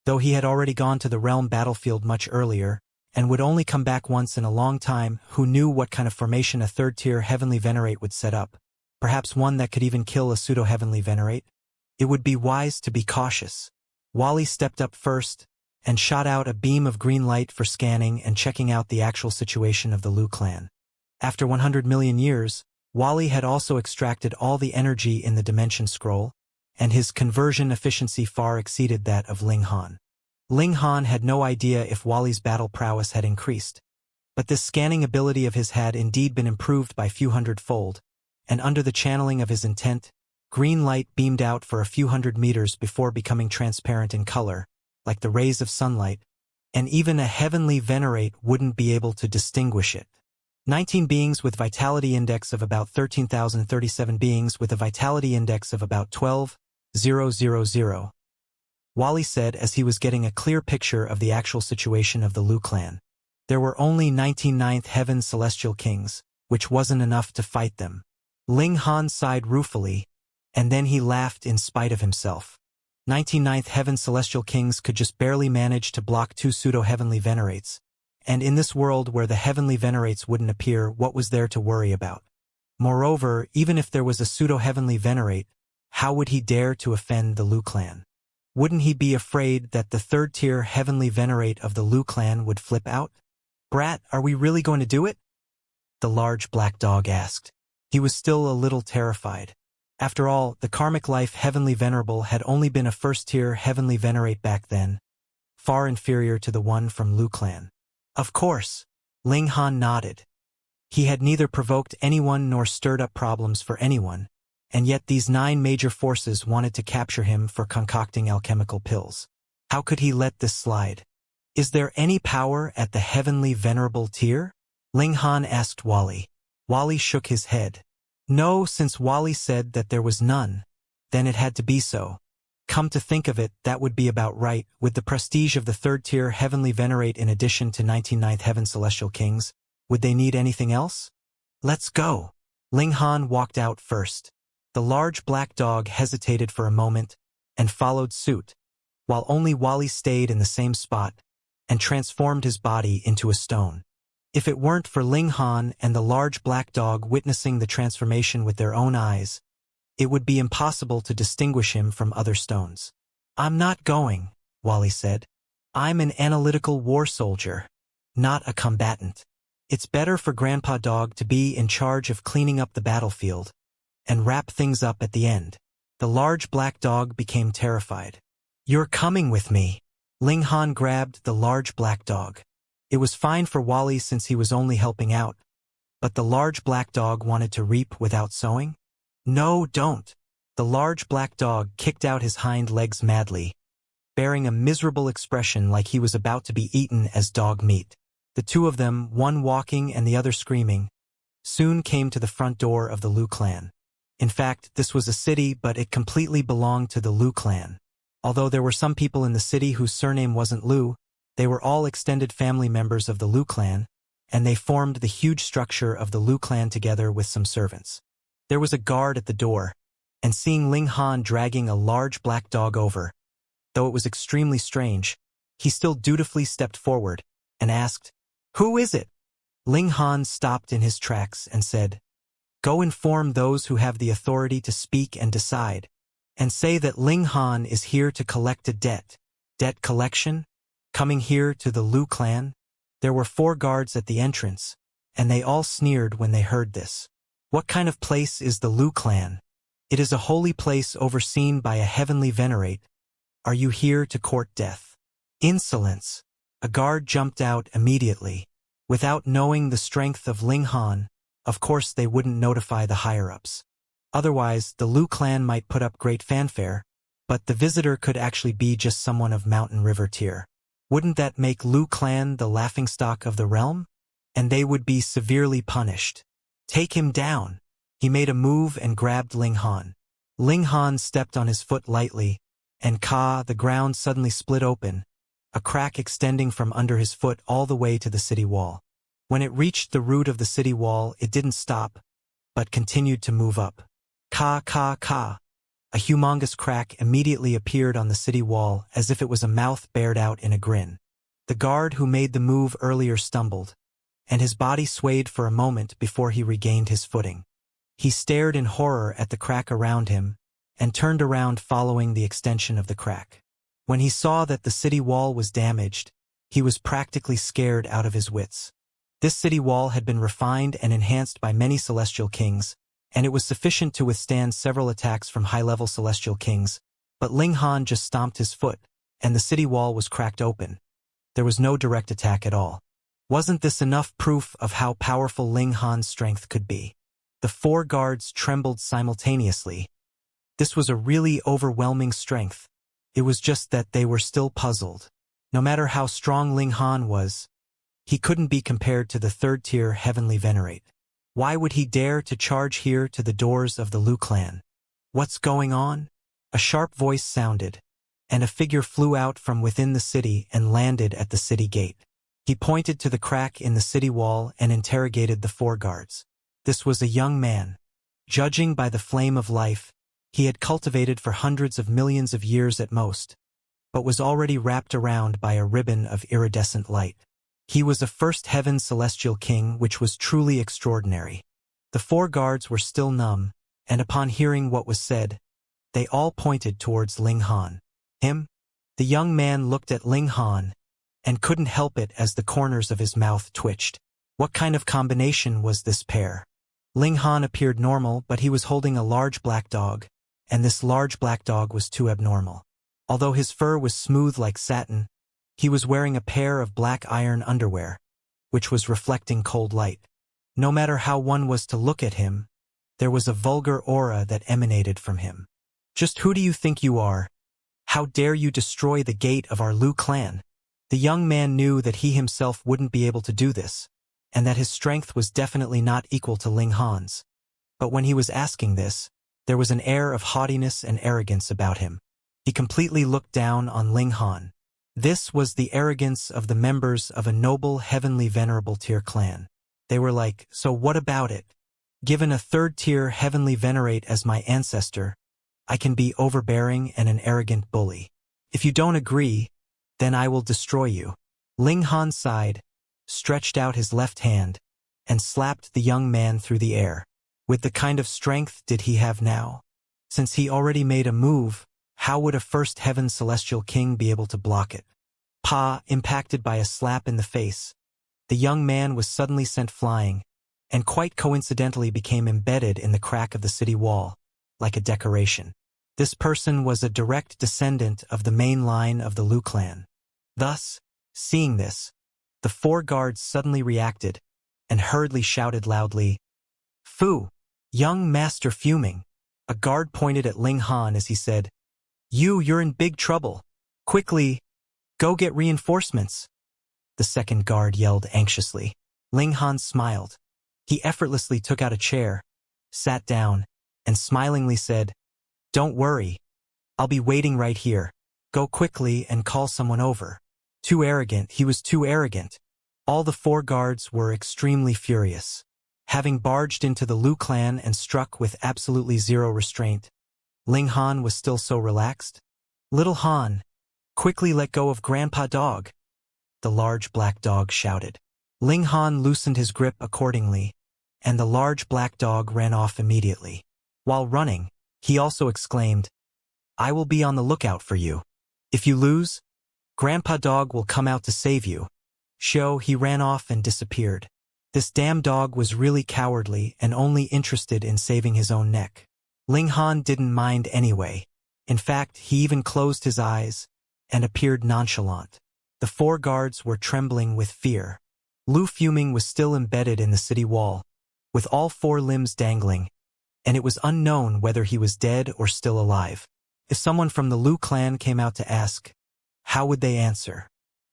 Though he had already gone to the realm battlefield much earlier, and would only come back once in a long time, who knew what kind of formation a 3rd-tier heavenly venerate would set up? Perhaps one that could even kill a pseudo-heavenly venerate? It would be wise to be cautious. Wally stepped up first, and shot out a beam of green light for scanning and checking out the actual situation of the Lu clan. After 100 million years, Wally had also extracted all the energy in the dimension scroll, and his conversion efficiency far exceeded that of Ling Han. Ling Han had no idea if Wally's battle prowess had increased, but this scanning ability of his had indeed been improved by few hundredfold, and under the channeling of his intent, green light beamed out for a few hundred meters before becoming transparent in color, like the rays of sunlight, and even a heavenly venerate wouldn't be able to distinguish it. 19 beings with vitality index of about 13,037 beings with a vitality index of about 12,000. Wally said as he was getting a clear picture of the actual situation of the Lu clan. There were only 19 ninth heaven celestial kings, which wasn't enough to fight them. Ling Han sighed ruefully, and then he laughed in spite of himself. 19 ninth heaven celestial kings could just barely manage to block 2 pseudo-heavenly venerates, and in this world where the heavenly venerates wouldn't appear, what was there to worry about? Moreover, even if there was a pseudo-heavenly venerate, how would he dare to offend the Lu clan? Wouldn't he be afraid that the third-tier heavenly venerate of the Lu clan would flip out? "Brat, are we really going to do it?" the large black dog asked. He was still a little terrified. After all, the karmic life heavenly venerable had only been a first-tier heavenly venerate back then, far inferior to the one from Lu clan. Of course, Ling Han nodded. He had neither provoked anyone nor stirred up problems for anyone, and yet these 9 major forces wanted to capture him for concocting alchemical pills. How could he let this slide? "Is there any power at the heavenly venerable tier?" Ling Han asked Wally. Wally shook his head. No, since Wally said that there was none, then it had to be so. Come to think of it, that would be about right. With the prestige of the third-tier heavenly venerate in addition to 99th heaven celestial kings, would they need anything else? "Let's go." Ling Han walked out first. The large black dog hesitated for a moment and followed suit, while only Wally stayed in the same spot and transformed his body into a stone. If it weren't for Ling Han and the large black dog witnessing the transformation with their own eyes, it would be impossible to distinguish him from other stones. "I'm not going," Wally said. "I'm an analytical war soldier, not a combatant. It's better for Grandpa Dog to be in charge of cleaning up the battlefield and wrap things up at the end." The large black dog became terrified. "You're coming with me." Ling Han grabbed the large black dog. It was fine for Wally since he was only helping out, but the large black dog wanted to reap without sowing? "No, don't." The large black dog kicked out his hind legs madly, bearing a miserable expression like he was about to be eaten as dog meat. The two of them, one walking and the other screaming, soon came to the front door of the Lu clan. In fact, this was a city, but it completely belonged to the Lu clan. Although there were some people in the city whose surname wasn't Lu, they were all extended family members of the Lu clan, and they formed the huge structure of the Lu clan together with some servants. There was a guard at the door, and seeing Ling Han dragging a large black dog over, though it was extremely strange, he still dutifully stepped forward and asked, "Who is it?" Ling Han stopped in his tracks and said, "Go inform those who have the authority to speak and decide, and say that Ling Han is here to collect a debt." "Debt collection? Coming here to the Lu clan?" There were 4 guards at the entrance, and they all sneered when they heard this. "What kind of place is the Lu clan? It is a holy place overseen by a heavenly venerate. Are you here to court death?" "Insolence!" A guard jumped out immediately. Without knowing the strength of Ling Han, of course they wouldn't notify the higher-ups. Otherwise, the Lu clan might put up great fanfare, but the visitor could actually be just someone of Mountain River tier. Wouldn't that make Lu clan the laughingstock of the realm? And they would be severely punished. "Take him down." He made a move and grabbed Ling Han. Ling Han stepped on his foot lightly, and the ground suddenly split open, a crack extending from under his foot all the way to the city wall. When it reached the root of the city wall, it didn't stop, but continued to move up. A humongous crack immediately appeared on the city wall as if it was a mouth bared out in a grin. The guard who made the move earlier stumbled, and his body swayed for a moment before he regained his footing. He stared in horror at the crack around him and turned around following the extension of the crack. When he saw that the city wall was damaged, he was practically scared out of his wits. This city wall had been refined and enhanced by many celestial kings, and it was sufficient to withstand several attacks from high-level celestial kings, but Ling Han just stomped his foot, and the city wall was cracked open. There was no direct attack at all. Wasn't this enough proof of how powerful Ling Han's strength could be? The 4 guards trembled simultaneously. This was a really overwhelming strength. It was just that they were still puzzled. No matter how strong Ling Han was, he couldn't be compared to the third-tier heavenly venerate. Why would he dare to charge here to the doors of the Lu clan? What's going on? A sharp voice sounded, and a figure flew out from within the city and landed at the city gate. He pointed to the crack in the city wall and interrogated the 4 guards. This was a young man. Judging by the flame of life, he had cultivated for hundreds of millions of years at most, but was already wrapped around by a ribbon of iridescent light. He was a first heaven celestial king, which was truly extraordinary. The 4 guards were still numb, and upon hearing what was said, they all pointed towards Ling Han. Him? The young man looked at Ling Han, and couldn't help it as the corners of his mouth twitched. What kind of combination was this pair? Ling Han appeared normal, but he was holding a large black dog, and this large black dog was too abnormal. Although his fur was smooth like satin, he was wearing a pair of black iron underwear, which was reflecting cold light. No matter how one was to look at him, there was a vulgar aura that emanated from him. Just who do you think you are? How dare you destroy the gate of our Lu clan? The young man knew that he himself wouldn't be able to do this, and that his strength was definitely not equal to Ling Han's. But when he was asking this, there was an air of haughtiness and arrogance about him. He completely looked down on Ling Han. This was the arrogance of the members of a noble heavenly venerable tier clan. They were like, so what about it? Given a third-tier heavenly venerate as my ancestor, I can be overbearing and an arrogant bully. If you don't agree, then I will destroy you. Ling Han sighed, stretched out his left hand, and slapped the young man through the air. With the kind of strength did he have now? Since he already made a move, how would a first heaven celestial king be able to block it? Impacted by a slap in the face, the young man was suddenly sent flying, and quite coincidentally became embedded in the crack of the city wall, like a decoration. This person was a direct descendant of the main line of the Lu clan. Thus, seeing this, the 4 guards suddenly reacted, and hurriedly shouted loudly, "Fu! Young master fuming!" A guard pointed at Ling Han as he said, You're in big trouble. Quickly, go get reinforcements." The second guard yelled anxiously. Ling Han smiled. He effortlessly took out a chair, sat down, and smilingly said, "Don't worry. I'll be waiting right here. Go quickly and call someone over." Too arrogant, he was too arrogant. All the 4 guards were extremely furious. Having barged into the Lu clan and struck with absolutely zero restraint, Ling Han was still so relaxed. "Little Han, quickly let go of Grandpa Dog," the large black dog shouted. Ling Han loosened his grip accordingly, and the large black dog ran off immediately. While running, he also exclaimed, "I will be on the lookout for you. If you lose, Grandpa Dog will come out to save you." He ran off and disappeared. This damn dog was really cowardly and only interested in saving his own neck. Ling Han didn't mind anyway. In fact, he even closed his eyes and appeared nonchalant. The 4 guards were trembling with fear. Lu Fuming was still embedded in the city wall, with all 4 limbs dangling, and it was unknown whether he was dead or still alive. If someone from the Lu clan came out to ask, how would they answer?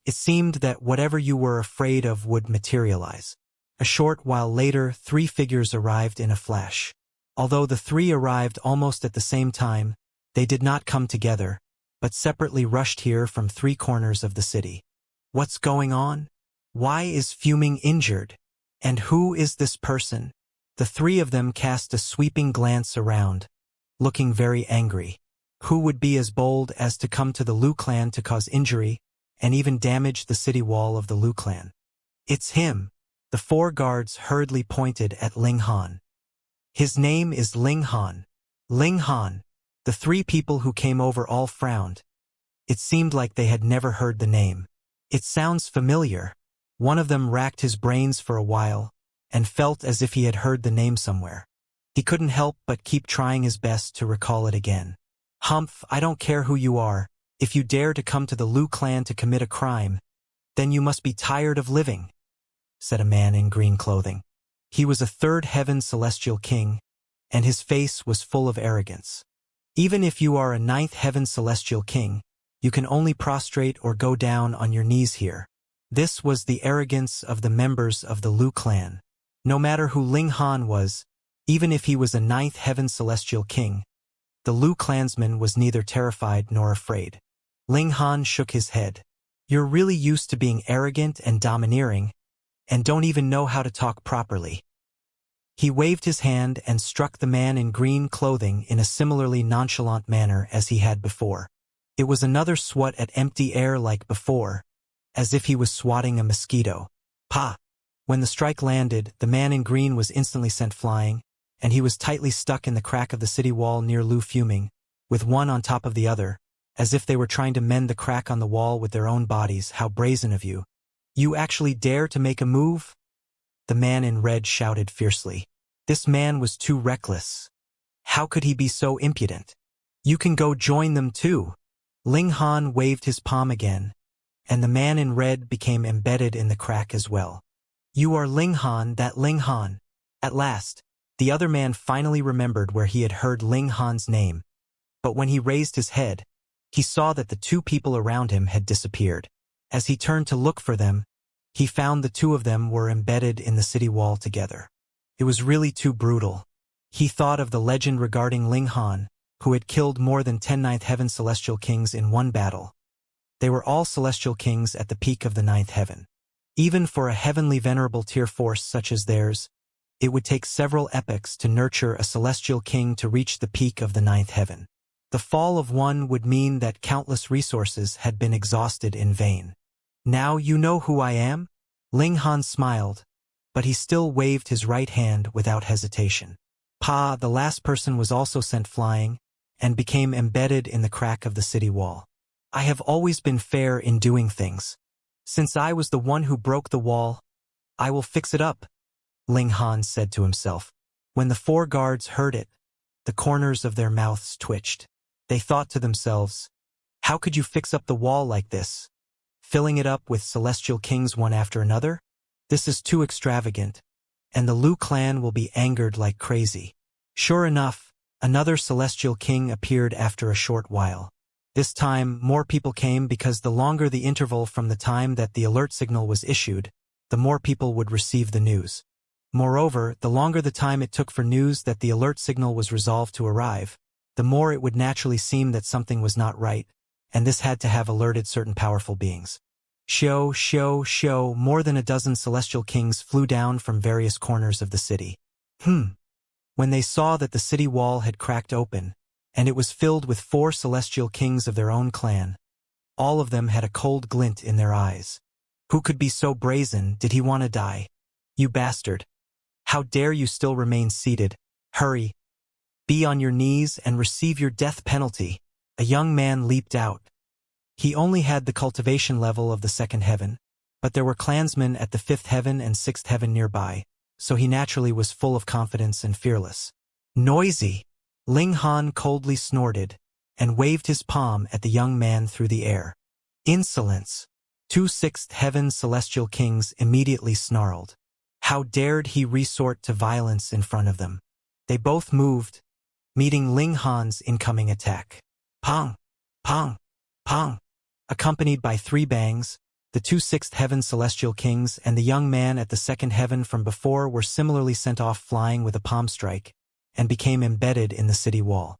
It seemed that whatever you were afraid of would materialize. A short while later, 3 figures arrived in a flash. Although the 3 arrived almost at the same time, they did not come together, but separately rushed here from 3 corners of the city. What's going on? Why is Fuming injured? And who is this person? The 3 of them cast a sweeping glance around, looking very angry. Who would be as bold as to come to the Lu clan to cause injury and even damage the city wall of the Lu clan? It's him. The 4 guards hurriedly pointed at Ling Han. His name is Ling Han. Ling Han. The 3 people who came over all frowned. It seemed like they had never heard the name. It sounds familiar. One of them racked his brains for a while and felt as if he had heard the name somewhere. He couldn't help but keep trying his best to recall it again. "Humph, I don't care who you are. If you dare to come to the Lu clan to commit a crime, then you must be tired of living," said a man in green clothing. He was a 3rd heaven celestial king, and his face was full of arrogance. "Even if you are a 9th heaven celestial king, You can only prostrate or go down on your knees here. This was the arrogance of the members of the Lu clan. No matter who Ling Han was, even if he was a ninth heaven celestial king, the Lu clansman was neither terrified nor afraid. Ling Han shook his head. You're really used to being arrogant and domineering, and don't even know how to talk properly. He waved his hand and struck the man in green clothing in a similarly nonchalant manner as he had before. It was another swat at empty air like before, as if he was swatting a mosquito. Pa! When the strike landed, the man in green was instantly sent flying, and he was tightly stuck in the crack of the city wall near Lu fuming, with one on top of the other, as if they were trying to mend the crack on the wall with their own bodies. How brazen of you! You actually dare to make a move? The man in red shouted fiercely. This man was too reckless. How could he be so impudent? You can go join them too. Ling Han waved his palm again, and the man in red became embedded in the crack as well. You are Ling Han, that Ling Han. At last, the other man finally remembered where he had heard Ling Han's name, but when he raised his head, he saw that the two people around him had disappeared. As he turned to look for them, he found the two of them were embedded in the city wall together. It was really too brutal. He thought of the legend regarding Ling Han, who had killed more than 10 ninth heaven celestial kings in one battle. They were all celestial kings at the peak of the ninth heaven. Even for a heavenly venerable tier force such as theirs, it would take several epochs to nurture a celestial king to reach the peak of the ninth heaven. The fall of one would mean that countless resources had been exhausted in vain. Now you know who I am? Ling Han smiled, but he still waved his right hand without hesitation. Pa, the last person was also sent flying, and became embedded in the crack of the city wall. I have always been fair in doing things. Since I was the one who broke the wall, I will fix it up, Ling Han said to himself. When the 4 guards heard it, the corners of their mouths twitched. They thought to themselves, how could you fix up the wall like this? Filling it up with celestial kings one after another? This is too extravagant, and the Lu clan will be angered like crazy. Sure enough, another celestial king appeared after a short while. This time, more people came because the longer the interval from the time that the alert signal was issued, the more people would receive the news. Moreover, the longer the time it took for news that the alert signal was resolved to arrive, the more it would naturally seem that something was not right, and this had to have alerted certain powerful beings. More than a dozen celestial kings flew down from various corners of the city. When they saw that the city wall had cracked open, and it was filled with 4 celestial kings of their own clan, all of them had a cold glint in their eyes. Who could be so brazen? Did he want to die? You bastard! How dare you still remain seated? Hurry! Be on your knees and receive your death penalty. A young man leaped out. He only had the cultivation level of the 2nd heaven, but there were clansmen at the 5th heaven and 6th heaven nearby, so he naturally was full of confidence and fearless. Noisy! Ling Han coldly snorted, and waved his palm at the young man through the air. Insolence! 2 6th heaven celestial kings immediately snarled. How dared he resort to violence in front of them? They both moved, meeting Ling Han's incoming attack. Pong! Pong! Pong! Accompanied by 3 bangs, the 2 6th heaven celestial kings and the young man at the 2nd heaven from before were similarly sent off flying with a palm strike, and became embedded in the city wall.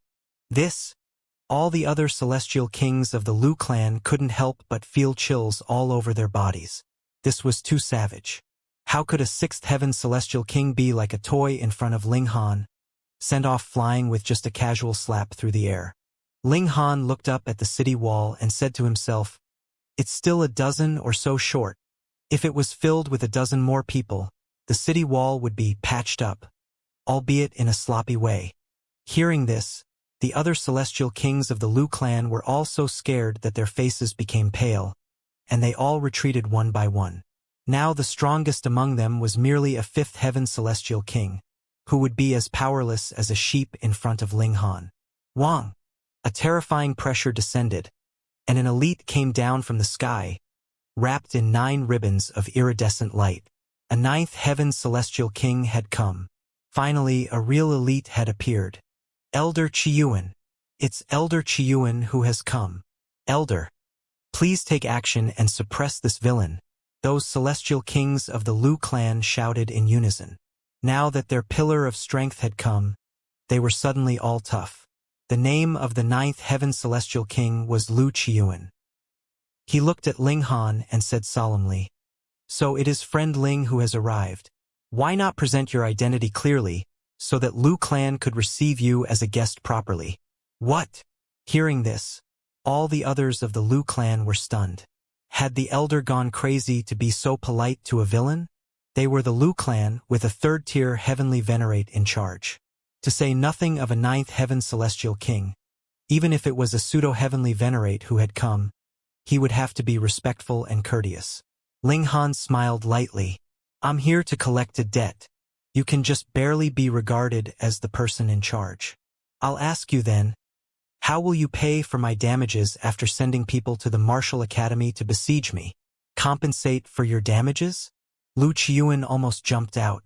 All the other celestial kings of the Lu clan couldn't help but feel chills all over their bodies. This was too savage. How could a 6th heaven celestial king be like a toy in front of Ling Han, sent off flying with just a casual slap through the air? Ling Han looked up at the city wall and said to himself, it's still a dozen or so short. If it was filled with a dozen more people, the city wall would be patched up, albeit in a sloppy way. Hearing this, the other celestial kings of the Lu clan were all so scared that their faces became pale, and they all retreated one by one. Now the strongest among them was merely a 5th heaven celestial king, who would be as powerless as a sheep in front of Ling Han. Wang! A terrifying pressure descended, and an elite came down from the sky, wrapped in 9 ribbons of iridescent light. A 9th heaven celestial king had come. Finally, a real elite had appeared. Elder Chiyuan. It's Elder Chiyuan who has come. Elder. Please take action and suppress this villain. Those celestial kings of the Lu clan shouted in unison. Now that their pillar of strength had come, they were suddenly all tough. The name of the ninth heaven celestial king was Lu Qiuan. He looked at Ling Han and said solemnly, "So it is friend Ling who has arrived. Why not present your identity clearly, so that Lu clan could receive you as a guest properly?" What? Hearing this, all the others of the Lu clan were stunned. Had the elder gone crazy to be so polite to a villain? They were the Lu clan with a third-tier heavenly venerate in charge. To say nothing of a ninth heaven celestial king, even if it was a pseudo-heavenly venerate who had come, he would have to be respectful and courteous. Ling Han smiled lightly. "I'm here to collect a debt. You can just barely be regarded as the person in charge. I'll ask you then, how will you pay for my damages after sending people to the Martial Academy to besiege me? Compensate for your damages?" Lu Qiuan almost jumped out.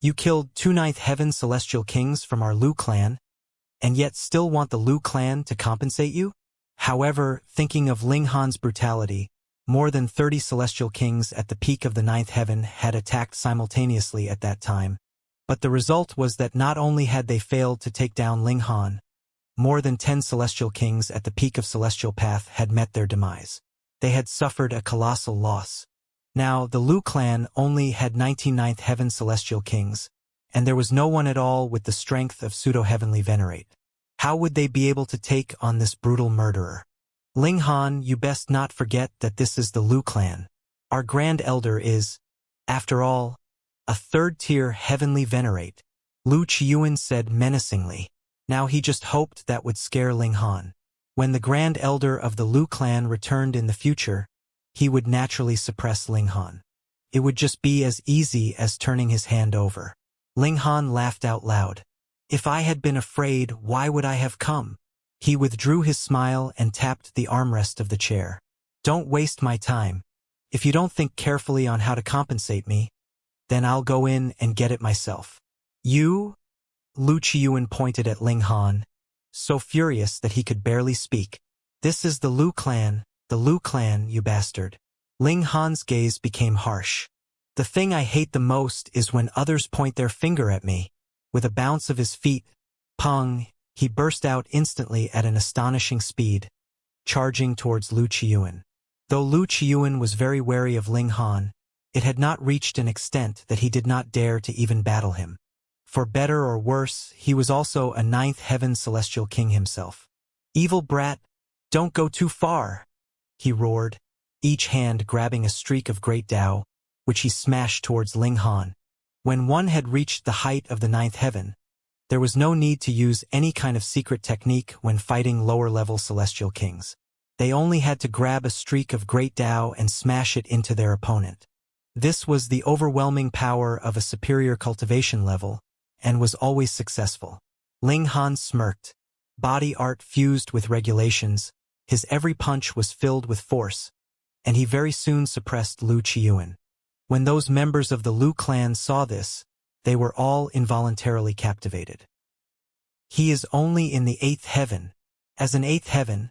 "You killed 2 ninth heaven celestial kings from our Lu clan, and yet still want the Lu clan to compensate you?" However, thinking of Ling Han's brutality, more than 30 celestial kings at the peak of the ninth heaven had attacked simultaneously at that time. But the result was that not only had they failed to take down Ling Han, more than 10 celestial kings at the peak of celestial path had met their demise. They had suffered a colossal loss. Now, the Lu clan only had 19 ninth heaven celestial kings, and there was no one at all with the strength of pseudo-heavenly venerate. How would they be able to take on this brutal murderer? "Ling Han, you best not forget that this is the Lu clan. Our grand elder is, after all, a third-tier heavenly venerate," Lu Qiuan said menacingly. Now he just hoped that would scare Ling Han. When the grand elder of the Lu clan returned in the future, he would naturally suppress Ling Han. It would just be as easy as turning his hand over. Ling Han laughed out loud. "If I had been afraid, why would I have come?" He withdrew his smile and tapped the armrest of the chair. "Don't waste my time. If you don't think carefully on how to compensate me, then I'll go in and get it myself." "You?" Lu Qiuan pointed at Ling Han, so furious that he could barely speak. "This is the Lu clan, you bastard." Ling Han's gaze became harsh. "The thing I hate the most is when others point their finger at me." With a bounce of his feet, pong, he burst out instantly at an astonishing speed, charging towards Lu Qiuan. Though Lu Qiuan was very wary of Ling Han, it had not reached an extent that he did not dare to even battle him. For better or worse, he was also a ninth heaven celestial king himself. "Evil brat, don't go too far," he roared, each hand grabbing a streak of great Tao, which he smashed towards Ling Han. When one had reached the height of the ninth heaven, there was no need to use any kind of secret technique when fighting lower-level celestial kings. They only had to grab a streak of great Tao and smash it into their opponent. This was the overwhelming power of a superior cultivation level, and was always successful. Ling Han smirked. Body art fused with regulations, his every punch was filled with force, and he very soon suppressed Lu Qiuan. When those members of the Lu clan saw this, they were all involuntarily captivated. He is only in the 8th heaven. As an 8th heaven,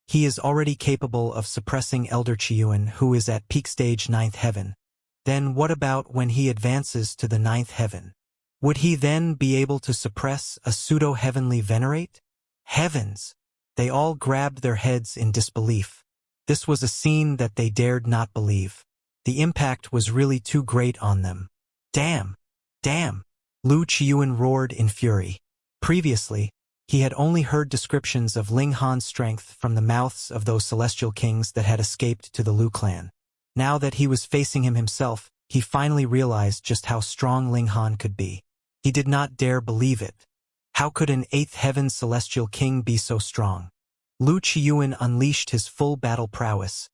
he is already capable of suppressing Elder Qiuan, who is at peak stage 9th heaven. Then what about when he advances to the 9th heaven? Would he then be able to suppress a pseudo-heavenly venerate? Heavens! They all grabbed their heads in disbelief. This was a scene that they dared not believe. The impact was really too great on them. "Damn! Damn!" Lu Qiuan roared in fury. Previously, he had only heard descriptions of Ling Han's strength from the mouths of those celestial kings that had escaped to the Lu clan. Now that he was facing him himself, he finally realized just how strong Ling Han could be. He did not dare believe it. How could an 8th heaven celestial king be so strong? Lu Qiuan unleashed his full battle prowess,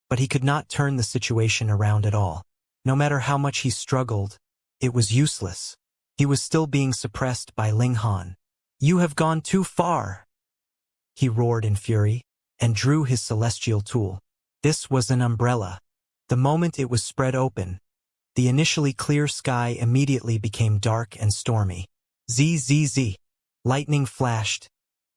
but he could not turn the situation around at all. No matter how much he struggled, it was useless. He was still being suppressed by Ling Han. "You have gone too far!" he roared in fury, and drew his celestial tool. This was an umbrella. The moment it was spread open, the initially clear sky immediately became dark and stormy. Zzz. Lightning flashed,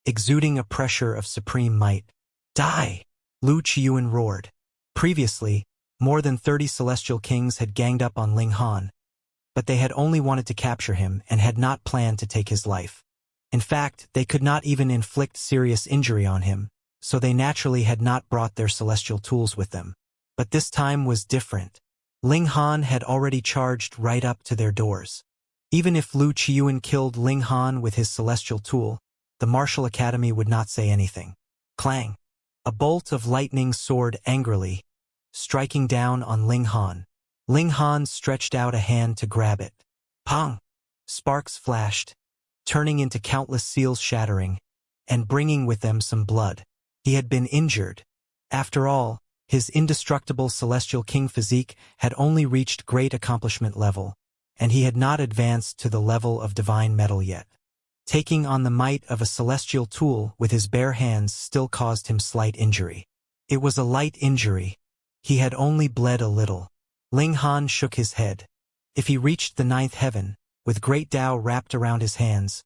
exuding a pressure of supreme might. "Die!" Lu Qiuan roared. Previously, more than 30 celestial kings had ganged up on Ling Han, but they had only wanted to capture him and had not planned to take his life. In fact, they could not even inflict serious injury on him, so they naturally had not brought their celestial tools with them. But this time was different. Ling Han had already charged right up to their doors. Even if Lu Qiuan killed Ling Han with his celestial tool, the Martial Academy would not say anything. Clang! A bolt of lightning soared angrily, striking down on Ling Han. Ling Han stretched out a hand to grab it. Pong! Sparks flashed, turning into countless seals shattering, and bringing with them some blood. He had been injured. After all, his indestructible celestial king physique had only reached great accomplishment level, and he had not advanced to the level of divine metal yet. Taking on the might of a celestial tool with his bare hands still caused him slight injury. It was a light injury. He had only bled a little. Ling Han shook his head. If he reached the 9th heaven, with great Tao wrapped around his hands,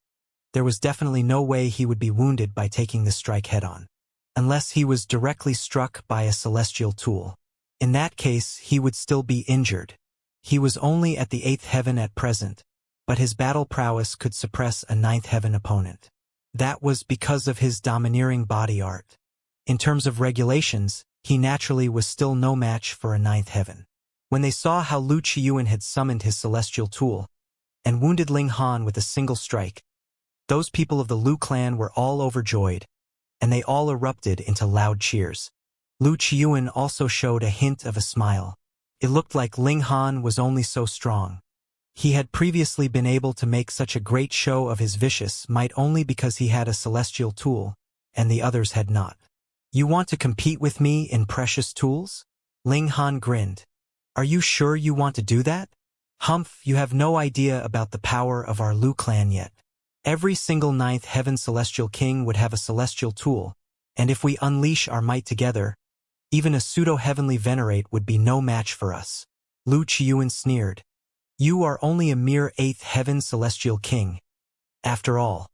there was definitely no way he would be wounded by taking the strike head-on. Unless he was directly struck by a celestial tool. In that case, he would still be injured. He was only at the 8th heaven at present, but his battle prowess could suppress a 9th heaven opponent. That was because of his domineering body art. In terms of regulations, he naturally was still no match for a 9th heaven. When they saw how Lu Qiuan had summoned his celestial tool and wounded Ling Han with a single strike, those people of the Lu clan were all overjoyed, and they all erupted into loud cheers. Lu Qiuan also showed a hint of a smile. It looked like Ling Han was only so strong. He had previously been able to make such a great show of his vicious might only because he had a celestial tool, and the others had not. You want to compete with me in precious tools? Ling Han grinned. Are you sure you want to do that? Humph, you have no idea about the power of our Lu clan yet. Every single 9th heaven celestial king would have a celestial tool, and if we unleash our might together, even a pseudo-heavenly venerate would be no match for us. Lu Qiuan sneered. You are only a mere 8th heaven celestial king, after all.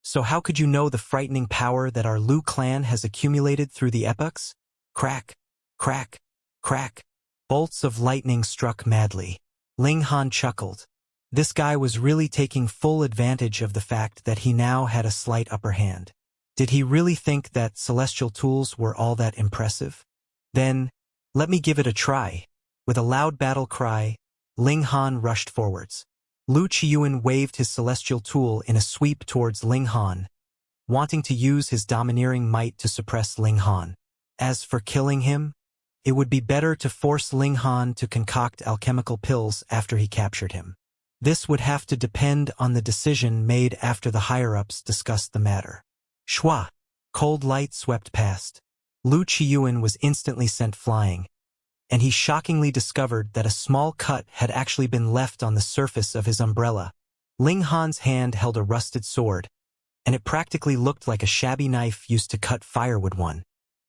So how could you know the frightening power that our Lu clan has accumulated through the epochs? Crack, crack, crack. Bolts of lightning struck madly. Ling Han chuckled. This guy was really taking full advantage of the fact that he now had a slight upper hand. Did he really think that celestial tools were all that impressive? Then, let me give it a try. With a loud battle cry, Ling Han rushed forwards. Lu Qiuan waved his celestial tool in a sweep towards Ling Han, wanting to use his domineering might to suppress Ling Han. As for killing him, it would be better to force Ling Han to concoct alchemical pills after he captured him. This would have to depend on the decision made after the higher-ups discussed the matter. Shwa! Cold light swept past. Lu Qiuan was instantly sent flying, and he shockingly discovered that a small cut had actually been left on the surface of his umbrella. Ling Han's hand held a rusted sword, and it practically looked like a shabby knife used to cut firewood one.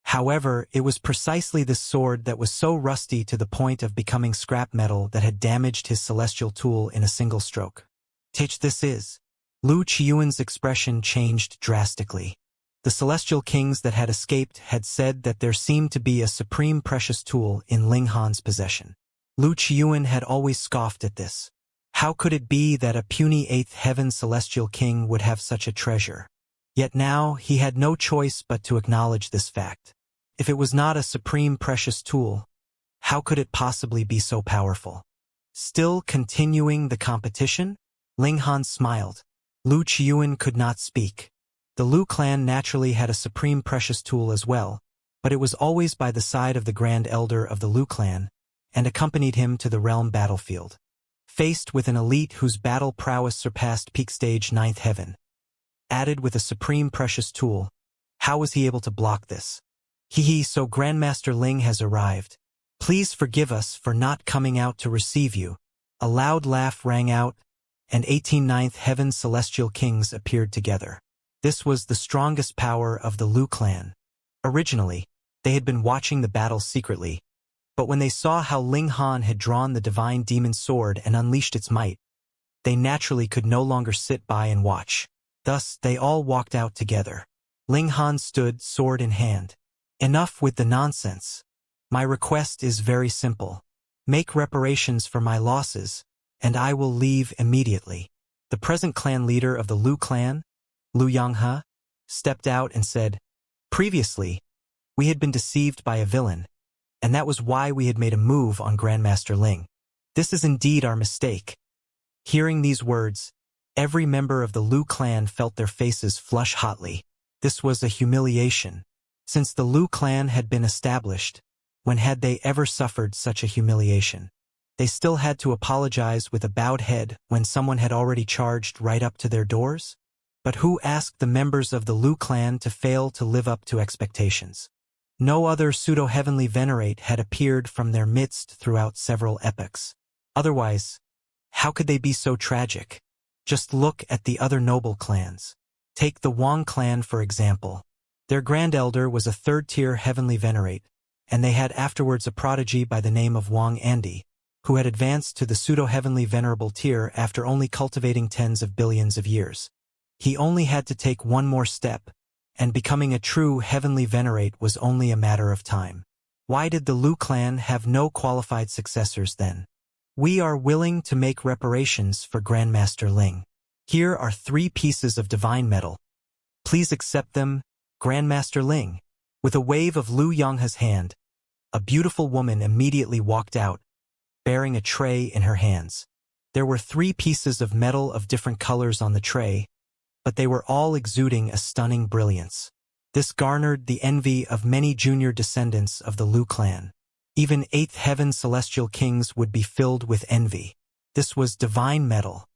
However, it was precisely this sword that was so rusty to the point of becoming scrap metal that had damaged his celestial tool in a single stroke. Tch, this is. Lu Qiuan's expression changed drastically. The celestial kings that had escaped had said that there seemed to be a supreme precious tool in Ling Han's possession. Lu Qiuan had always scoffed at this. How could it be that a puny 8th heaven celestial king would have such a treasure? Yet now he had no choice but to acknowledge this fact. If it was not a supreme precious tool, how could it possibly be so powerful? Still continuing the competition? Ling Han smiled. Lu Qiuan could not speak. The Lu clan naturally had a supreme precious tool as well, but it was always by the side of the Grand Elder of the Lu clan, and accompanied him to the realm battlefield. Faced with an elite whose battle prowess surpassed peak stage 9th heaven, added with a supreme precious tool, how was he able to block this? Hee, so Grandmaster Ling has arrived. Please forgive us for not coming out to receive you. A loud laugh rang out, and 18 9th heaven celestial kings appeared together. This was the strongest power of the Lu clan. Originally, they had been watching the battle secretly, but when they saw how Ling Han had drawn the divine demon sword and unleashed its might, they naturally could no longer sit by and watch. Thus, they all walked out together. Ling Han stood, sword in hand. Enough with the nonsense. My request is very simple. Make reparations for my losses, and I will leave immediately. The present clan leader of the Lu clan, Lu Yanghe, stepped out and said, "Previously, we had been deceived by a villain, and that was why we had made a move on Grandmaster Ling. This is indeed our mistake." Hearing these words, every member of the Lu clan felt their faces flush hotly. This was a humiliation. Since the Lu clan had been established, when had they ever suffered such a humiliation? They still had to apologize with a bowed head when someone had already charged right up to their doors? But who asked the members of the Lu clan to fail to live up to expectations? No other pseudo-heavenly venerate had appeared from their midst throughout several epochs. Otherwise, how could they be so tragic? Just look at the other noble clans. Take the Wang clan for example. Their grand elder was a third-tier heavenly venerate, and they had afterwards a prodigy by the name of Wang Andi, who had advanced to the pseudo-heavenly venerable tier after only cultivating tens of billions of years. He only had to take one more step, and becoming a true heavenly venerate was only a matter of time. Why did the Lu clan have no qualified successors then? We are willing to make reparations for Grandmaster Ling. Here are 3 pieces of divine metal. Please accept them, Grandmaster Ling. With a wave of Lu Yanghe's hand, a beautiful woman immediately walked out, bearing a tray in her hands. There were 3 pieces of metal of different colors on the tray, but they were all exuding a stunning brilliance. This garnered the envy of many junior descendants of the Lu clan. Even 8th heaven celestial kings would be filled with envy. This was divine metal.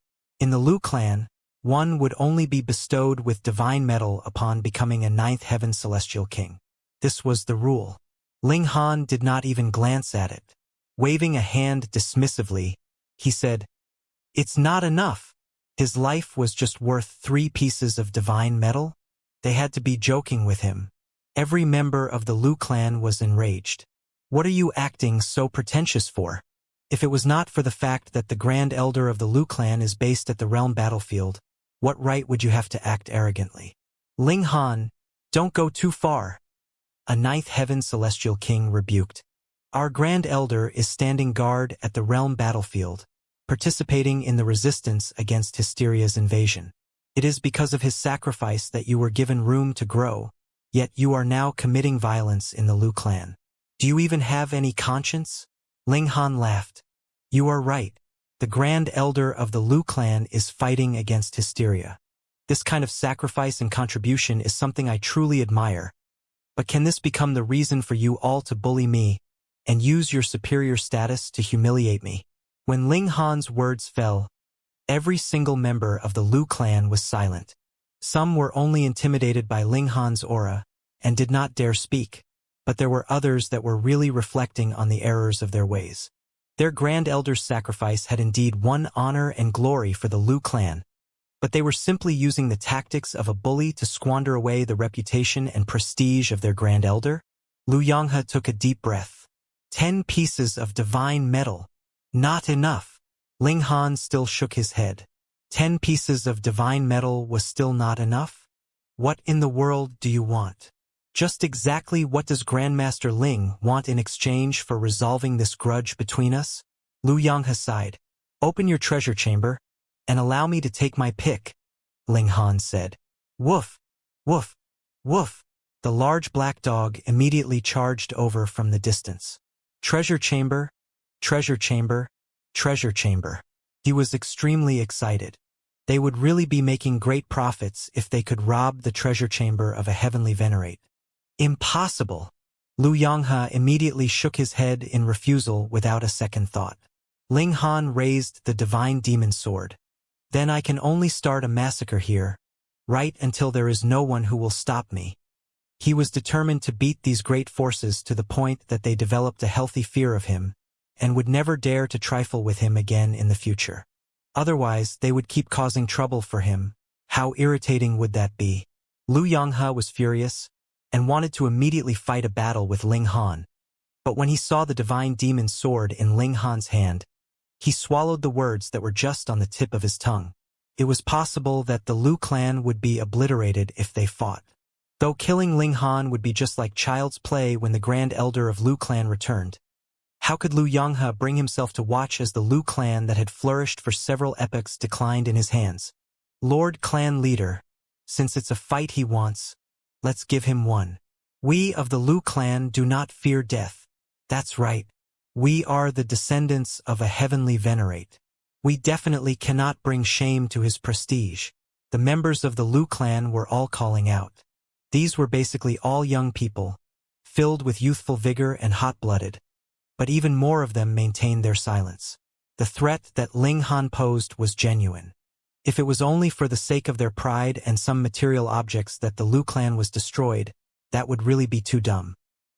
In the Lu clan, one would only be bestowed with divine metal upon becoming a 9th heaven celestial king. This was the rule. Ling Han did not even glance at it. Waving a hand dismissively, he said, "It's not enough." His life was just worth 3 pieces of divine metal? They had to be joking with him. Every member of the Lu clan was enraged. What are you acting so pretentious for? If it was not for the fact that the Grand Elder of the Lu clan is based at the realm battlefield, what right would you have to act arrogantly? Ling Han, don't go too far. A 9th heaven celestial king rebuked. Our Grand Elder is standing guard at the realm battlefield, participating in the resistance against Hysteria's invasion. It is because of his sacrifice that you were given room to grow, yet you are now committing violence in the Lu clan. Do you even have any conscience? Ling Han laughed. You are right. The Grand Elder of the Lu clan is fighting against Hysteria. This kind of sacrifice and contribution is something I truly admire. But can this become the reason for you all to bully me and use your superior status to humiliate me? When Ling Han's words fell, every single member of the Lu clan was silent. Some were only intimidated by Ling Han's aura and did not dare speak, but there were others that were really reflecting on the errors of their ways. Their Grand Elder's sacrifice had indeed won honor and glory for the Lu clan, but they were simply using the tactics of a bully to squander away the reputation and prestige of their Grand Elder. Lu Yanghe took a deep breath. 10 pieces of divine metal. Not enough. Ling Han still shook his head. 10 pieces of divine metal was still not enough? What in the world do you want? Just exactly what does Grandmaster Ling want in exchange for resolving this grudge between us? Lu Yanghe sighed. Open your treasure chamber, and allow me to take my pick, Ling Han said. Woof, woof, woof. The large black dog immediately charged over from the distance. Treasure chamber, treasure chamber, treasure chamber. He was extremely excited. They would really be making great profits if they could rob the treasure chamber of a heavenly venerate. Impossible! Lu Yanghe immediately shook his head in refusal without a second thought. Ling Han raised the divine demon sword. Then I can only start a massacre here, right until there is no one who will stop me. He was determined to beat these great forces to the point that they developed a healthy fear of him, and would never dare to trifle with him again in the future. Otherwise, they would keep causing trouble for him. How irritating would that be? Lu Yanghe was furious, and wanted to immediately fight a battle with Ling Han. But when he saw the divine demon sword in Ling Han's hand, he swallowed the words that were just on the tip of his tongue. It was possible that the Lu clan would be obliterated if they fought. though killing Ling Han would be just like child's play when the Grand Elder of Lu clan returned. How could Lu Yonghe bring himself to watch as the Lu clan that had flourished for several epochs declined in his hands? Lord Clan Leader, since it's a fight he wants, let's give him one. We of the Lu clan do not fear death. That's right. We are the descendants of a heavenly venerate. We definitely cannot bring shame to his prestige. The members of the Lu clan were all calling out. These were basically all young people, filled with youthful vigor and hot-blooded. But even more of them maintained their silence. The threat that Ling Han posed was genuine. If it was only for the sake of their pride and some material objects that the Lu clan was destroyed, that would really be too dumb.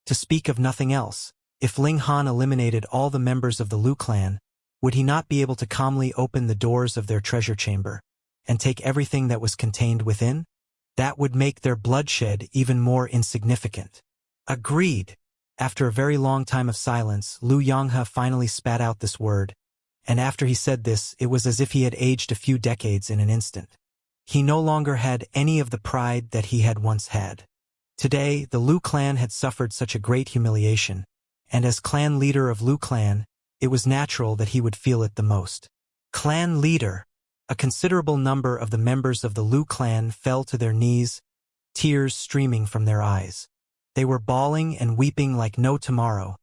To speak of nothing else, if Ling Han eliminated all the members of the Lu clan, would he not be able to calmly open the doors of their treasure chamber and take everything that was contained within? That would make their bloodshed even more insignificant. Agreed. After a very long time of silence, Lu Yonghe finally spat out this word, and after he said this, it was as if he had aged a few decades in an instant. He no longer had any of the pride that he had once had. Today, the Lu clan had suffered such a great humiliation, and as clan leader of Lu clan, it was natural that he would feel it the most. Clan leader. A considerable number of the members of the Lu clan fell to their knees, tears streaming from their eyes. They were bawling and weeping like no tomorrow,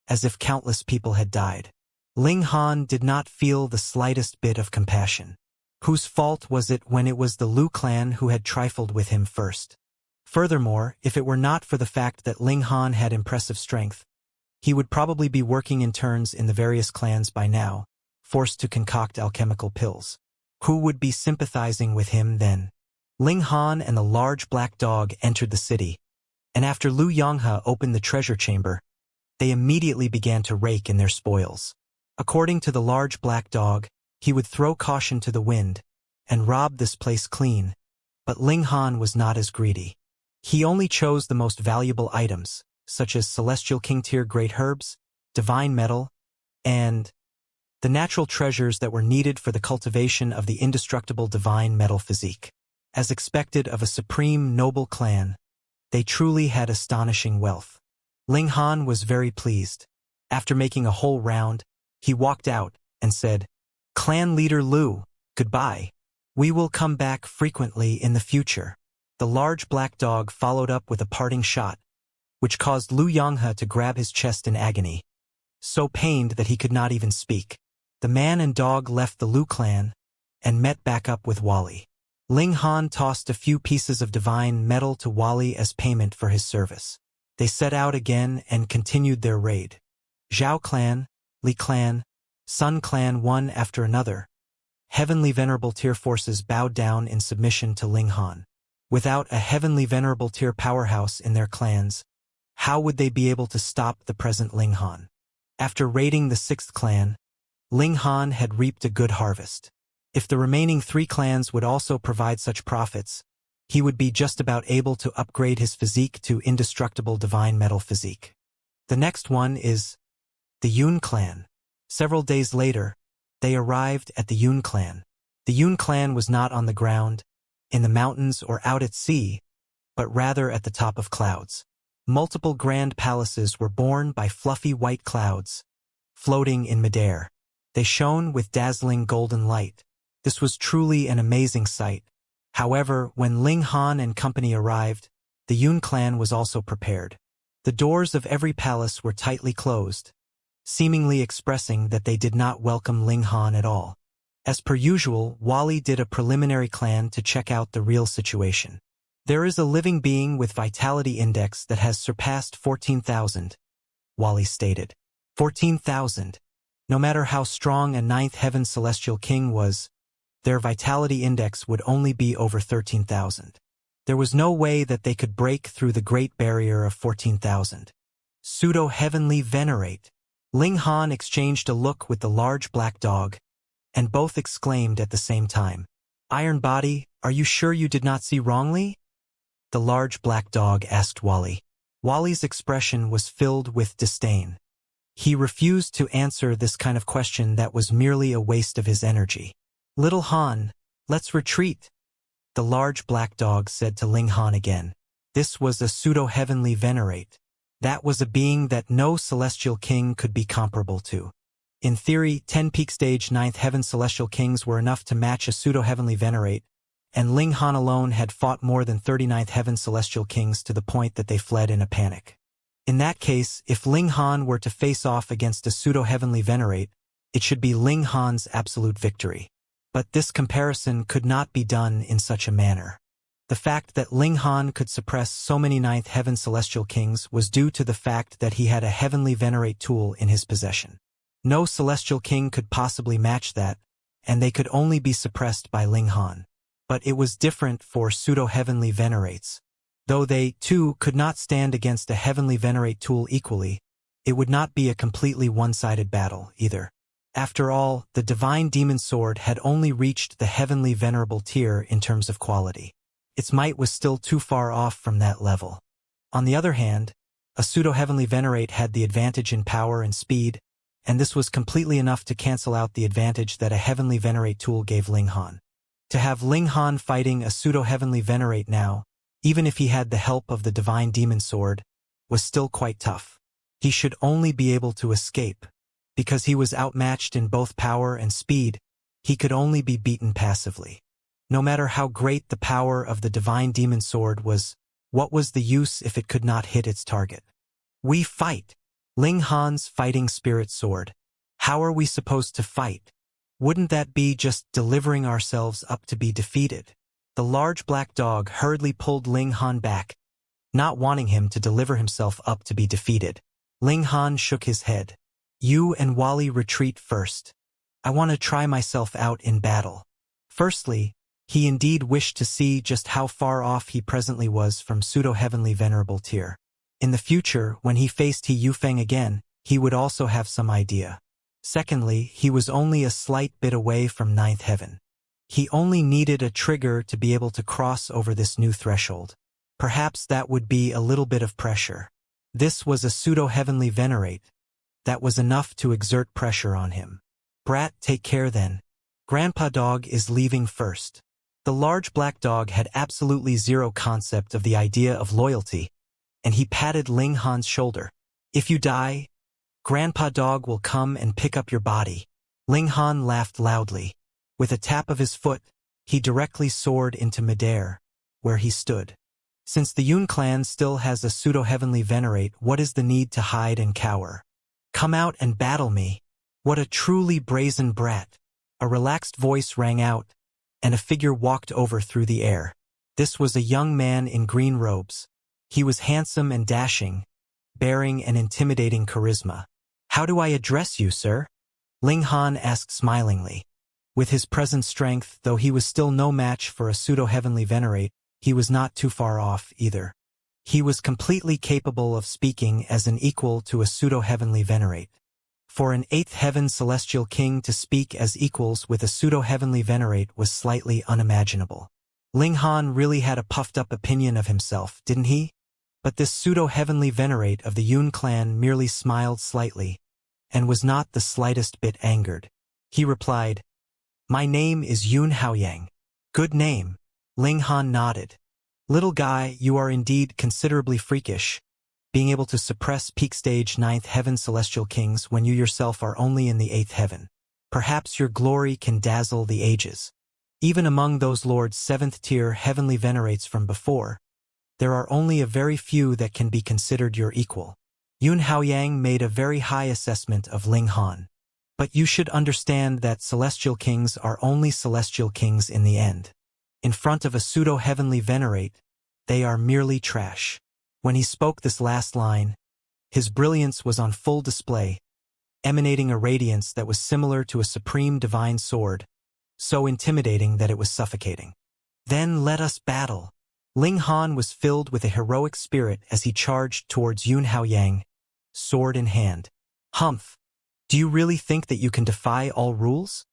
as if countless people had died. Ling Han did not feel the slightest bit of compassion. Whose fault was it when it was the Lu clan who had trifled with him first? Furthermore, if it were not for the fact that Ling Han had impressive strength, he would probably be working in turns in the various clans by now, forced to concoct alchemical pills. Who would be sympathizing with him then? Ling Han and the large black dog entered the city, and after Lu Yonghe opened the treasure chamber, they immediately began to rake in their spoils. According to the large black dog, he would throw caution to the wind and rob this place clean, but Ling Han was not as greedy. He only chose the most valuable items, such as Celestial King tier great herbs, divine metal, and the natural treasures that were needed for the cultivation of the indestructible divine metal physique. As expected of a supreme noble clan, they truly had astonishing wealth. Ling Han was very pleased. After making a whole round, he walked out and said, "Clan leader Lu, goodbye. We will come back frequently in the future." The large black dog followed up with a parting shot, which caused Lu Yonghe to grab his chest in agony, so pained that he could not even speak. The man and dog left the Lu clan and met back up with Wally. Ling Han tossed a few pieces of divine metal to Wally as payment for his service. They set out again and continued their raid. Zhao clan, Li clan, Sun clan one after another. Heavenly Venerable tier forces bowed down in submission to Ling Han. Without a Heavenly Venerable tier powerhouse in their clans, how would they be able to stop the present Ling Han? After raiding the 6th clan, Ling Han had reaped a good harvest. If the remaining 3 clans would also provide such profits, he would be just about able to upgrade his physique to indestructible divine metal physique. The next one is the Yun clan. Several days later, they arrived at the Yun clan. The Yun clan was not on the ground, in the mountains or out at sea, but rather at the top of clouds. Multiple grand palaces were borne by fluffy white clouds, floating in midair. They shone with dazzling golden light. This was truly an amazing sight. However, when Ling Han and company arrived, the Yun clan was also prepared. The doors of every palace were tightly closed, seemingly expressing that they did not welcome Ling Han at all. As per usual, Wally did a preliminary clan to check out the real situation. There is a living being with vitality index that has surpassed 14,000, Wally stated. 14,000. No matter how strong a 9th heaven celestial king was, their vitality index would only be over 13,000. There was no way that they could break through the great barrier of 14,000. Pseudo-heavenly venerate. Ling Han exchanged a look with the large black dog, and both exclaimed at the same time, "Iron Body, are you sure you did not see wrongly?" The large black dog asked Wally. Wally's expression was filled with disdain. He refused to answer this kind of question that was merely a waste of his energy. "Little Han, let's retreat," the large black dog said to Ling Han again. This was a pseudo-heavenly venerate. That was a being that no celestial king could be comparable to. In theory, 10 peak stage 9th heaven celestial kings were enough to match a pseudo-heavenly venerate, and Ling Han alone had fought more than 39th heaven celestial kings to the point that they fled in a panic. In that case, if Ling Han were to face off against a pseudo-heavenly venerate, it should be Ling Han's absolute victory. But this comparison could not be done in such a manner. The fact that Ling Han could suppress so many 9th heaven celestial kings was due to the fact that he had a heavenly venerate tool in his possession. No celestial king could possibly match that, and they could only be suppressed by Ling Han. But it was different for pseudo-heavenly venerates. Though they, too, could not stand against a heavenly venerate tool equally, it would not be a completely one-sided battle, either. After all, the divine demon sword had only reached the heavenly venerable tier in terms of quality. Its might was still too far off from that level. On the other hand, a pseudo-heavenly venerate had the advantage in power and speed, and this was completely enough to cancel out the advantage that a heavenly venerate tool gave Ling Han. To have Ling Han fighting a pseudo-heavenly venerate now, even if he had the help of the divine demon sword, was still quite tough. He should only be able to escape. Because he was outmatched in both power and speed, he could only be beaten passively. No matter how great the power of the divine demon sword was, what was the use if it could not hit its target? We fight! Ling Han's fighting spirit sword. How are we supposed to fight? Wouldn't that be just delivering ourselves up to be defeated? The large black dog hurriedly pulled Ling Han back, not wanting him to deliver himself up to be defeated. Ling Han shook his head. You and Wally retreat first. I want to try myself out in battle. Firstly, he indeed wished to see just how far off he presently was from pseudo-heavenly venerable tier. In the future, when he faced He Yufeng again, he would also have some idea. Secondly, he was only a slight bit away from 9th heaven. He only needed a trigger to be able to cross over this new threshold. Perhaps that would be a little bit of pressure. This was a pseudo-heavenly venerate. That was enough to exert pressure on him. Brat, take care then. Grandpa Dog is leaving first. The large black dog had absolutely zero concept of the idea of loyalty, and he patted Ling Han's shoulder. If you die, Grandpa Dog will come and pick up your body. Ling Han laughed loudly. With a tap of his foot, he directly soared into midair, where he stood. Since the Yun clan still has a pseudo-heavenly venerate, what is the need to hide and cower? Come out and battle me. What a truly brazen brat. A relaxed voice rang out, and a figure walked over through the air. This was a young man in green robes. He was handsome and dashing, bearing an intimidating charisma. How do I address you, sir? Ling Han asked smilingly. With his present strength, though he was still no match for a pseudo-heavenly venerate, he was not too far off either. He was completely capable of speaking as an equal to a pseudo-heavenly venerate. For an 8th heaven celestial king to speak as equals with a pseudo-heavenly venerate was slightly unimaginable. Ling Han really had a puffed-up opinion of himself, didn't he? But this pseudo-heavenly venerate of the Yun clan merely smiled slightly, and was not the slightest bit angered. He replied, My name is Yun Haoyang. Good name. Ling Han nodded. Little guy, you are indeed considerably freakish, being able to suppress peak stage 9th heaven celestial kings when you yourself are only in the 8th heaven. Perhaps your glory can dazzle the ages. Even among those lords 7th tier heavenly venerates from before, there are only a very few that can be considered your equal. Yun Haoyang made a very high assessment of Ling Han. But you should understand that celestial kings are only celestial kings in the end. In front of a pseudo-heavenly venerate, they are merely trash. When he spoke this last line, his brilliance was on full display, emanating a radiance that was similar to a supreme divine sword, so intimidating that it was suffocating. Then let us battle. Ling Han was filled with a heroic spirit as he charged towards Yun Haoyang, sword in hand. Humph! Do you really think that you can defy all rules?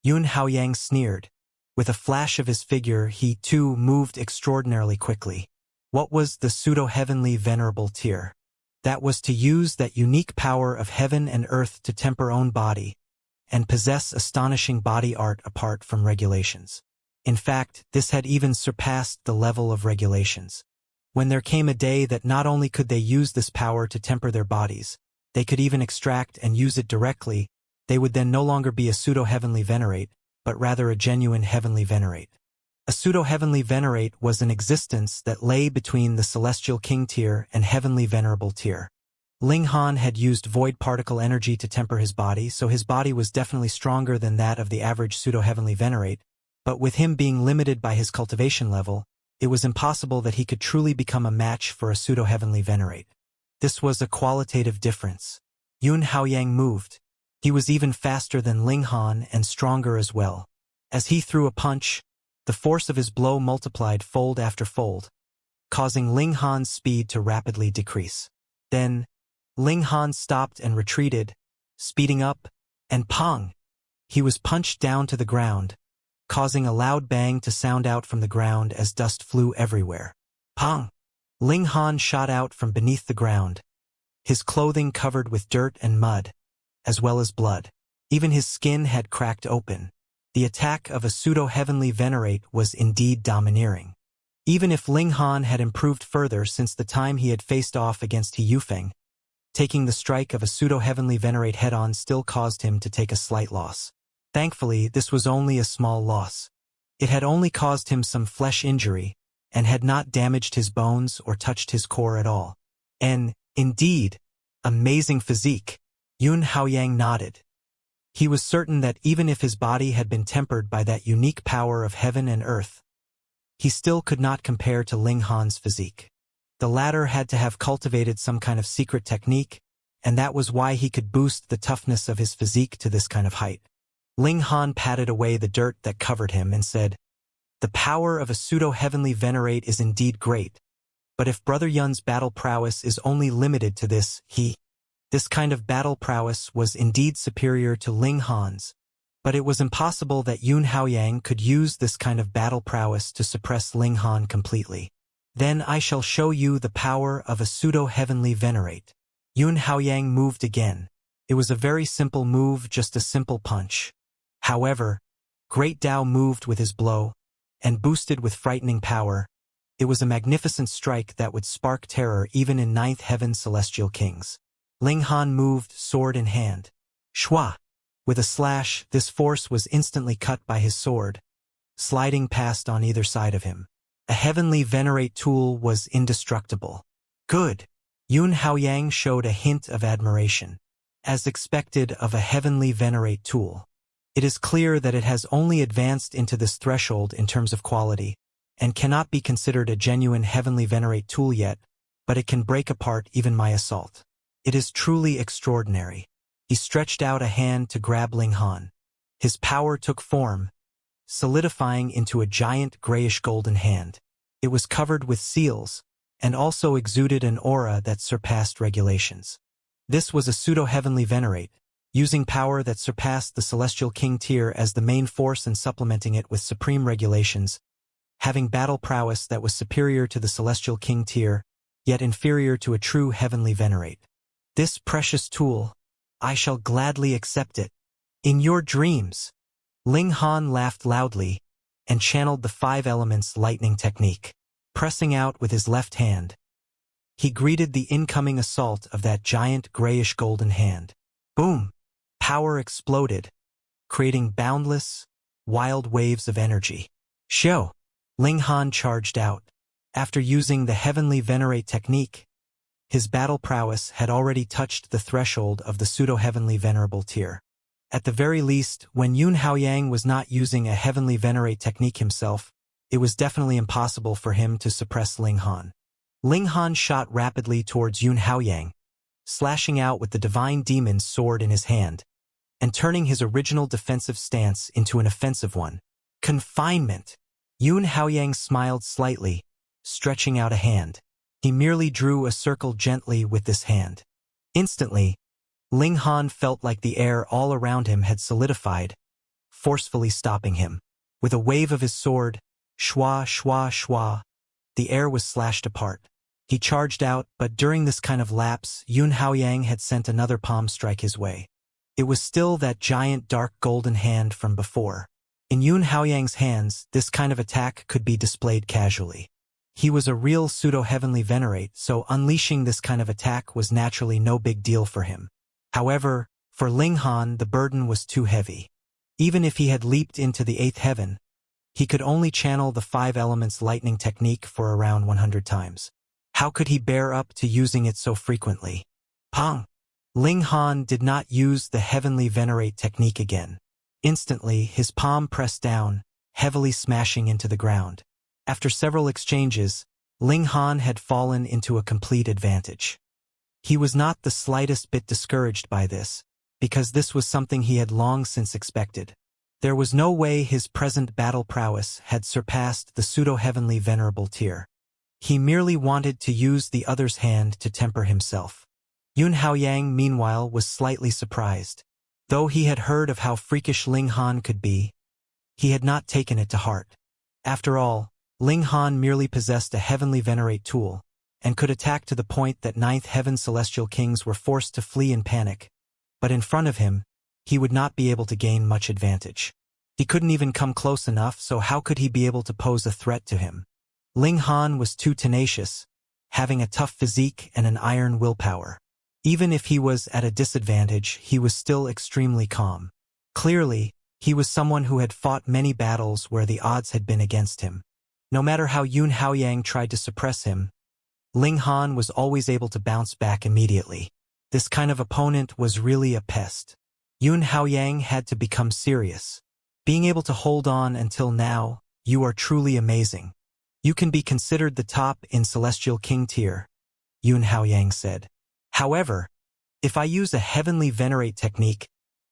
Yun Haoyang sneered. With a flash of his figure, he too moved extraordinarily quickly. What was the pseudo-heavenly venerable tier? That was to use that unique power of heaven and earth to temper own body, and possess astonishing body art apart from regulations. In fact, this had even surpassed the level of regulations. When there came a day that not only could they use this power to temper their bodies, they could even extract and use it directly, they would then no longer be a pseudo-heavenly venerate, but rather a genuine heavenly venerate. A pseudo-heavenly venerate was an existence that lay between the celestial king tier and heavenly venerable tier. Ling Han had used void particle energy to temper his body, so his body was definitely stronger than that of the average pseudo-heavenly venerate, but with him being limited by his cultivation level, it was impossible that he could truly become a match for a pseudo-heavenly venerate. This was a qualitative difference. Yun Haoyang moved. He was even faster than Ling Han and stronger as well. As he threw a punch, the force of his blow multiplied fold after fold, causing Ling Han's speed to rapidly decrease. Then, Ling Han stopped and retreated, speeding up, and pong! He was punched down to the ground, causing a loud bang to sound out from the ground as dust flew everywhere. Pong! Ling Han shot out from beneath the ground, his clothing covered with dirt and mud, as well as blood. Even his skin had cracked open. The attack of a pseudo-heavenly venerate was indeed domineering. Even if Ling Han had improved further since the time he had faced off against He Yufeng, taking the strike of a pseudo-heavenly venerate head-on still caused him to take a slight loss. Thankfully, this was only a small loss. It had only caused him some flesh injury, and had not damaged his bones or touched his core at all. And, indeed, amazing physique. Yun Haoyang nodded. He was certain that even if his body had been tempered by that unique power of heaven and earth, he still could not compare to Ling Han's physique. The latter had to have cultivated some kind of secret technique, and that was why he could boost the toughness of his physique to this kind of height. Ling Han patted away the dirt that covered him and said, "The power of a pseudo-heavenly venerate is indeed great, but if Brother Yun's battle prowess is only limited to this kind of battle prowess was indeed superior to Ling Han's, but it was impossible that Yun Haoyang could use this kind of battle prowess to suppress Ling Han completely. Then I shall show you the power of a pseudo-heavenly venerate." Yun Haoyang moved again. It was a very simple move, just a simple punch. However, Great Tao moved with his blow, and boosted with frightening power. It was a magnificent strike that would spark terror even in ninth heaven celestial kings. Ling Han moved, sword in hand. Shua! With a slash, this force was instantly cut by his sword, sliding past on either side of him. A heavenly venerate tool was indestructible. Good! Yun Haoyang showed a hint of admiration. As expected of a heavenly venerate tool. It is clear that it has only advanced into this threshold in terms of quality, and cannot be considered a genuine heavenly venerate tool yet, but it can break apart even my assault. It is truly extraordinary. He stretched out a hand to grab Ling Han. His power took form, solidifying into a giant grayish-golden hand. It was covered with seals, and also exuded an aura that surpassed regulations. This was a pseudo-heavenly venerate, using power that surpassed the celestial king tier as the main force and supplementing it with supreme regulations, having battle prowess that was superior to the celestial king tier, yet inferior to a true heavenly venerate. This precious tool, I shall gladly accept it. In your dreams. Ling Han laughed loudly, and channeled the 5 elements lightning technique. Pressing out with his left hand, he greeted the incoming assault of that giant grayish-golden hand. Boom! Power exploded, creating boundless, wild waves of energy. Show! Ling Han charged out. After using the heavenly venerate technique, his battle prowess had already touched the threshold of the pseudo-heavenly venerable tier. At the very least, when Yun Haoyang was not using a heavenly venerate technique himself, it was definitely impossible for him to suppress Ling Han. Ling Han shot rapidly towards Yun Haoyang, slashing out with the divine demon's sword in his hand, and turning his original defensive stance into an offensive one. Confinement! Yun Haoyang smiled slightly, stretching out a hand. He merely drew a circle gently with this hand. Instantly, Ling Han felt like the air all around him had solidified, forcefully stopping him. With a wave of his sword, shwa shwa shwa, the air was slashed apart. He charged out, but during this kind of lapse, Yun Haoyang had sent another palm strike his way. It was still that giant dark golden hand from before. In Yun Haoyang's hands, this kind of attack could be displayed casually. He was a real pseudo-heavenly venerate, so unleashing this kind of attack was naturally no big deal for him. However, for Ling Han the burden was too heavy. Even if he had leaped into the 8th heaven, he could only channel the 5 elements lightning technique for around 100 times. How could he bear up to using it so frequently? Pong! Ling Han did not use the heavenly venerate technique again. Instantly, his palm pressed down, heavily smashing into the ground. After several exchanges, Ling Han had fallen into a complete advantage. He was not the slightest bit discouraged by this, because this was something he had long since expected. There was no way his present battle prowess had surpassed the pseudo-heavenly venerable tier. He merely wanted to use the other's hand to temper himself. Yun Haoyang, meanwhile, was slightly surprised. Though he had heard of how freakish Ling Han could be, he had not taken it to heart. After all, Ling Han merely possessed a heavenly venerate tool, and could attack to the point that 9th heaven celestial kings were forced to flee in panic. But in front of him, he would not be able to gain much advantage. He couldn't even come close enough, so how could he be able to pose a threat to him? Ling Han was too tenacious, having a tough physique and an iron willpower. Even if he was at a disadvantage, he was still extremely calm. Clearly, he was someone who had fought many battles where the odds had been against him. No matter how Yun Haoyang tried to suppress him, Ling Han was always able to bounce back immediately. This kind of opponent was really a pest. Yun Haoyang had to become serious. Being able to hold on until now, you are truly amazing. You can be considered the top in Celestial King tier, Yun Haoyang said. However, if I use a heavenly venerate technique,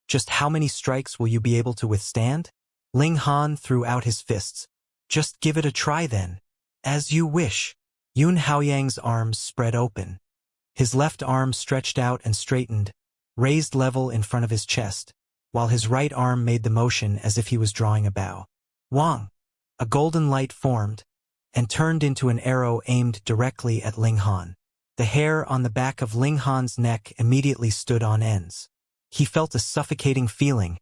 just how many strikes will you be able to withstand? Ling Han threw out his fists. Just give it a try then. As you wish. Yun Haoyang's arms spread open. His left arm stretched out and straightened, raised level in front of his chest, while his right arm made the motion as if he was drawing a bow. Wang! A golden light formed, and turned into an arrow aimed directly at Ling Han. The hair on the back of Ling Han's neck immediately stood on ends. He felt a suffocating feeling,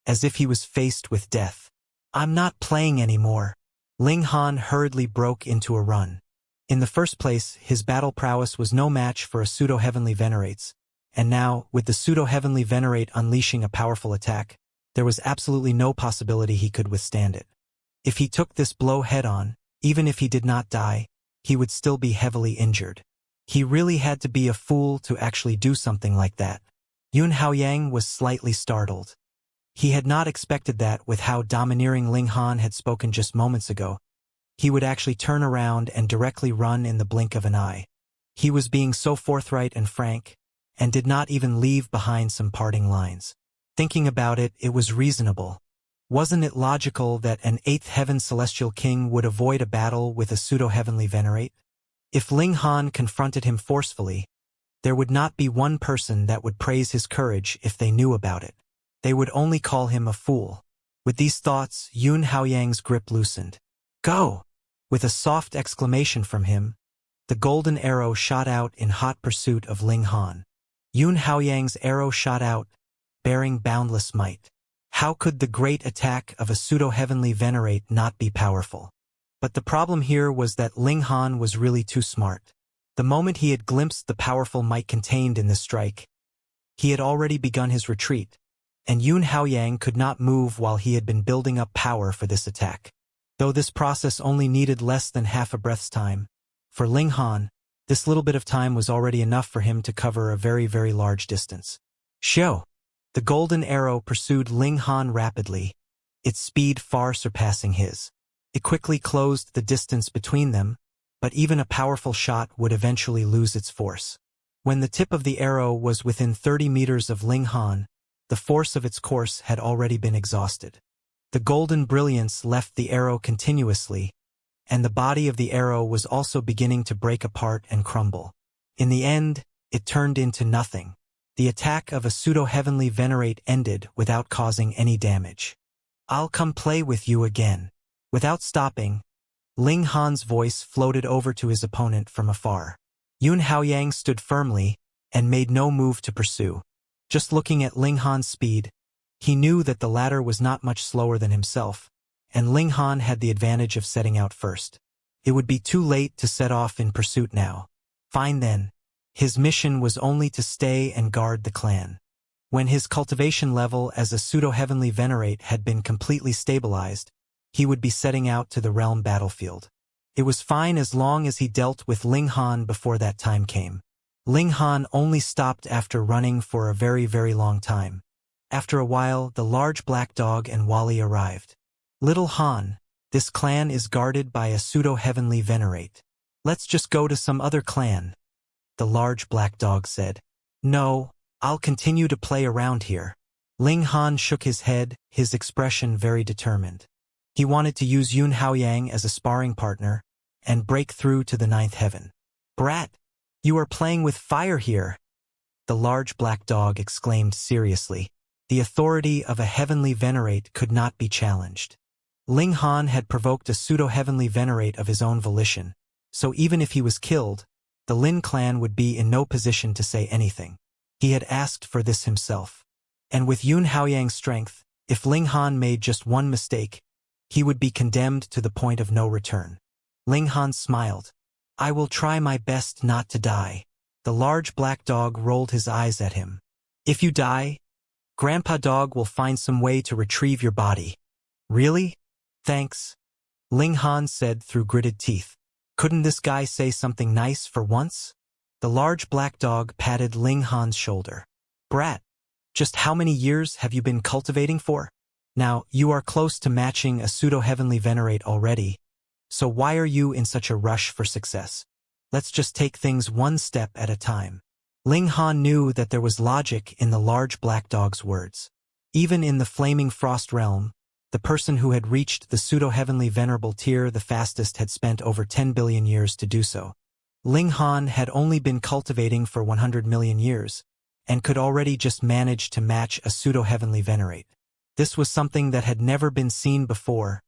as if he was faced with death. I'm not playing anymore. Ling Han hurriedly broke into a run. In the first place, his battle prowess was no match for a pseudo-heavenly venerates, and now, with the pseudo-heavenly venerate unleashing a powerful attack, there was absolutely no possibility he could withstand it. If he took this blow head-on, even if he did not die, he would still be heavily injured. He really had to be a fool to actually do something like that. Yun Haoyang was slightly startled. He had not expected that with how domineering Ling Han had spoken just moments ago. He would actually turn around and directly run in the blink of an eye. He was being so forthright and frank, and did not even leave behind some parting lines. Thinking about it, it was reasonable. Wasn't it logical that an 8th heaven celestial king would avoid a battle with a pseudo-heavenly venerate? If Ling Han confronted him forcefully, there would not be one person that would praise his courage if they knew about it. They would only call him a fool. With these thoughts, Yun Haoyang's grip loosened. Go! With a soft exclamation from him, the golden arrow shot out in hot pursuit of Ling Han. Yun Haoyang's arrow shot out, bearing boundless might. How could the great attack of a pseudo-heavenly venerate not be powerful? But the problem here was that Ling Han was really too smart. The moment he had glimpsed the powerful might contained in this strike, he had already begun his retreat, and Yun Haoyang could not move while he had been building up power for this attack. Though this process only needed less than half a breath's time, for Ling Han, this little bit of time was already enough for him to cover a very, very large distance. Xiao! The golden arrow pursued Ling Han rapidly, its speed far surpassing his. It quickly closed the distance between them, but even a powerful shot would eventually lose its force. When the tip of the arrow was within 30 meters of Ling Han, the force of its course had already been exhausted. The golden brilliance left the arrow continuously, and the body of the arrow was also beginning to break apart and crumble. In the end, it turned into nothing. The attack of a pseudo-heavenly venerate ended without causing any damage. I'll come play with you again. Without stopping, Ling Han's voice floated over to his opponent from afar. Yun Haoyang stood firmly and made no move to pursue. Just looking at Ling Han's speed, he knew that the latter was not much slower than himself, and Ling Han had the advantage of setting out first. It would be too late to set off in pursuit now. Fine then. His mission was only to stay and guard the clan. When his cultivation level as a pseudo-heavenly venerate had been completely stabilized, he would be setting out to the realm battlefield. It was fine as long as he dealt with Ling Han before that time came. Ling Han only stopped after running for a very, very long time. After a while, the large black dog and Wally arrived. Little Han, this clan is guarded by a pseudo-heavenly venerate. Let's just go to some other clan. The large black dog said. No, I'll continue to play around here. Ling Han shook his head, his expression very determined. He wanted to use Yun Haoyang as a sparring partner and break through to the ninth heaven. Brat, you are playing with fire here. The large black dog exclaimed seriously. The authority of a heavenly venerate could not be challenged. Ling Han had provoked a pseudo-heavenly venerate of his own volition, so even if he was killed, the Lin clan would be in no position to say anything. He had asked for this himself. And with Yun Haoyang's strength, if Ling Han made just one mistake, he would be condemned to the point of no return. Ling Han smiled. I will try my best not to die. The large black dog rolled his eyes at him. If you die, Grandpa Dog will find some way to retrieve your body. Really? Thanks. Ling Han said through gritted teeth. Couldn't this guy say something nice for once? The large black dog patted Ling Han's shoulder. Brat, just how many years have you been cultivating for? Now, you are close to matching a pseudo-heavenly venerate already, so why are you in such a rush for success? Let's just take things one step at a time. Ling Han knew that there was logic in the large black dog's words. Even in the flaming frost realm, the person who had reached the pseudo-heavenly venerable tier the fastest had spent over 10 billion years to do so. Ling Han had only been cultivating for 100 million years, and could already just manage to match a pseudo-heavenly venerate. This was something that had never been seen before,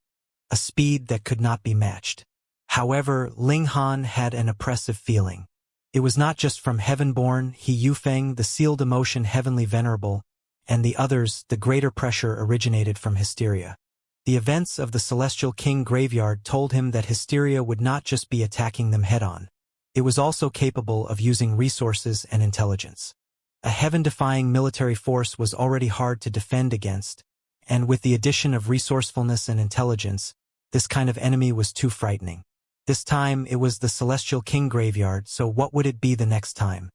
a speed that could not be matched. However, Ling Han had an oppressive feeling. It was not just from Heaven-born He Yufeng, the sealed emotion heavenly venerable, and the others, the greater pressure originated from hysteria. The events of the Celestial King graveyard told him that hysteria would not just be attacking them head-on. It was also capable of using resources and intelligence. A heaven-defying military force was already hard to defend against, and with the addition of resourcefulness and intelligence, this kind of enemy was too frightening. This time it was the Celestial King graveyard, so what would it be the next time?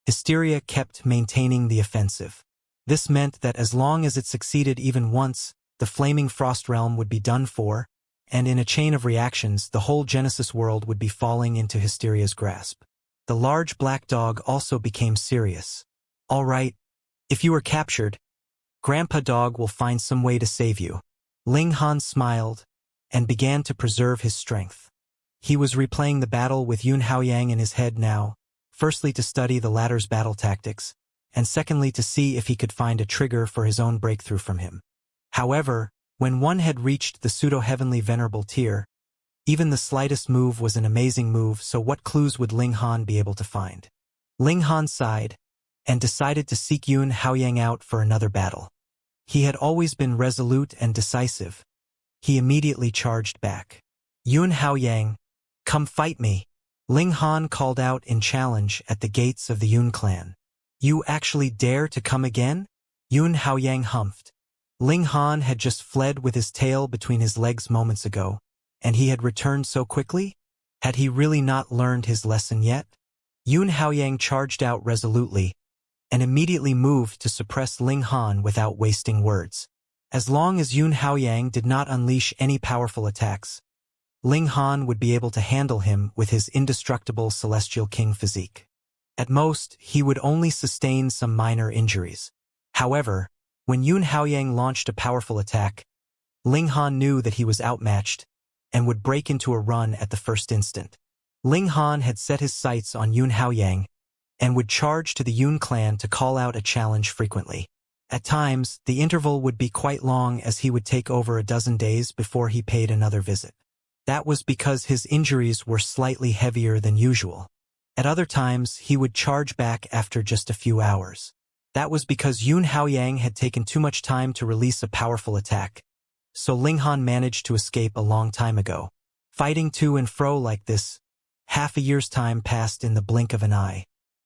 Hysteria kept maintaining the offensive. This meant that as long as it succeeded even once, the flaming frost realm would be done for, and in a chain of reactions the whole Genesis world would be falling into hysteria's grasp. The large black dog also became serious. All right, if you are captured, Grandpa Dog will find some way to save you. Ling Han smiled and began to preserve his strength. He was replaying the battle with Yun Haoyang in his head now, firstly to study the latter's battle tactics, and secondly to see if he could find a trigger for his own breakthrough from him. However, when one had reached the pseudo-heavenly venerable tier, even the slightest move was an amazing move, so what clues would Ling Han be able to find? Ling Han sighed and decided to seek Yun Haoyang out for another battle. He had always been resolute and decisive. He immediately charged back. Yun Haoyang, come fight me. Ling Han called out in challenge at the gates of the Yun clan. You actually dare to come again? Yun Haoyang humphed. Ling Han had just fled with his tail between his legs moments ago, and he had returned so quickly? Had he really not learned his lesson yet? Yun Haoyang charged out resolutely, and immediately moved to suppress Ling Han without wasting words. As long as Yun Haoyang did not unleash any powerful attacks, Ling Han would be able to handle him with his indestructible Celestial King physique. At most, he would only sustain some minor injuries. However, when Yun Haoyang launched a powerful attack, Ling Han knew that he was outmatched and would break into a run at the first instant. Ling Han had set his sights on Yun Haoyang and would charge to the Yun clan to call out a challenge frequently. At times, the interval would be quite long as he would take over a dozen days before he paid another visit. That was because his injuries were slightly heavier than usual. At other times, he would charge back after just a few hours. That was because Yun Haoyang had taken too much time to release a powerful attack, so Ling Han managed to escape a long time ago. Fighting to and fro like this, half a year's time passed in the blink of an eye.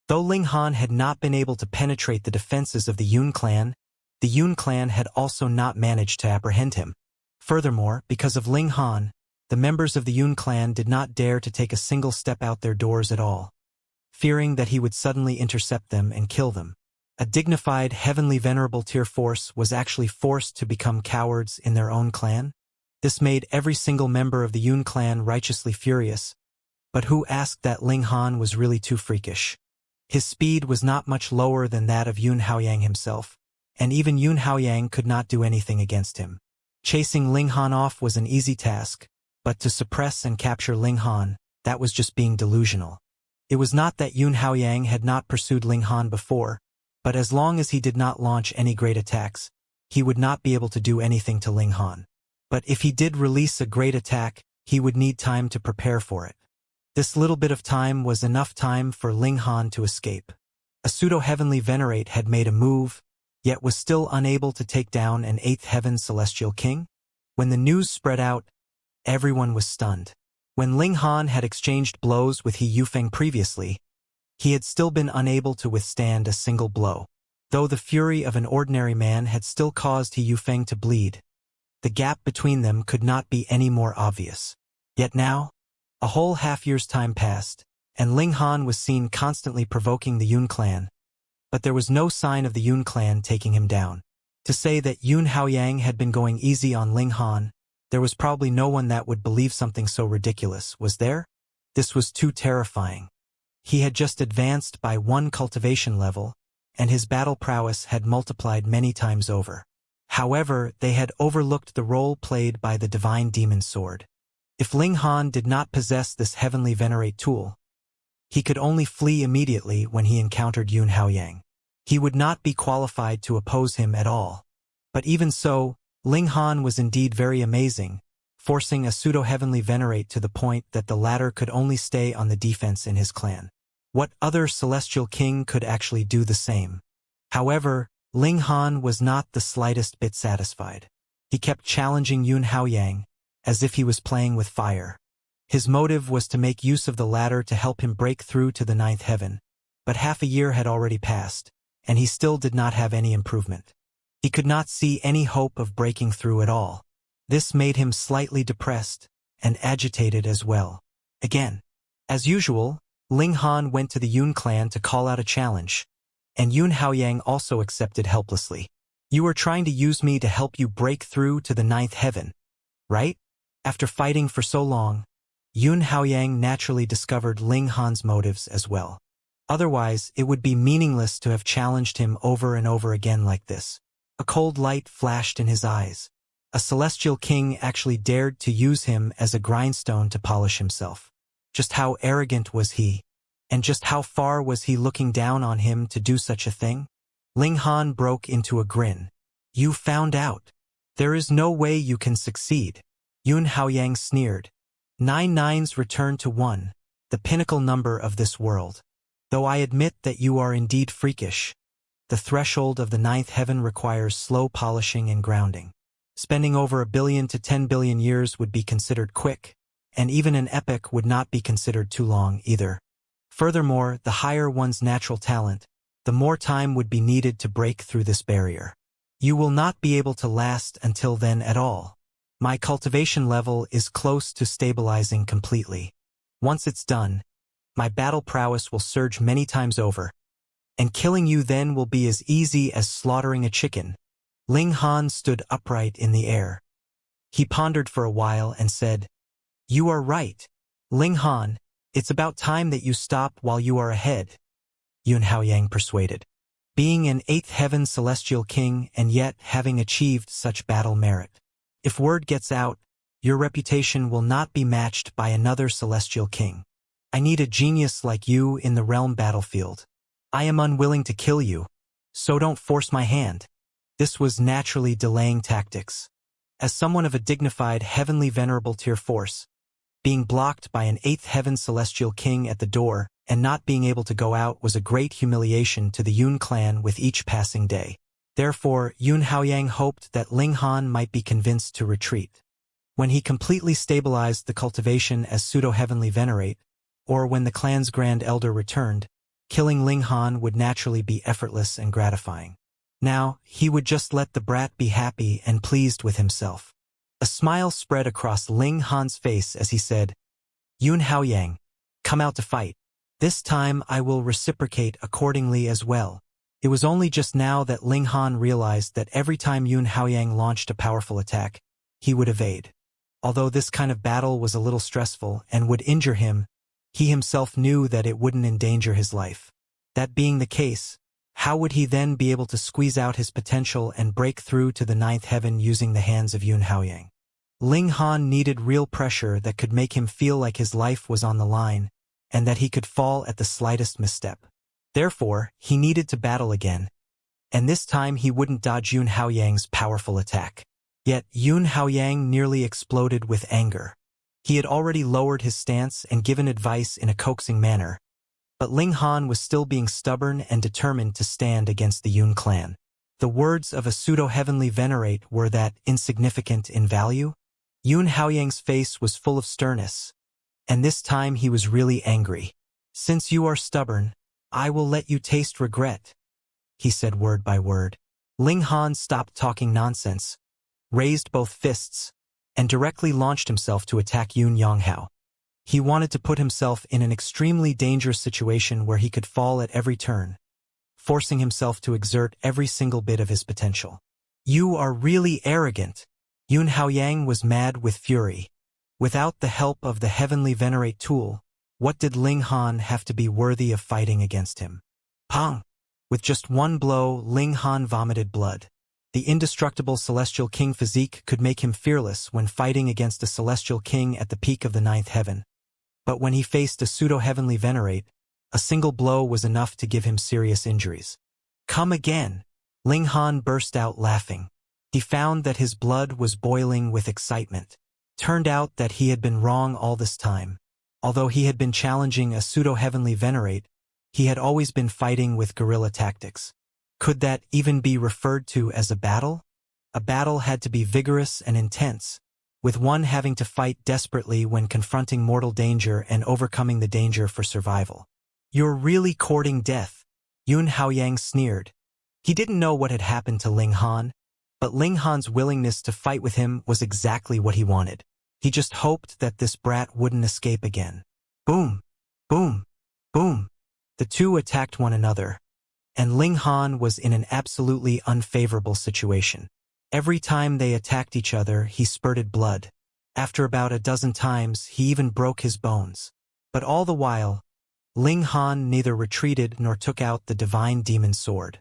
Though Ling Han had not been able to penetrate the defenses of the Yun clan, the Yun clan had also not managed to apprehend him. Furthermore, because of Ling Han, the members of the Yun clan did not dare to take a single step out their doors at all, fearing that he would suddenly intercept them and kill them. A dignified, heavenly venerable tier force was actually forced to become cowards in their own clan. This made every single member of the Yun clan righteously furious, but who asked that Ling Han was really too freakish. His speed was not much lower than that of Yun Haoyang himself, and even Yun Haoyang could not do anything against him. Chasing Ling Han off was an easy task, but to suppress and capture Ling Han, that was just being delusional. It was not that Yun Haoyang had not pursued Ling Han before, but as long as he did not launch any great attacks, he would not be able to do anything to Ling Han. But if he did release a great attack, he would need time to prepare for it. This little bit of time was enough time for Ling Han to escape. A pseudo-heavenly venerate had made a move, yet was still unable to take down an 8th heaven celestial king. When the news spread out, everyone was stunned. When Ling Han had exchanged blows with He Yufeng previously, he had still been unable to withstand a single blow. Though the fury of an ordinary man had still caused He Yufeng to bleed, the gap between them could not be any more obvious. Yet now, a whole half-year's time passed, and Ling Han was seen constantly provoking the Yun clan, but there was no sign of the Yun clan taking him down. To say that Yun Haoyang had been going easy on Ling Han, there was probably no one that would believe something so ridiculous, was there? This was too terrifying. He had just advanced by 1 cultivation level, and his battle prowess had multiplied many times over. However, they had overlooked the role played by the divine demon sword. If Ling Han did not possess this heavenly venerate tool, he could only flee immediately when he encountered Yun Haoyang. He would not be qualified to oppose him at all. But even so, Ling Han was indeed very amazing, forcing a pseudo-heavenly venerate to the point that the latter could only stay on the defense in his clan. What other celestial king could actually do the same? However, Ling Han was not the slightest bit satisfied. He kept challenging Yun Haoyang, as if he was playing with fire. His motive was to make use of the latter to help him break through to the 9th heaven, but half a year had already passed, and he still did not have any improvement. He could not see any hope of breaking through at all. This made him slightly depressed and agitated as well. Again, as usual, Ling Han went to the Yun clan to call out a challenge, and Yun Haoyang also accepted helplessly. You are trying to use me to help you break through to the 9th heaven, right? After fighting for so long, Yun Haoyang naturally discovered Ling Han's motives as well. Otherwise, it would be meaningless to have challenged him over and over again like this. A cold light flashed in his eyes. A celestial king actually dared to use him as a grindstone to polish himself. Just how arrogant was he? And just how far was he looking down on him to do such a thing? Ling Han broke into a grin. You found out. There is no way you can succeed. Yun Haoyang sneered. 9 nines return to 1, the pinnacle number of this world. Though I admit that you are indeed freakish, the threshold of the 9th heaven requires slow polishing and grounding. Spending over 1 billion to 10 billion years would be considered quick, and even an epoch would not be considered too long either. Furthermore, the higher one's natural talent, the more time would be needed to break through this barrier. You will not be able to last until then at all. My cultivation level is close to stabilizing completely. Once it's done, my battle prowess will surge many times over, and killing you then will be as easy as slaughtering a chicken. Ling Han stood upright in the air. He pondered for a while and said, You are right. Ling Han, it's about time that you stop while you are ahead. Yun Haoyang persuaded. Being an 8th heaven celestial king and yet having achieved such battle merit. If word gets out, your reputation will not be matched by another celestial king. I need a genius like you in the realm battlefield. I am unwilling to kill you, so don't force my hand. This was naturally delaying tactics. As someone of a dignified heavenly venerable tier force, being blocked by an 8th heaven celestial king at the door and not being able to go out was a great humiliation to the Yun clan with each passing day. Therefore, Yun Haoyang hoped that Ling Han might be convinced to retreat. When he completely stabilized the cultivation as pseudo-heavenly venerate, or when the clan's Grand Elder returned, killing Ling Han would naturally be effortless and gratifying. Now, he would just let the brat be happy and pleased with himself. A smile spread across Ling Han's face as he said, "Yun Haoyang, come out to fight. This time I will reciprocate accordingly as well." It was only just now that Ling Han realized that every time Yun Haoyang launched a powerful attack, he would evade. Although this kind of battle was a little stressful and would injure him, he himself knew that it wouldn't endanger his life. That being the case, how would he then be able to squeeze out his potential and break through to the ninth heaven using the hands of Yun Haoyang? Ling Han needed real pressure that could make him feel like his life was on the line, and that he could fall at the slightest misstep. Therefore, he needed to battle again, and this time he wouldn't dodge Yun Haoyang's powerful attack. Yet Yun Haoyang nearly exploded with anger. He had already lowered his stance and given advice in a coaxing manner, but Ling Han was still being stubborn and determined to stand against the Yun clan. The words of a pseudo-heavenly venerate were that insignificant in value? Yun Haoyang's face was full of sternness, and this time he was really angry. "Since you are stubborn, I will let you taste regret," he said word by word. Ling Han stopped talking nonsense, raised both fists, and directly launched himself to attack Yun Yonghao. He wanted to put himself in an extremely dangerous situation where he could fall at every turn, forcing himself to exert every single bit of his potential. "You are really arrogant." Yun Haoyang was mad with fury. Without the help of the heavenly venerate tool, what did Ling Han have to be worthy of fighting against him? Pong! With just one blow, Ling Han vomited blood. The indestructible celestial king physique could make him fearless when fighting against a celestial king at the peak of the ninth heaven. But when he faced a pseudo-heavenly venerate, a single blow was enough to give him serious injuries. "Come again!" Ling Han burst out laughing. He found that his blood was boiling with excitement. Turned out that he had been wrong all this time. Although he had been challenging a pseudo-heavenly venerate, he had always been fighting with guerrilla tactics. Could that even be referred to as a battle? A battle had to be vigorous and intense, with one having to fight desperately when confronting mortal danger and overcoming the danger for survival. "You're really courting death," Yun Haoyang sneered. He didn't know what had happened to Ling Han, but Ling Han's willingness to fight with him was exactly what he wanted. He just hoped that this brat wouldn't escape again. Boom! Boom! Boom! The two attacked one another, and Ling Han was in an absolutely unfavorable situation. Every time they attacked each other, he spurted blood. After about a dozen times, he even broke his bones. But all the while, Ling Han neither retreated nor took out the divine demon sword.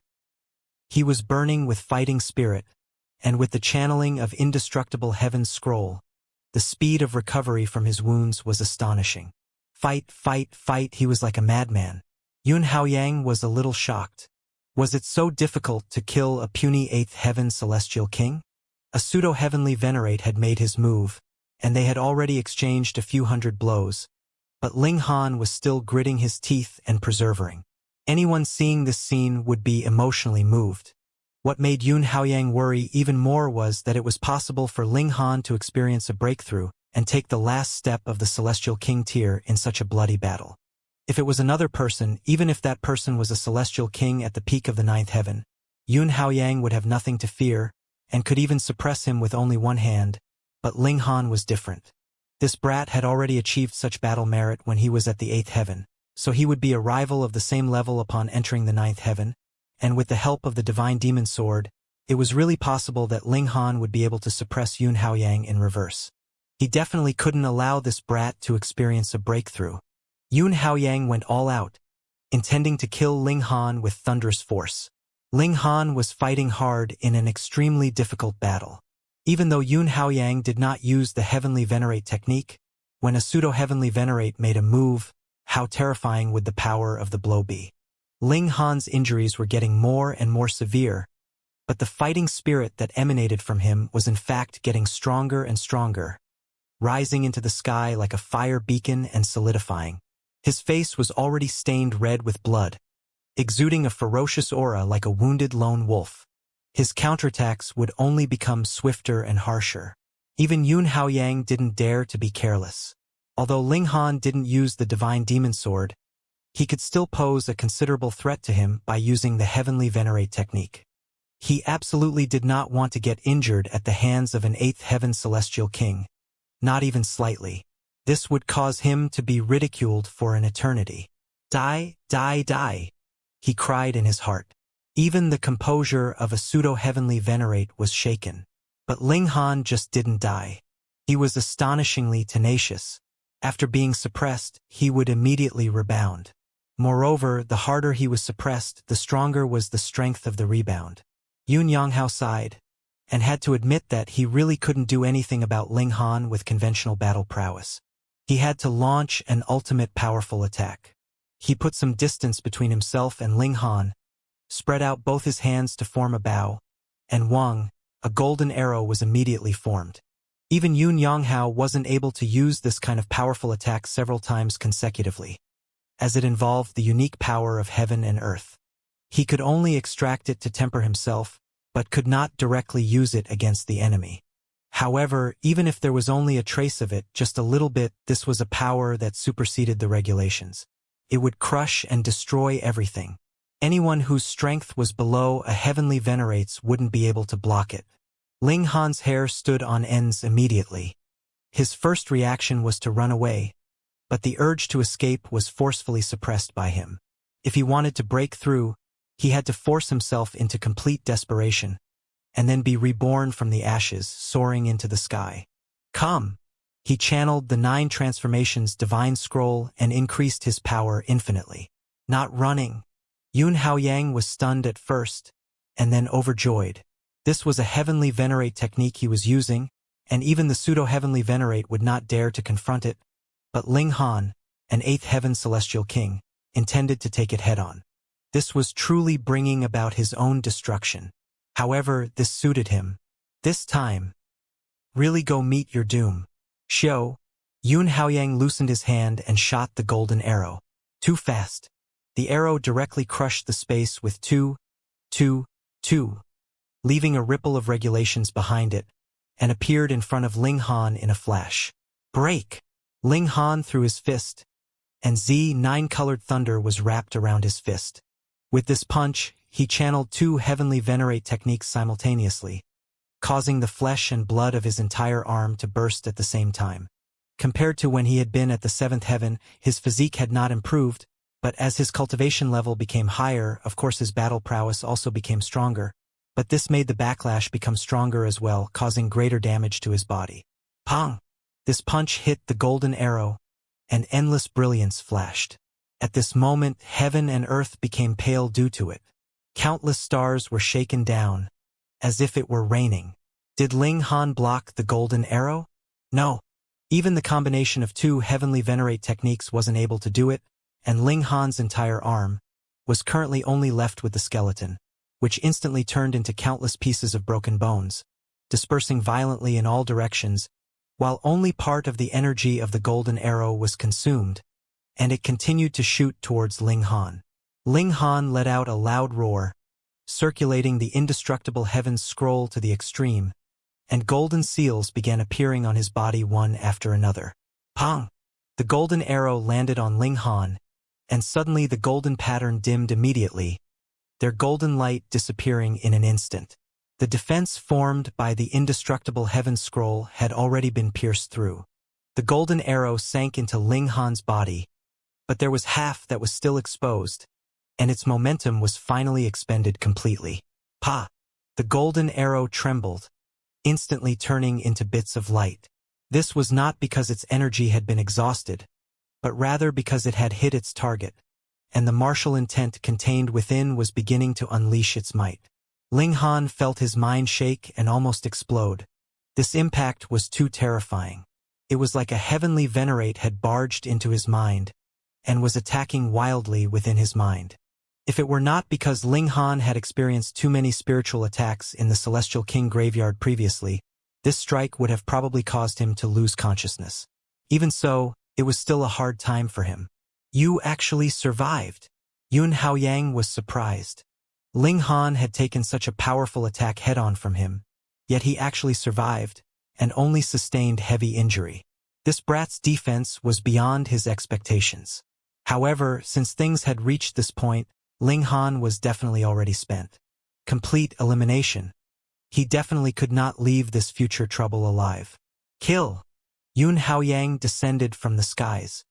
He was burning with fighting spirit, and with the channeling of indestructible heaven's scroll, the speed of recovery from his wounds was astonishing. Fight, fight, fight, he was like a madman. Yun Haoyang was a little shocked. Was it so difficult to kill a puny eighth heaven celestial king? A pseudo-heavenly venerate had made his move, and they had already exchanged a few hundred blows, but Ling Han was still gritting his teeth and persevering. Anyone seeing this scene would be emotionally moved. What made Yun Haoyang worry even more was that it was possible for Ling Han to experience a breakthrough and take the last step of the Celestial King tier in such a bloody battle. If it was another person, even if that person was a Celestial King at the peak of the ninth heaven, Yun Haoyang would have nothing to fear and could even suppress him with only one hand, but Ling Han was different. This brat had already achieved such battle merit when he was at the eighth heaven, so he would be a rival of the same level upon entering the ninth heaven, and with the help of the divine demon sword, it was really possible that Ling Han would be able to suppress Yun Haoyang in reverse. He definitely couldn't allow this brat to experience a breakthrough. Yun Haoyang went all out, intending to kill Ling Han with thunderous force. Ling Han was fighting hard in an extremely difficult battle. Even though Yun Haoyang did not use the heavenly venerate technique, when a pseudo-heavenly venerate made a move, how terrifying would the power of the blow be? Ling Han's injuries were getting more and more severe, but the fighting spirit that emanated from him was in fact getting stronger and stronger, rising into the sky like a fire beacon and solidifying. His face was already stained red with blood, exuding a ferocious aura like a wounded lone wolf. His counterattacks would only become swifter and harsher. Even Yun Haoyang didn't dare to be careless. Although Ling Han didn't use the divine demon sword, he could still pose a considerable threat to him by using the heavenly venerate technique. He absolutely did not want to get injured at the hands of an eighth heaven celestial king, not even slightly. This would cause him to be ridiculed for an eternity. Die, die, die, he cried in his heart. Even the composure of a pseudo-heavenly venerate was shaken. But Ling Han just didn't die. He was astonishingly tenacious. After being suppressed, he would immediately rebound. Moreover, the harder he was suppressed, the stronger was the strength of the rebound. Yun Yanghao sighed, and had to admit that he really couldn't do anything about Ling Han with conventional battle prowess. He had to launch an ultimate powerful attack. He put some distance between himself and Ling Han, spread out both his hands to form a bow, and Wang, a golden arrow, was immediately formed. Even Yun Yanghao wasn't able to use this kind of powerful attack several times consecutively, as it involved the unique power of heaven and earth. He could only extract it to temper himself, but could not directly use it against the enemy. However, even if there was only a trace of it, just a little bit, this was a power that superseded the regulations. It would crush and destroy everything. Anyone whose strength was below a heavenly venerate's wouldn't be able to block it. Ling Han's hair stood on ends immediately. His first reaction was to run away, but the urge to escape was forcefully suppressed by him. If he wanted to break through, he had to force himself into complete desperation, and then be reborn from the ashes, soaring into the sky. Come! He channeled the 9 transformations divine scroll and increased his power infinitely. Not running. Yun Haoyang was stunned at first, and then overjoyed. This was a heavenly venerate technique he was using, and even the pseudo-heavenly venerate would not dare to confront it, but Ling Han, an 8th heaven celestial king, intended to take it head-on. This was truly bringing about his own destruction. However, this suited him. This time, really go meet your doom. Xiao, Yun Haoyang loosened his hand and shot the golden arrow. Too fast. The arrow directly crushed the space with 2, 2, 2, leaving a ripple of regulations behind it, and appeared in front of Ling Han in a flash. Break! Ling Han threw his fist, and Z9-colored thunder was wrapped around his fist. With this punch, he channeled 2 heavenly venerate techniques simultaneously, causing the flesh and blood of his entire arm to burst at the same time. Compared to when he had been at the 7th heaven, his physique had not improved, but as his cultivation level became higher, of course his battle prowess also became stronger, but this made the backlash become stronger as well, causing greater damage to his body. Pong! This punch hit the golden arrow, and endless brilliance flashed. At this moment, heaven and earth became pale due to it. Countless stars were shaken down, as if it were raining. Did Ling Han block the golden arrow? No. Even the combination of 2 heavenly venerate techniques wasn't able to do it, and Ling Han's entire arm was currently only left with the skeleton, which instantly turned into countless pieces of broken bones, dispersing violently in all directions, while only part of the energy of the golden arrow was consumed, and it continued to shoot towards Ling Han. Ling Han let out a loud roar, circulating the indestructible heavens scroll to the extreme, and golden seals began appearing on his body one after another. Pong! The golden arrow landed on Ling Han, and suddenly the golden pattern dimmed immediately, their golden light disappearing in an instant. The defense formed by the indestructible heaven scroll had already been pierced through. The golden arrow sank into Ling Han's body, but there was half that was still exposed, and its momentum was finally expended completely. Pa! The golden arrow trembled, instantly turning into bits of light. This was not because its energy had been exhausted, but rather because it had hit its target, and the martial intent contained within was beginning to unleash its might. Ling Han felt his mind shake and almost explode. This impact was too terrifying. It was like a heavenly venerate had barged into his mind, and was attacking wildly within his mind. If it were not because Ling Han had experienced too many spiritual attacks in the Celestial King graveyard previously, this strike would have probably caused him to lose consciousness. Even so, it was still a hard time for him. You actually survived. Yun Haoyang was surprised. Ling Han had taken such a powerful attack head-on from him, yet he actually survived, and only sustained heavy injury. This brat's defense was beyond his expectations. However, since things had reached this point, Ling Han was definitely already spent. Complete elimination. He definitely could not leave this future trouble alive. Kill! Yun Haoyang descended from the skies.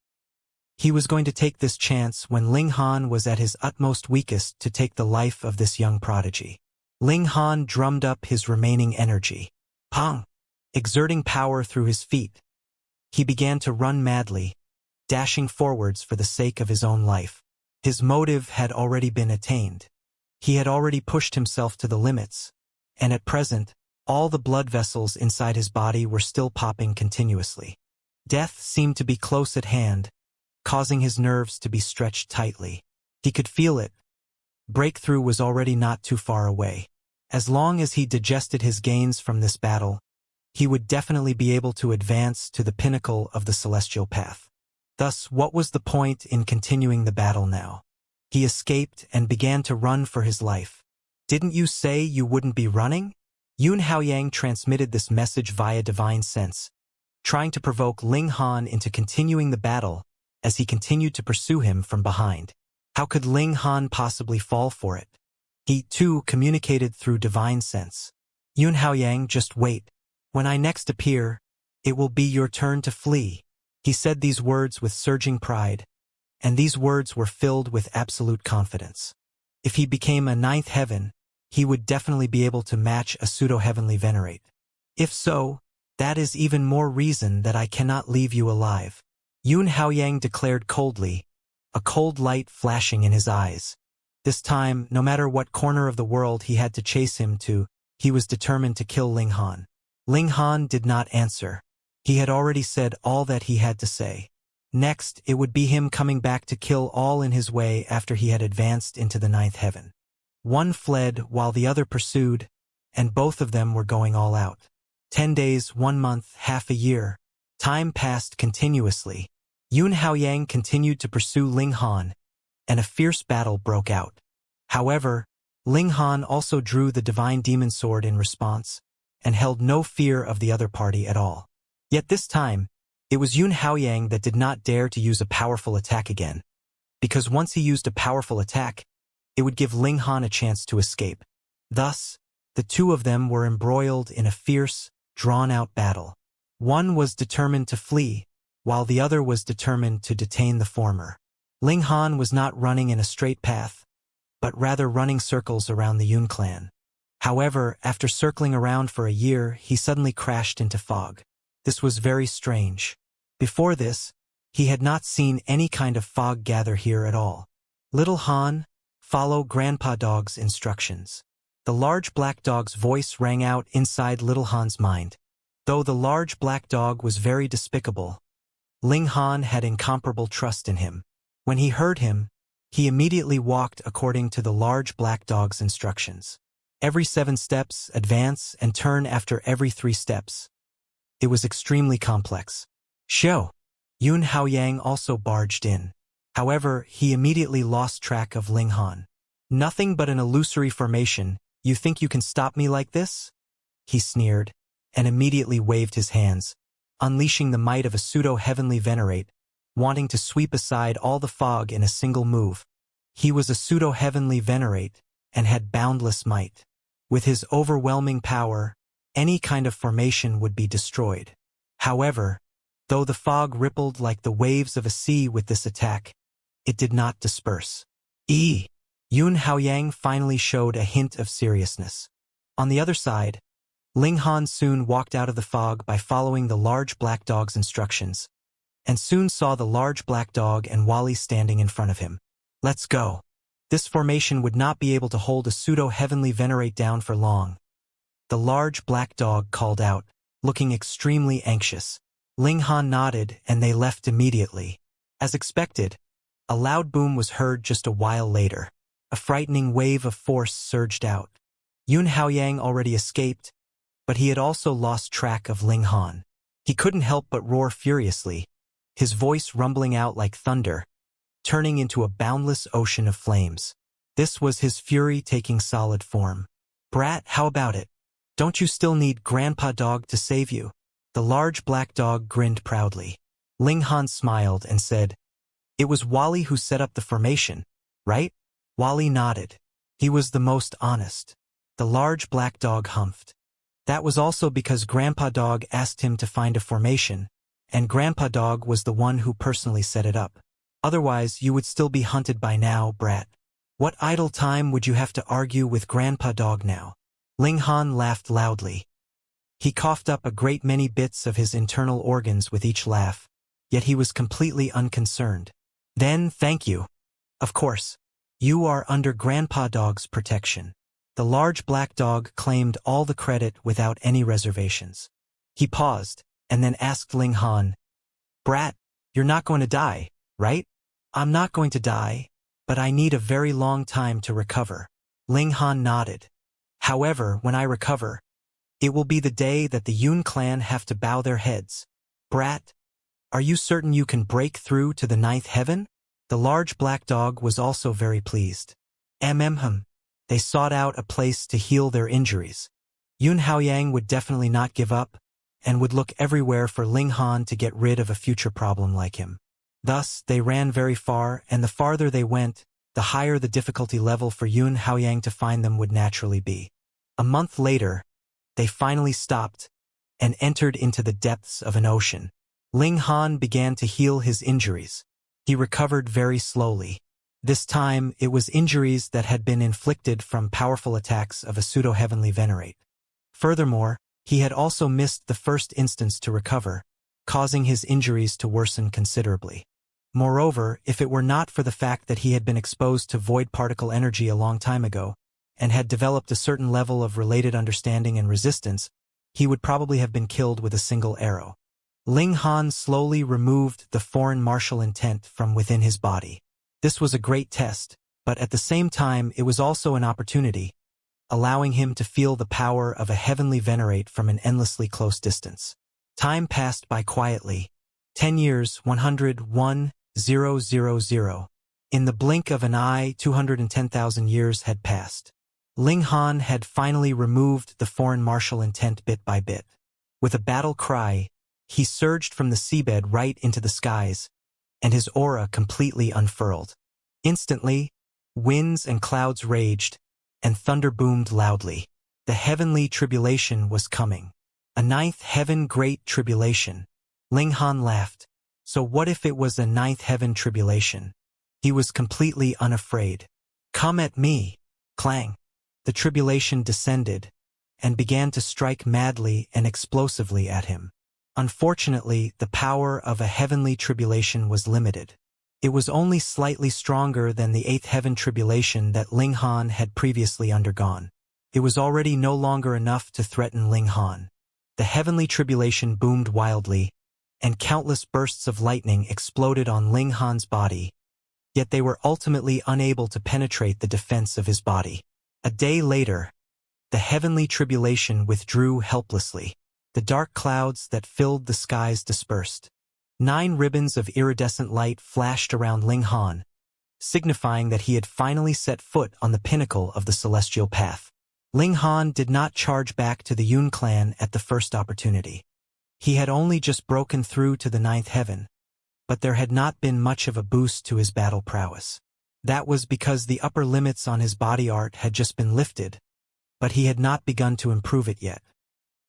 He was going to take this chance when Ling Han was at his utmost weakest to take the life of this young prodigy. Ling Han drummed up his remaining energy. Pong! Exerting power through his feet, he began to run madly, dashing forwards for the sake of his own life. His motive had already been attained. He had already pushed himself to the limits, and at present, all the blood vessels inside his body were still popping continuously. Death seemed to be close at hand, causing his nerves to be stretched tightly. He could feel it. Breakthrough was already not too far away. As long as he digested his gains from this battle, he would definitely be able to advance to the pinnacle of the celestial path. Thus, what was the point in continuing the battle now? He escaped and began to run for his life. Didn't you say you wouldn't be running? Yun Haoyang transmitted this message via divine sense, trying to provoke Ling Han into continuing the battle as he continued to pursue him from behind. How could Ling Han possibly fall for it? He, too, communicated through divine sense. Yun Haoyang, just wait. When I next appear, it will be your turn to flee. He said these words with surging pride, and these words were filled with absolute confidence. If he became a ninth heaven, he would definitely be able to match a pseudo-heavenly venerate. If so, that is even more reason that I cannot leave you alive. Yun Haoyang declared coldly, a cold light flashing in his eyes. This time, no matter what corner of the world he had to chase him to, he was determined to kill Ling Han. Ling Han did not answer. He had already said all that he had to say. Next, it would be him coming back to kill all in his way after he had advanced into the ninth heaven. One fled while the other pursued, and both of them were going all out. 10 days, 1 month, half a year. Time passed continuously. Yun Haoyang continued to pursue Ling Han, and a fierce battle broke out. However, Ling Han also drew the divine demon sword in response, and held no fear of the other party at all. Yet this time, it was Yun Haoyang that did not dare to use a powerful attack again, because once he used a powerful attack, it would give Ling Han a chance to escape. Thus, the two of them were embroiled in a fierce, drawn-out battle. One was determined to flee, while the other was determined to detain the former. Ling Han was not running in a straight path, but rather running circles around the Yun clan. However, after circling around for a year, he suddenly crashed into fog. This was very strange. Before this, he had not seen any kind of fog gather here at all. Little Han, follow Grandpa Dog's instructions. The large black dog's voice rang out inside Little Han's mind. Though the large black dog was very despicable, Ling Han had incomparable trust in him. When he heard him, he immediately walked according to the large black dog's instructions. Every 7 steps, advance, and turn after every 3 steps. It was extremely complex. Show! Yun Haoyang also barged in. However, he immediately lost track of Ling Han. Nothing but an illusory formation. You think you can stop me like this? He sneered, and immediately waved his hands, unleashing the might of a pseudo-heavenly venerate, wanting to sweep aside all the fog in a single move. He was a pseudo-heavenly venerate, and had boundless might. With his overwhelming power, any kind of formation would be destroyed. However, though the fog rippled like the waves of a sea with this attack, it did not disperse. Yun Haoyang finally showed a hint of seriousness. On the other side, Ling Han soon walked out of the fog by following the large black dog's instructions, and soon saw the large black dog and Wally standing in front of him. Let's go. This formation would not be able to hold a pseudo-heavenly venerate down for long. The large black dog called out, looking extremely anxious. Ling Han nodded, and they left immediately. As expected, a loud boom was heard just a while later. A frightening wave of force surged out. Yun Haoyang already escaped, but he had also lost track of Ling Han. He couldn't help but roar furiously, his voice rumbling out like thunder, turning into a boundless ocean of flames. This was his fury taking solid form. Brat, how about it? Don't you still need Grandpa Dog to save you? The large black dog grinned proudly. Ling Han smiled and said, "It was Wally who set up the formation, right?" Wally nodded. He was the most honest. The large black dog humphed. That was also because Grandpa Dog asked him to find a formation, and Grandpa Dog was the one who personally set it up. Otherwise, you would still be hunted by now, brat. What idle time would you have to argue with Grandpa Dog now? Ling Han laughed loudly. He coughed up a great many bits of his internal organs with each laugh, yet he was completely unconcerned. Then, thank you. Of course. You are under Grandpa Dog's protection. The large black dog claimed all the credit without any reservations. He paused, and then asked Ling Han, "Brat, you're not going to die, right?" "I'm not going to die, but I need a very long time to recover." Ling Han nodded. "However, when I recover, it will be the day that the Yun clan have to bow their heads. Brat, are you certain you can break through to the ninth heaven?" The large black dog was also very pleased. They sought out a place to heal their injuries. Yun Haoyang would definitely not give up, and would look everywhere for Ling Han to get rid of a future problem like him. Thus, they ran very far, and the farther they went, the higher the difficulty level for Yun Haoyang to find them would naturally be. A month later, they finally stopped, and entered into the depths of an ocean. Ling Han began to heal his injuries. He recovered very slowly. This time, it was injuries that had been inflicted from powerful attacks of a pseudo-heavenly venerate. Furthermore, he had also missed the first instance to recover, causing his injuries to worsen considerably. Moreover, if it were not for the fact that he had been exposed to void particle energy a long time ago, and had developed a certain level of related understanding and resistance, he would probably have been killed with a single arrow. Ling Han slowly removed the foreign martial intent from within his body. This was a great test, but at the same time it was also an opportunity, allowing him to feel the power of a heavenly venerate from an endlessly close distance. Time passed by quietly. 10 years, 101,000. In the blink of an eye, 210,000 years had passed. Ling Han had finally removed the foreign martial intent bit by bit. With a battle cry, he surged from the seabed right into the skies, and his aura completely unfurled. Instantly, winds and clouds raged, and thunder boomed loudly. The heavenly tribulation was coming. A ninth heaven great tribulation. Ling Han laughed. So what if it was a ninth heaven tribulation? He was completely unafraid. "Come at me." Clang. The tribulation descended, and began to strike madly and explosively at him. Unfortunately, the power of a heavenly tribulation was limited. It was only slightly stronger than the eighth heaven tribulation that Ling Han had previously undergone. It was already no longer enough to threaten Ling Han. The heavenly tribulation boomed wildly, and countless bursts of lightning exploded on Ling Han's body, yet they were ultimately unable to penetrate the defense of his body. A day later, the heavenly tribulation withdrew helplessly. The dark clouds that filled the skies dispersed. 9 ribbons of iridescent light flashed around Ling Han, signifying that he had finally set foot on the pinnacle of the celestial path. Ling Han did not charge back to the Yun clan at the first opportunity. He had only just broken through to the ninth heaven, but there had not been much of a boost to his battle prowess. That was because the upper limits on his body art had just been lifted, but he had not begun to improve it yet.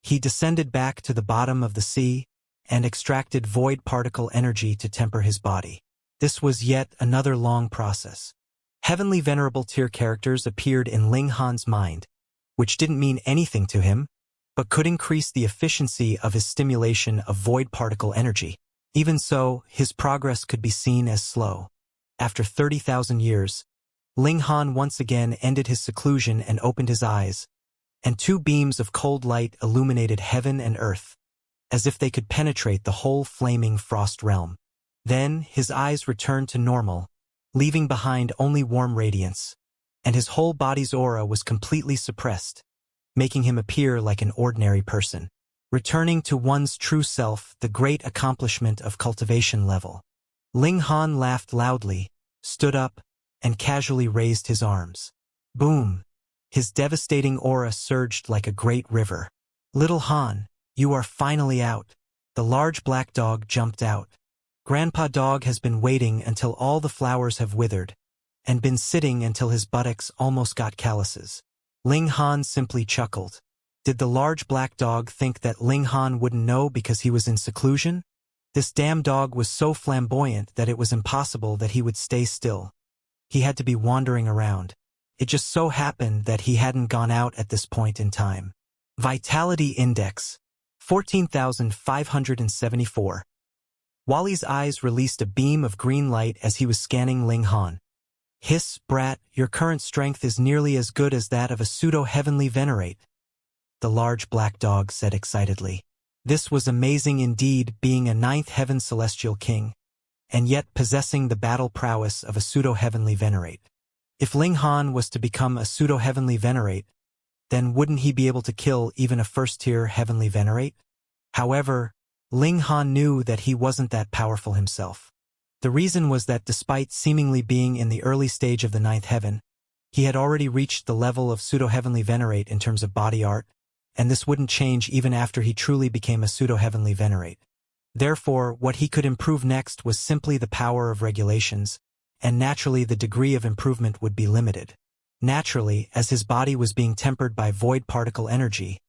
He descended back to the bottom of the sea and extracted void particle energy to temper his body. This was yet another long process. Heavenly Venerable tier characters appeared in Ling Han's mind, which didn't mean anything to him, but could increase the efficiency of his stimulation of void particle energy. Even so, his progress could be seen as slow. After 30,000 years, Ling Han once again ended his seclusion and opened his eyes, and 2 beams of cold light illuminated heaven and earth, as if they could penetrate the whole flaming frost realm. Then his eyes returned to normal, leaving behind only warm radiance, and his whole body's aura was completely suppressed, making him appear like an ordinary person. Returning to one's true self, the great accomplishment of cultivation level. Ling Han laughed loudly, stood up, and casually raised his arms. Boom! His devastating aura surged like a great river. "Little Han, you are finally out." The large black dog jumped out. Grandpa Dog has been waiting until all the flowers have withered, and been sitting until his buttocks almost got calluses. Ling Han simply chuckled. Did the large black dog think that Ling Han wouldn't know because he was in seclusion? This damn dog was so flamboyant that it was impossible that he would stay still. He had to be wandering around. It just so happened that he hadn't gone out at this point in time. Vitality Index 14,574. Wally's eyes released a beam of green light as he was scanning Ling Han. "Hiss, brat, your current strength is nearly as good as that of a pseudo-heavenly venerate," the large black dog said excitedly. This was amazing indeed, being a ninth heaven celestial king, and yet possessing the battle prowess of a pseudo-heavenly venerate. If Ling Han was to become a pseudo-heavenly venerate, then wouldn't he be able to kill even a first-tier heavenly venerate? However, Ling Han knew that he wasn't that powerful himself. The reason was that despite seemingly being in the early stage of the ninth heaven, he had already reached the level of pseudo-heavenly venerate in terms of body art, and this wouldn't change even after he truly became a pseudo-heavenly venerate. Therefore, what he could improve next was simply the power of regulations, and naturally the degree of improvement would be limited. Naturally, as his body was being tempered by void particle energy,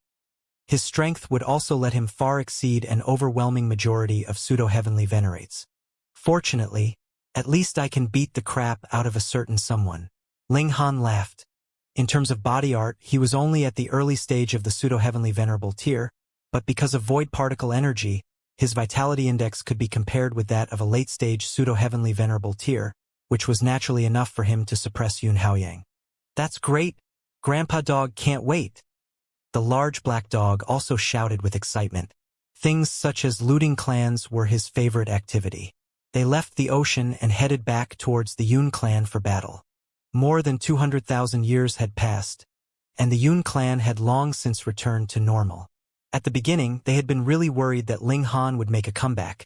his strength would also let him far exceed an overwhelming majority of pseudo-heavenly venerates. Fortunately, at least I can beat the crap out of a certain someone. Ling Han laughed. In terms of body art, he was only at the early stage of the pseudo-heavenly venerable tier, but because of void particle energy, his vitality index could be compared with that of a late-stage pseudo-heavenly venerable tier, which was naturally enough for him to suppress Yun Haoyang. "That's great! Grandpa Dog can't wait!" The large black dog also shouted with excitement. Things such as looting clans were his favorite activity. They left the ocean and headed back towards the Yun clan for battle. More than 200,000 years had passed, and the Yun clan had long since returned to normal. At the beginning, they had been really worried that Ling Han would make a comeback,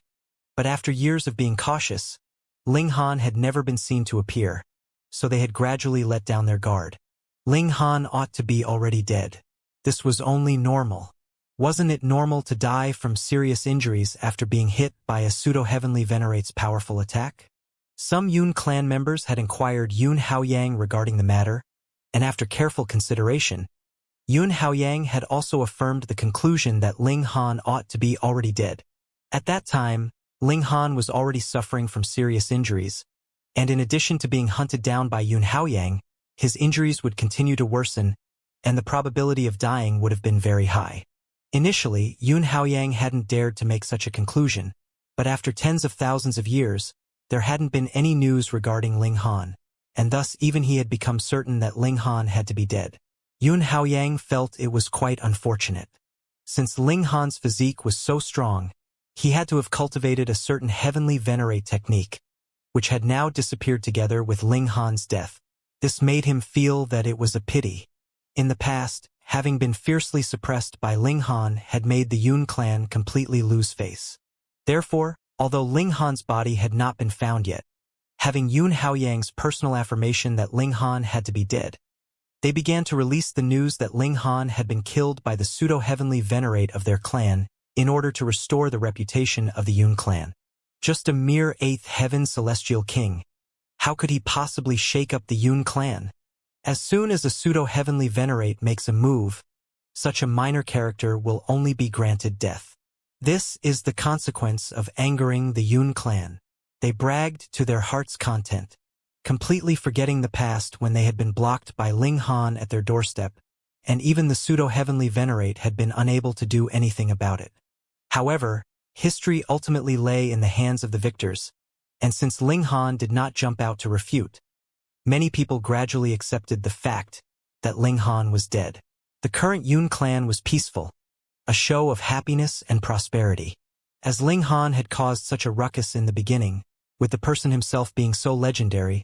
but after years of being cautious, Ling Han had never been seen to appear, so they had gradually let down their guard. Ling Han ought to be already dead. This was only normal. Wasn't it normal to die from serious injuries after being hit by a pseudo-heavenly venerate's powerful attack? Some Yun clan members had inquired Yun Haoyang regarding the matter, and after careful consideration, Yun Haoyang had also affirmed the conclusion that Ling Han ought to be already dead. At that time, Ling Han was already suffering from serious injuries, and in addition to being hunted down by Yun Haoyang, his injuries would continue to worsen, and the probability of dying would have been very high. Initially, Yun Haoyang hadn't dared to make such a conclusion, but after tens of thousands of years, there hadn't been any news regarding Ling Han, and thus even he had become certain that Ling Han had to be dead. Yun Haoyang felt it was quite unfortunate. Since Ling Han's physique was so strong, he had to have cultivated a certain heavenly venerate technique, which had now disappeared together with Ling Han's death. This made him feel that it was a pity. In the past, having been fiercely suppressed by Ling Han had made the Yun clan completely lose face. Therefore, although Ling Han's body had not been found yet, having Yun Haoyang's personal affirmation that Ling Han had to be dead, they began to release the news that Ling Han had been killed by the pseudo-heavenly venerate of their clan in order to restore the reputation of the Yun clan. Just a mere 8th heaven celestial king. How could he possibly shake up the Yun clan? As soon as a pseudo-heavenly venerate makes a move, such a minor character will only be granted death. This is the consequence of angering the Yun clan. They bragged to their heart's content, completely forgetting the past when they had been blocked by Ling Han at their doorstep, and even the pseudo-heavenly venerate had been unable to do anything about it. However, history ultimately lay in the hands of the victors, and since Ling Han did not jump out to refute, many people gradually accepted the fact that Ling Han was dead. The current Yun clan was peaceful, a show of happiness and prosperity. As Ling Han had caused such a ruckus in the beginning, with the person himself being so legendary,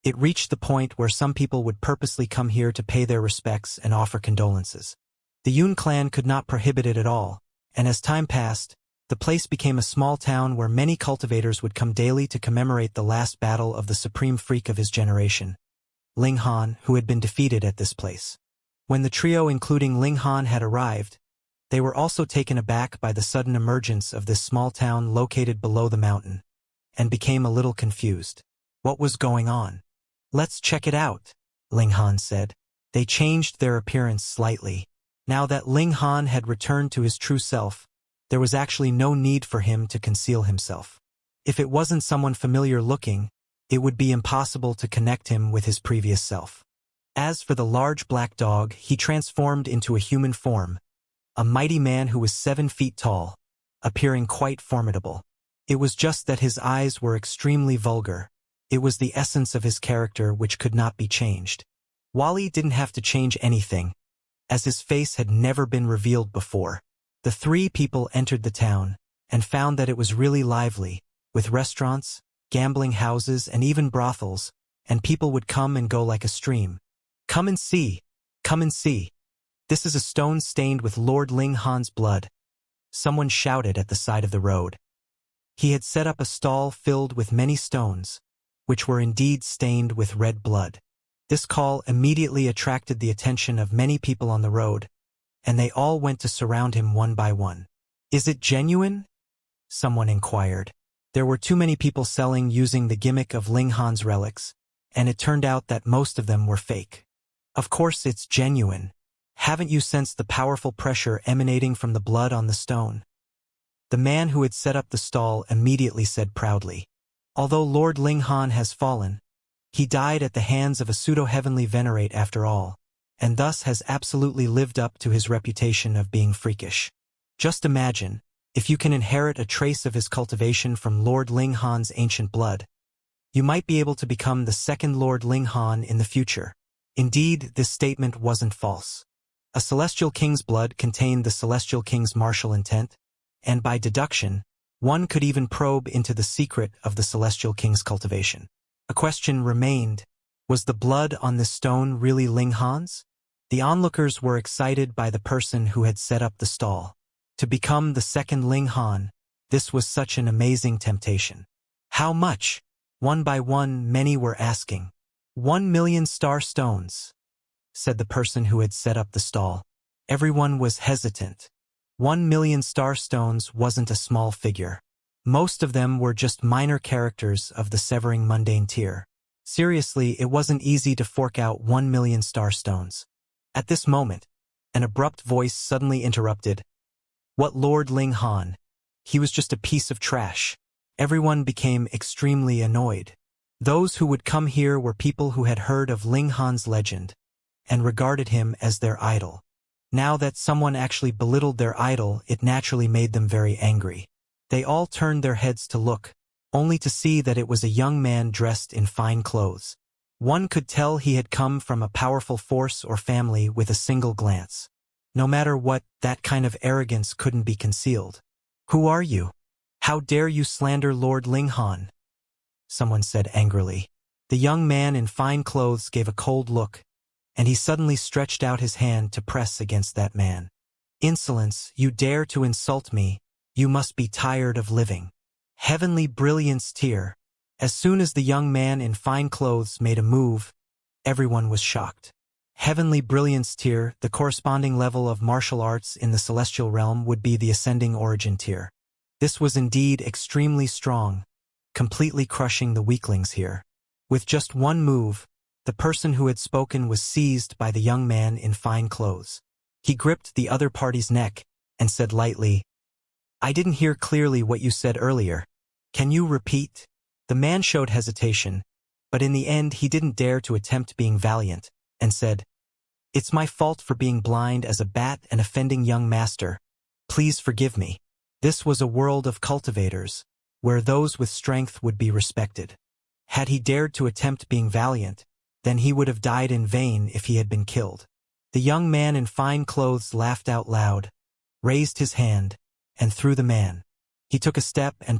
it reached the point where some people would purposely come here to pay their respects and offer condolences. The Yun clan could not prohibit it at all, and as time passed, the place became a small town where many cultivators would come daily to commemorate the last battle of the supreme freak of his generation, Ling Han, who had been defeated at this place. When the trio including Ling Han had arrived, they were also taken aback by the sudden emergence of this small town located below the mountain, and became a little confused. What was going on? Let's check it out, Ling Han said. They changed their appearance slightly. Now that Ling Han had returned to his true self, there was actually no need for him to conceal himself. If it wasn't someone familiar looking, it would be impossible to connect him with his previous self. As for the large black dog, he transformed into a human form, a mighty man who was 7 feet tall, appearing quite formidable. It was just that his eyes were extremely vulgar. It was the essence of his character which could not be changed. Wally didn't have to change anything, as his face had never been revealed before. The 3 people entered the town, and found that it was really lively, with restaurants, gambling houses, and even brothels, and people would come and go like a stream. Come and see! Come and see! This is a stone stained with Lord Ling Han's blood, someone shouted at the side of the road. He had set up a stall filled with many stones, which were indeed stained with red blood. This call immediately attracted the attention of many people on the road, and they all went to surround him one by one. Is it genuine? Someone inquired. There were too many people selling using the gimmick of Ling Han's relics, and it turned out that most of them were fake. Of course it's genuine. Haven't you sensed the powerful pressure emanating from the blood on the stone? The man who had set up the stall immediately said proudly. Although Lord Ling Han has fallen, he died at the hands of a pseudo-heavenly venerate after all, and thus has absolutely lived up to his reputation of being freakish. Just imagine, if you can inherit a trace of his cultivation from Lord Ling Han's ancient blood, you might be able to become the second Lord Ling Han in the future. Indeed, this statement wasn't false. A celestial king's blood contained the celestial king's martial intent, and by deduction, one could even probe into the secret of the celestial king's cultivation. A question remained: was the blood on this stone really Ling Han's? The onlookers were excited by the person who had set up the stall. To become the second Ling Han, this was such an amazing temptation. How much? One by one, many were asking. 1,000,000 star stones, said the person who had set up the stall. Everyone was hesitant. 1,000,000 star stones wasn't a small figure. Most of them were just minor characters of the severing mundane tier. Seriously, it wasn't easy to fork out 1,000,000 star stones. At this moment, an abrupt voice suddenly interrupted. What Lord Ling Han? He was just a piece of trash. Everyone became extremely annoyed. Those who would come here were people who had heard of Ling Han's legend, and regarded him as their idol. Now that someone actually belittled their idol, it naturally made them very angry. They all turned their heads to look, only to see that it was a young man dressed in fine clothes. One could tell he had come from a powerful force or family with a single glance. No matter what, that kind of arrogance couldn't be concealed. Who are you? How dare you slander Lord Ling Han? Someone said angrily. The young man in fine clothes gave a cold look, and he suddenly stretched out his hand to press against that man. Insolence, you dare to insult me, you must be tired of living. Heavenly brilliance tier. As soon as the young man in fine clothes made a move, everyone was shocked. Heavenly brilliance tier, the corresponding level of martial arts in the celestial realm, would be the ascending origin tier. This was indeed extremely strong, completely crushing the weaklings here. With just one move, the person who had spoken was seized by the young man in fine clothes. He gripped the other party's neck and said lightly, I didn't hear clearly what you said earlier. Can you repeat? The man showed hesitation, but in the end he didn't dare to attempt being valiant, and said, It's my fault for being blind as a bat and offending young master. Please forgive me. This was a world of cultivators, where those with strength would be respected. Had he dared to attempt being valiant, then he would have died in vain if he had been killed. The young man in fine clothes laughed out loud, raised his hand, and threw the man. He took a step and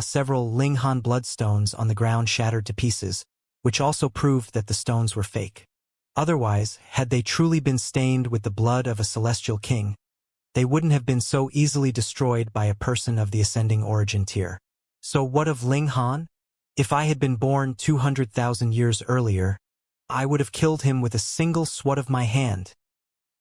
several Ling Han bloodstones on the ground shattered to pieces, which also proved that the stones were fake. Otherwise, had they truly been stained with the blood of a celestial king, they wouldn't have been so easily destroyed by a person of the ascending origin tier. So what of Ling Han? If I had been born 200,000 years earlier, I would have killed him with a single swat of my hand,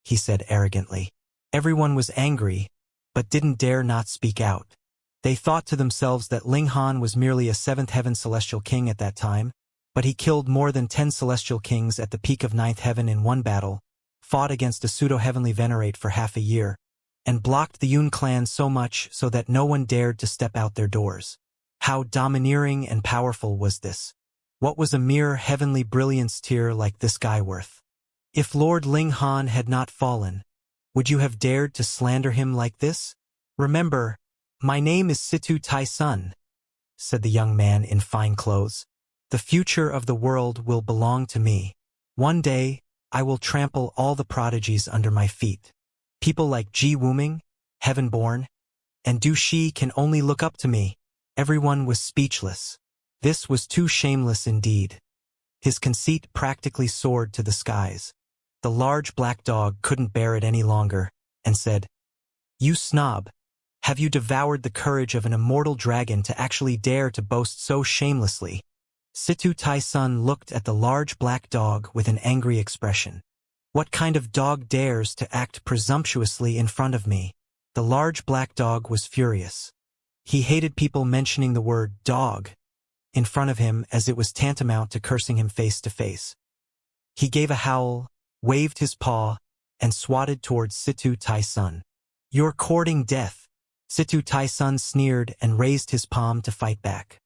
he said arrogantly. Everyone was angry, but didn't dare not speak out. They thought to themselves that Ling Han was merely a seventh heaven celestial king at that time, but he killed more than 10 celestial kings at the peak of ninth heaven in one battle, fought against a pseudo-heavenly venerate for half a year, and blocked the Yun clan so much so that no one dared to step out their doors. How domineering and powerful was this? What was a mere heavenly brilliance tier like this guy worth? If Lord Ling Han had not fallen, would you have dared to slander him like this? Remember, my name is Situ Tai Sun, said the young man in fine clothes. The future of the world will belong to me. One day, I will trample all the prodigies under my feet. People like Ji Wuming, heaven-born, and Du Shi can only look up to me. Everyone was speechless. This was too shameless indeed. His conceit practically soared to the skies. The large black dog couldn't bear it any longer, and said, "You snob, have you devoured the courage of an immortal dragon to actually dare to boast so shamelessly?" Situ Tai Sun looked at the large black dog with an angry expression. What kind of dog dares to act presumptuously in front of me? The large black dog was furious. He hated people mentioning the word dog in front of him, as it was tantamount to cursing him face to face. He gave a howl, waved his paw, and swatted towards Situ Tai Sun. "You're courting death." Situ Tai Sun sneered and raised his palm to fight back.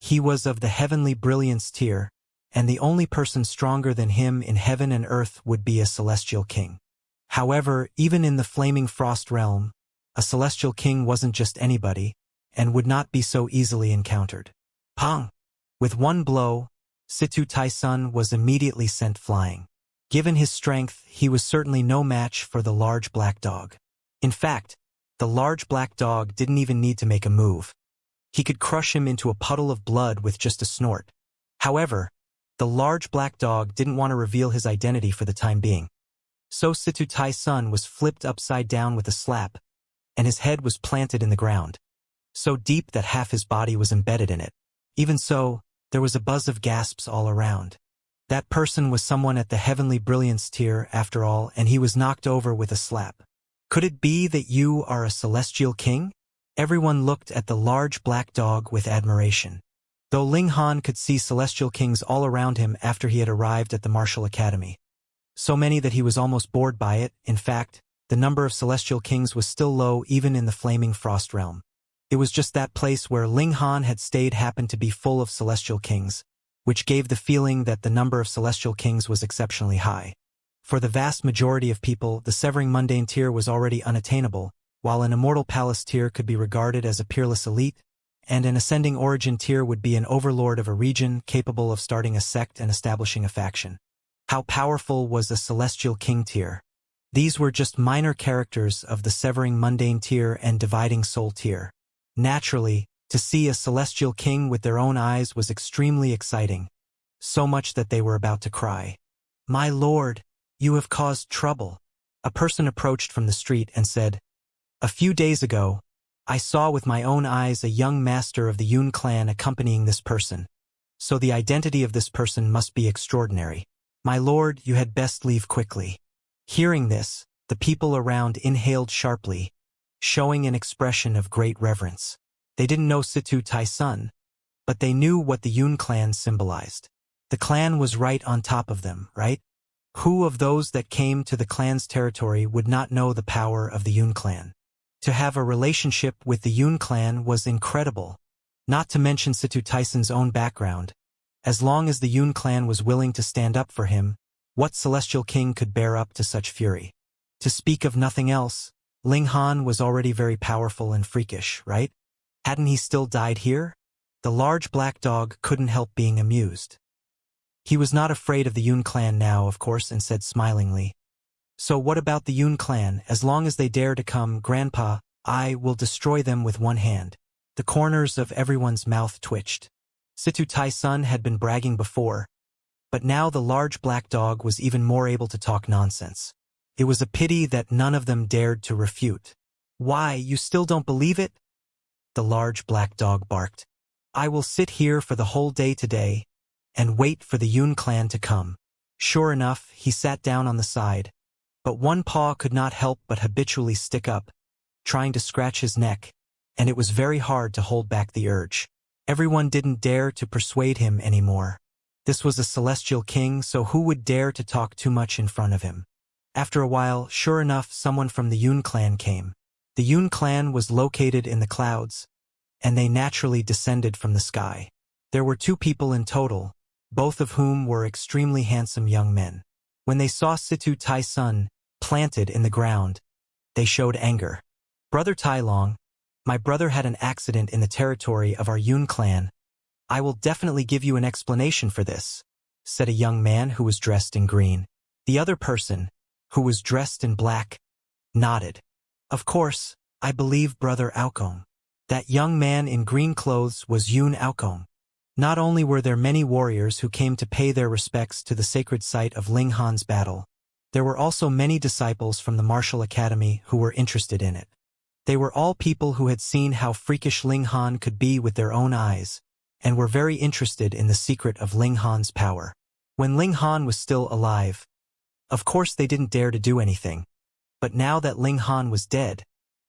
He was of the heavenly brilliance tier, and the only person stronger than him in heaven and earth would be a celestial king. However, even in the flaming frost realm, a celestial king wasn't just anybody, and would not be so easily encountered. Pong! With one blow, Situ Tai Sun was immediately sent flying. Given his strength, he was certainly no match for the large black dog. In fact, the large black dog didn't even need to make a move. He could crush him into a puddle of blood with just a snort. However, the large black dog didn't want to reveal his identity for the time being. So Situ Tai Sun was flipped upside down with a slap, and his head was planted in the ground, so deep that half his body was embedded in it. Even so, there was a buzz of gasps all around. That person was someone at the heavenly brilliance tier, after all, and he was knocked over with a slap. Could it be that you are a celestial king? Everyone looked at the large black dog with admiration. Though Ling Han could see celestial kings all around him after he had arrived at the martial academy. So many that he was almost bored by it. In fact, the number of celestial kings was still low even in the flaming frost realm. It was just that place where Ling Han had stayed happened to be full of celestial kings, which gave the feeling that the number of celestial kings was exceptionally high. For the vast majority of people, the severing mundane tier was already unattainable, while an immortal palace tier could be regarded as a peerless elite, and an ascending origin tier would be an overlord of a region capable of starting a sect and establishing a faction. How powerful was a celestial king tier? These were just minor characters of the severing mundane tier and dividing soul tier. Naturally, to see a celestial king with their own eyes was extremely exciting, so much that they were about to cry. "My lord, you have caused trouble." A person approached from the street and said, "A few days ago, I saw with my own eyes a young master of the Yun clan accompanying this person, so the identity of this person must be extraordinary. My lord, you had best leave quickly." Hearing this, the people around inhaled sharply, showing an expression of great reverence. They didn't know Situ Tai Sun, but they knew what the Yun clan symbolized. The clan was right on top of them, right? Who of those that came to the clan's territory would not know the power of the Yun clan? To have a relationship with the Yun clan was incredible, not to mention Situ Tai Sun's own background. As long as the Yun clan was willing to stand up for him, what celestial king could bear up to such fury? To speak of nothing else, Ling Han was already very powerful and freakish, right? Hadn't he still died here? The large black dog couldn't help being amused. He was not afraid of the Yun clan now, of course, and said smilingly, "So what about the Yun clan? As long as they dare to come, Grandpa, I will destroy them with one hand." The corners of everyone's mouth twitched. Situ Tai Sun had been bragging before, but now the large black dog was even more able to talk nonsense. It was a pity that none of them dared to refute. "Why, you still don't believe it?" the large black dog barked. "I will sit here for the whole day today and wait for the Yun clan to come. Sure enough, he sat down on the side, but one paw could not help but habitually stick up, trying to scratch his neck, and it was very hard to hold back the urge. Everyone didn't dare to persuade him anymore. This was a celestial king, so who would dare to talk too much in front of him? After a while, sure enough, someone from the Yun clan came. The Yun clan was located in the clouds, and they naturally descended from the sky. There were 2 people in total, both of whom were extremely handsome young men. When they saw Situ Tai Sun planted in the ground, they showed anger. "Brother Tai Long, my brother had an accident in the territory of our Yun clan. I will definitely give you an explanation for this," said a young man who was dressed in green. The other person, who was dressed in black, nodded. "Of course, I believe Brother Aokong." That young man in green clothes was Yun Aokong. Not only were there many warriors who came to pay their respects to the sacred site of Ling Han's battle, there were also many disciples from the martial academy who were interested in it. They were all people who had seen how freakish Ling Han could be with their own eyes, and were very interested in the secret of Ling Han's power. When Ling Han was still alive, of course they didn't dare to do anything, but now that Ling Han was dead,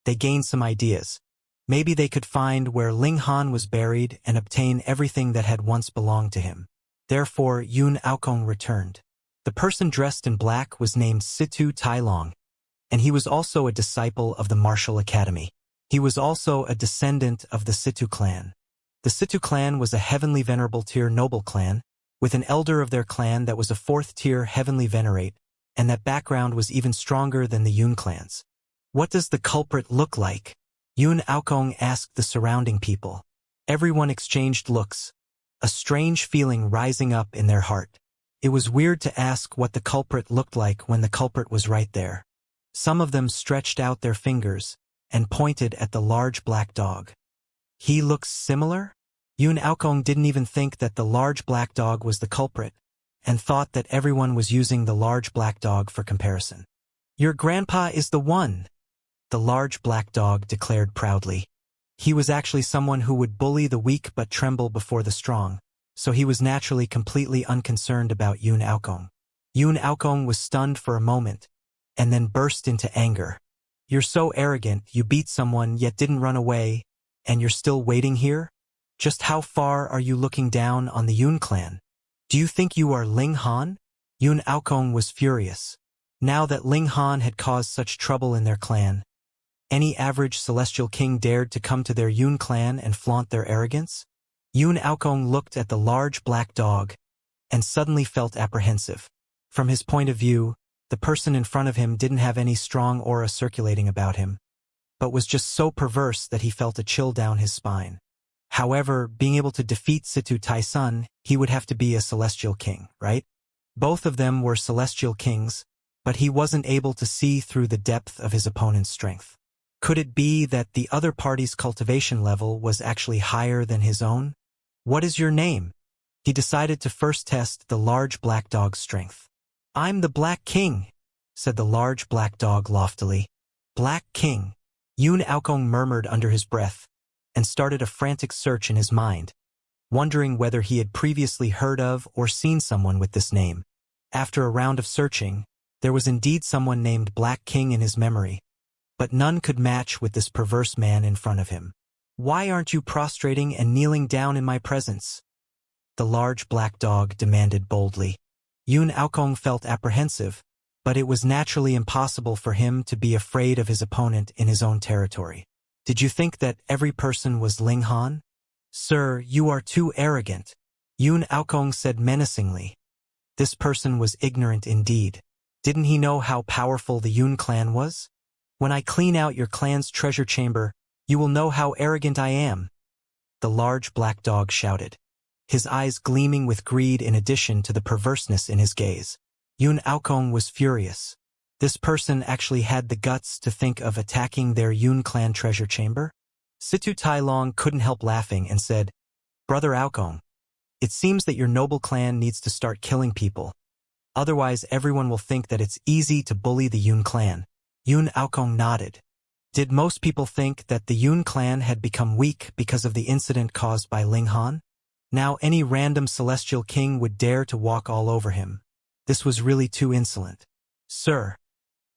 they gained some ideas. Maybe they could find where Ling Han was buried and obtain everything that had once belonged to him. Therefore, Yun Aokong returned. The person dressed in black was named Situ Tai Long, and he was also a disciple of the martial academy. He was also a descendant of the Situ clan. The Situ clan was a heavenly venerable tier noble clan, with an elder of their clan that was a 4th tier heavenly venerate, and that background was even stronger than the Yun clans. "What does the culprit look like?" Yun Aokong asked the surrounding people. Everyone exchanged looks, a strange feeling rising up in their heart. It was weird to ask what the culprit looked like when the culprit was right there. Some of them stretched out their fingers and pointed at the large black dog. "He looks similar?" Yun Aokong didn't even think that the large black dog was the culprit, and thought that everyone was using the large black dog for comparison. "Your grandpa is the one," the large black dog declared proudly. He was actually someone who would bully the weak but tremble before the strong, so he was naturally completely unconcerned about Yun Aokong. Yun Aokong was stunned for a moment, and then burst into anger. "You're so arrogant, you beat someone yet didn't run away, and you're still waiting here? Just how far are you looking down on the Yun clan? Do you think you are Ling Han?" Yun Aokong was furious. Now that Ling Han had caused such trouble in their clan, any average celestial king dared to come to their Yun clan and flaunt their arrogance? Yun Aokong looked at the large black dog and suddenly felt apprehensive. From his point of view, the person in front of him didn't have any strong aura circulating about him, but was just so perverse that he felt a chill down his spine. However, being able to defeat Situ Tai Sun, he would have to be a celestial king, right? Both of them were celestial kings, but he wasn't able to see through the depth of his opponent's strength. Could it be that the other party's cultivation level was actually higher than his own? "What is your name?" He decided to first test the large black dog's strength. "I'm the Black King," said the large black dog loftily. "Black King," Yun Aokong murmured under his breath, and started a frantic search in his mind, wondering whether he had previously heard of or seen someone with this name. After a round of searching, there was indeed someone named Black King in his memory, but none could match with this perverse man in front of him. "Why aren't you prostrating and kneeling down in my presence?" the large black dog demanded boldly. Yun Aokong felt apprehensive, but it was naturally impossible for him to be afraid of his opponent in his own territory. "Did you think that every person was Ling Han?" "Sir, you are too arrogant," Yun Aokong said menacingly. This person was ignorant indeed. Didn't he know how powerful the Yun clan was? "When I clean out your clan's treasure chamber, you will know how arrogant I am," the large black dog shouted, his eyes gleaming with greed in addition to the perverseness in his gaze. Yun Aokong was furious. This person actually had the guts to think of attacking their Yun clan treasure chamber? Situ Tai Long couldn't help laughing and said, "Brother Aokong, it seems that your noble clan needs to start killing people. Otherwise everyone will think that it's easy to bully the Yun clan." Yun Aokong nodded. Did most people think that the Yun clan had become weak because of the incident caused by Ling Han? Now any random celestial king would dare to walk all over him. This was really too insolent. Sir,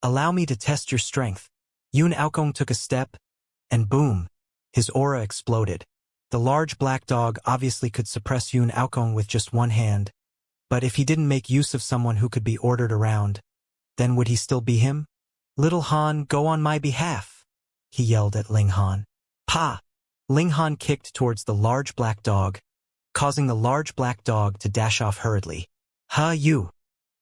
allow me to test your strength. Yun Aokong took a step, and boom, his aura exploded. The large black dog obviously could suppress Yun Aokong with just one hand, but if he didn't make use of someone who could be ordered around, then would he still be him? Little Han, go on my behalf, he yelled at Ling Han. Pa! Ling Han kicked towards the large black dog, causing the large black dog to dash off hurriedly. Ha you!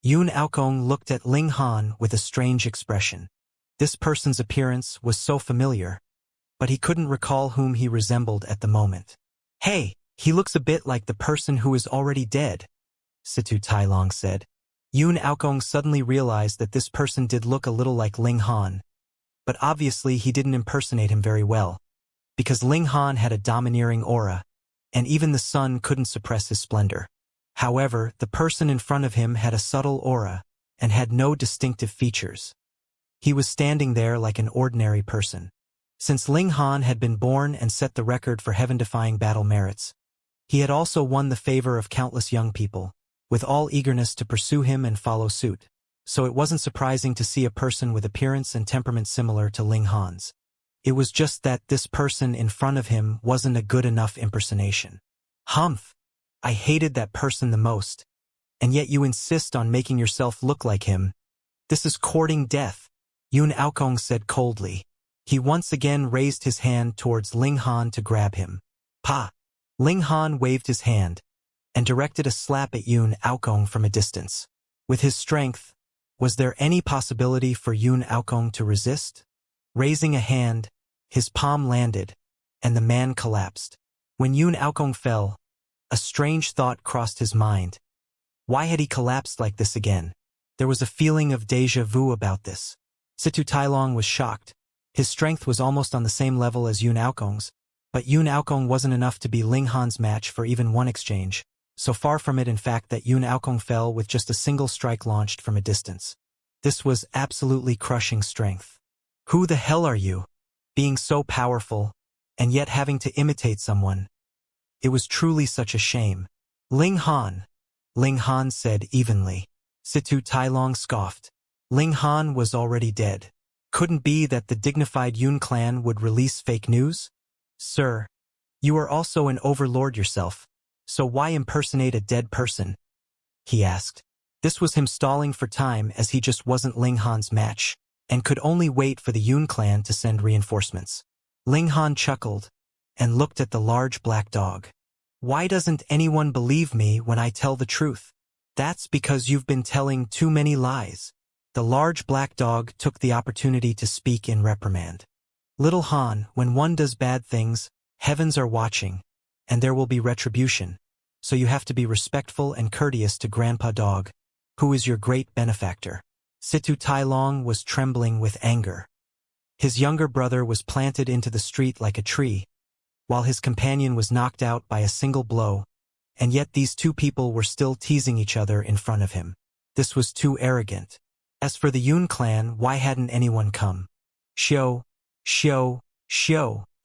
Yun Aokong looked at Ling Han with a strange expression. This person's appearance was so familiar, but he couldn't recall whom he resembled at the moment. Hey, he looks a bit like the person who is already dead, Situ Tailong said. Yun Aokong suddenly realized that this person did look a little like Ling Han, but obviously he didn't impersonate him very well, because Ling Han had a domineering aura, and even the sun couldn't suppress his splendor. However, the person in front of him had a subtle aura, and had no distinctive features. He was standing there like an ordinary person. Since Ling Han had been born and set the record for heaven-defying battle merits, he had also won the favor of countless young people, with all eagerness to pursue him and follow suit. So it wasn't surprising to see a person with appearance and temperament similar to Ling Han's. It was just that this person in front of him wasn't a good enough impersonation. Humph! I hated that person the most, and yet you insist on making yourself look like him. This is courting death, Yun Aokong said coldly. He once again raised his hand towards Ling Han to grab him. Pa! Ling Han waved his hand, and directed a slap at Yun Aokong from a distance. With his strength, was there any possibility for Yun Aokong to resist? Raising a hand, his palm landed, and the man collapsed. When Yun Aokong fell, a strange thought crossed his mind. Why had he collapsed like this again? There was a feeling of déjà vu about this. Situ Tailong was shocked. His strength was almost on the same level as Yun Aokong's, but Yun Aokong wasn't enough to be Ling Han's match for even one exchange. So far from it in fact that Yun Aokong fell with just a single strike launched from a distance. This was absolutely crushing strength. Who the hell are you? Being so powerful, and yet having to imitate someone. It was truly such a shame. Ling Han said evenly. Situ Tailong scoffed. Ling Han was already dead. Couldn't be that the dignified Yun clan would release fake news? Sir, you are also an overlord yourself, so why impersonate a dead person? He asked. This was him stalling for time as he just wasn't Ling Han's match, and could only wait for the Yun clan to send reinforcements. Ling Han chuckled, and looked at the large black dog. Why doesn't anyone believe me when I tell the truth? That's because you've been telling too many lies. The large black dog took the opportunity to speak in reprimand. Little Han, when one does bad things, heavens are watching, and there will be retribution, so you have to be respectful and courteous to Grandpa Dog, who is your great benefactor. Situ Tailong was trembling with anger. His younger brother was planted into the street like a tree, while his companion was knocked out by a single blow, and yet these two people were still teasing each other in front of him. This was too arrogant. As for the Yun clan, why hadn't anyone come? Shio.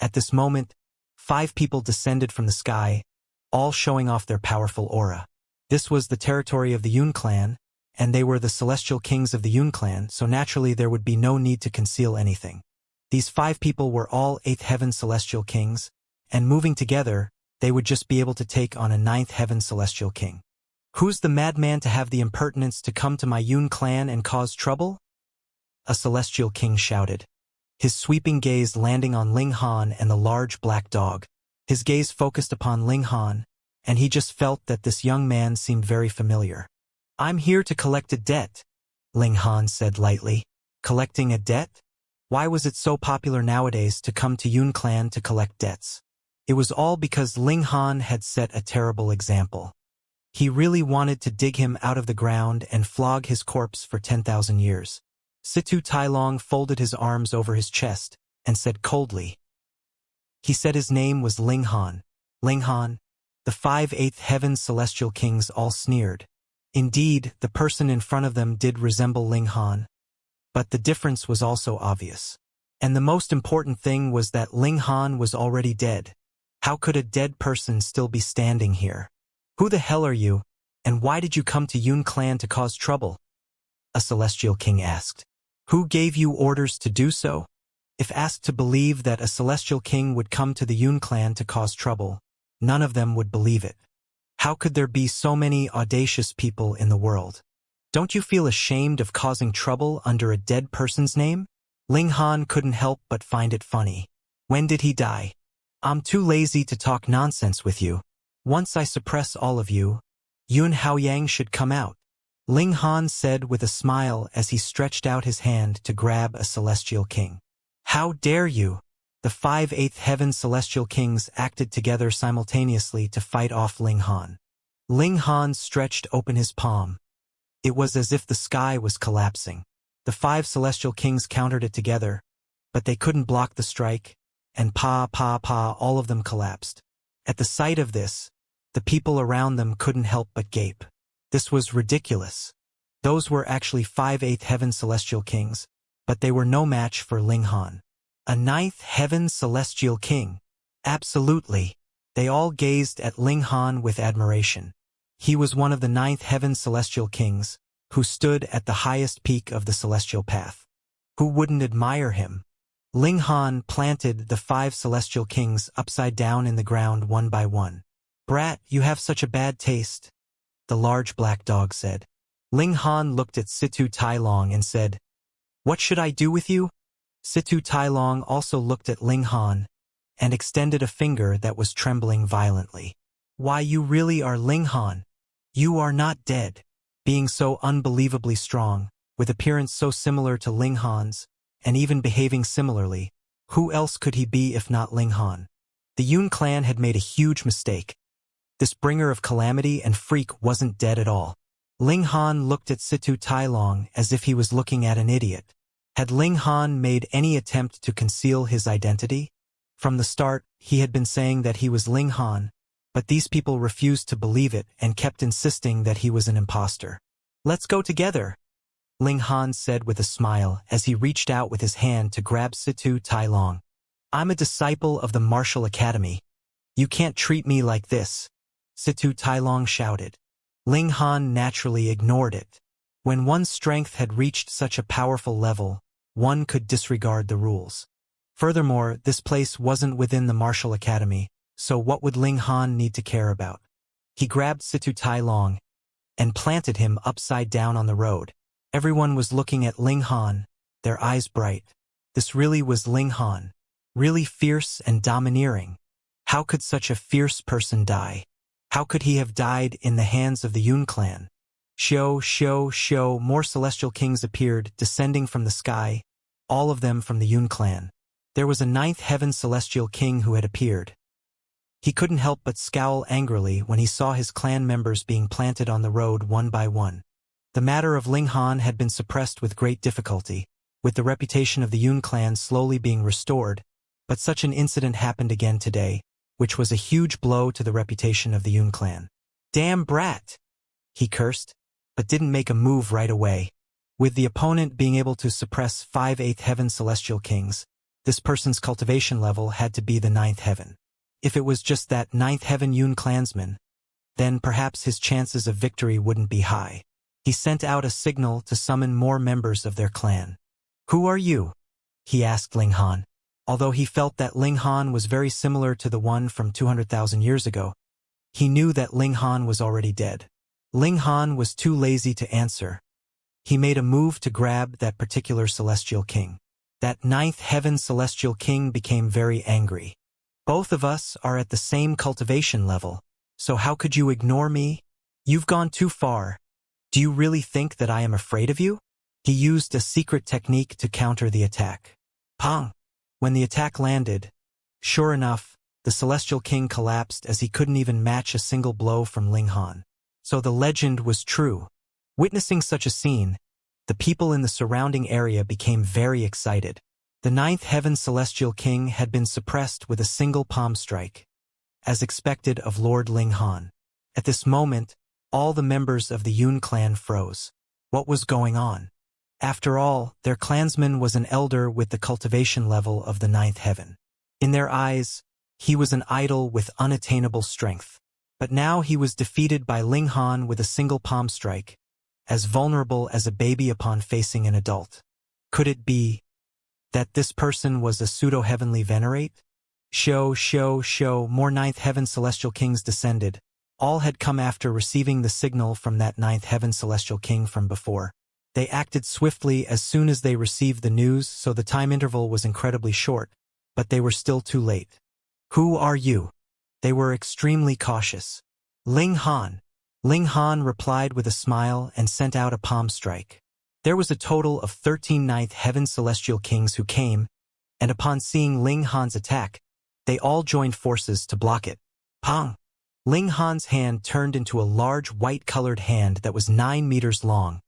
At this moment, 5 people descended from the sky, all showing off their powerful aura. This was the territory of the Yun clan, and they were the celestial kings of the Yun clan, so naturally there would be no need to conceal anything. These 5 people were all 8th heaven celestial kings, and moving together, they would just be able to take on a 9th heaven celestial king. Who's the madman to have the impertinence to come to my Yun clan and cause trouble? A celestial king shouted, his sweeping gaze landing on Ling Han and the large black dog. His gaze focused upon Ling Han, and he just felt that this young man seemed very familiar. I'm here to collect a debt, Ling Han said lightly. Collecting a debt? Why was it so popular nowadays to come to Yun clan to collect debts? It was all because Ling Han had set a terrible example. He really wanted to dig him out of the ground and flog his corpse for 10,000 years. Situ Tailong folded his arms over his chest and said coldly. He said his name was Ling Han. Ling Han. The 5 8th heaven celestial kings all sneered. Indeed, the person in front of them did resemble Ling Han, but the difference was also obvious. And the most important thing was that Ling Han was already dead. How could a dead person still be standing here? Who the hell are you, And why did you come to Yun clan to cause trouble? A celestial king asked. Who gave you orders to do so? If asked to believe that a celestial king would come to the Yun clan to cause trouble, none of them would believe it. How could there be so many audacious people in the world? Don't you feel ashamed of causing trouble under a dead person's name? Ling Han couldn't help but find it funny. When did he die? I'm too lazy to talk nonsense with you. Once I suppress all of you, Yun Haoyang should come out. Ling Han said with a smile as he stretched out his hand to grab a celestial king. How dare you? The 5/8 heaven celestial kings acted together simultaneously to fight off Ling Han. Ling Han stretched open his palm. It was as if the sky was collapsing. The 5 celestial kings countered it together, but they couldn't block the strike, and all of them collapsed. At the sight of this, the people around them couldn't help but gape. This was ridiculous. Those were actually 5/8 heaven celestial kings, but they were no match for Ling Han. A 9th heaven celestial king. Absolutely. They all gazed at Ling Han with admiration. He was one of the 9th heaven celestial kings, who stood at the highest peak of the celestial path. Who wouldn't admire him? Ling Han planted the 5 celestial kings upside down in the ground one by one. Brat, you have such a bad taste, the large black dog said. Ling Han looked at Situ Tai Long and said, What should I do with you? Situ Tai Long also looked at Ling Han and extended a finger that was trembling violently. Why, you really are Ling Han. You are not dead. Being so unbelievably strong, with appearance so similar to Ling Han's, and even behaving similarly, who else could he be if not Ling Han? The Yun clan had made a huge mistake. This bringer of calamity and freak wasn't dead at all. Ling Han looked at Situ Tai Long as if he was looking at an idiot. Had Ling Han made any attempt to conceal his identity? From the start, he had been saying that he was Ling Han, but these people refused to believe it and kept insisting that he was an imposter. Let's go together, Ling Han said with a smile as he reached out with his hand to grab Situ Tai Long. I'm a disciple of the Martial Academy. You can't treat me like this, Situ Tai Long shouted. Ling Han naturally ignored it. When one's strength had reached such a powerful level, one could disregard the rules. Furthermore, this place wasn't within the Martial Academy, so what would Ling Han need to care about? He grabbed Situ Tai Long and planted him upside down on the road. Everyone was looking at Ling Han, their eyes bright. This really was Ling Han. Really fierce and domineering. How could such a fierce person die? How could he have died in the hands of the Yun clan? More celestial kings appeared, descending from the sky, all of them from the Yun clan. There was a 9th heaven celestial king who had appeared. He couldn't help but scowl angrily when he saw his clan members being planted on the road one by one. The matter of Ling Han had been suppressed with great difficulty, with the reputation of the Yun clan slowly being restored, but such an incident happened again today, which was a huge blow to the reputation of the Yun clan. Damn brat! He cursed, but didn't make a move right away. With the opponent being able to suppress 5/8 heaven celestial kings, this person's cultivation level had to be the 9th heaven. If it was just that 9th heaven Yun clansman, then perhaps his chances of victory wouldn't be high. He sent out a signal to summon more members of their clan. Who are you? He asked Ling Han. Although he felt that Ling Han was very similar to the one from 200,000 years ago, he knew that Ling Han was already dead. Ling Han was too lazy to answer. He made a move to grab that particular celestial king. That 9th heaven celestial king became very angry. Both of us are at the same cultivation level, so how could you ignore me? You've gone too far. Do you really think that I am afraid of you? He used a secret technique to counter the attack. Pong! When the attack landed, sure enough, the celestial king collapsed as he couldn't even match a single blow from Ling Han. So the legend was true. Witnessing such a scene, the people in the surrounding area became very excited. The 9th heaven celestial king had been suppressed with a single palm strike, as expected of Lord Ling Han. At this moment, all the members of the Yun clan froze. What was going on? After all, their clansman was an elder with the cultivation level of the 9th heaven. In their eyes, he was an idol with unattainable strength. But now he was defeated by Ling Han with a single palm strike, as vulnerable as a baby upon facing an adult. Could it be that this person was a pseudo-heavenly venerate? More ninth heaven celestial kings descended. All had come after receiving the signal from that ninth heaven celestial king from before. They acted swiftly as soon as they received the news, so the time interval was incredibly short, but they were still too late. Who are you? They were extremely cautious. Ling Han. Ling Han replied with a smile and sent out a palm strike. There was a total of 13 ninth heaven celestial kings who came, and upon seeing Ling Han's attack, they all joined forces to block it. Pong! Ling Han's hand turned into a large white-colored hand that was 9 meters long,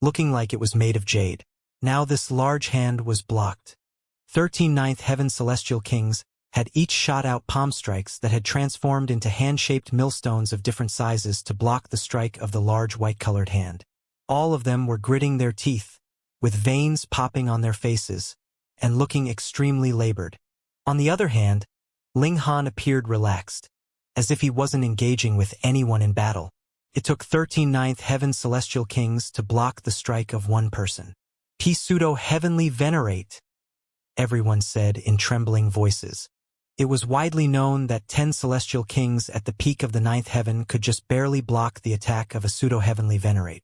looking like it was made of jade. Now this large hand was blocked. 13 ninth heaven celestial kings had each shot out palm strikes that had transformed into hand-shaped millstones of different sizes to block the strike of the large white-colored hand. All of them were gritting their teeth, with veins popping on their faces, and looking extremely labored. On the other hand, Ling Han appeared relaxed, as if he wasn't engaging with anyone in battle. It took 13 ninth heaven celestial kings to block the strike of one person. Pseudo-heavenly venerate, everyone said in trembling voices. It was widely known that 10 celestial kings at the peak of the ninth heaven could just barely block the attack of a pseudo-heavenly venerate.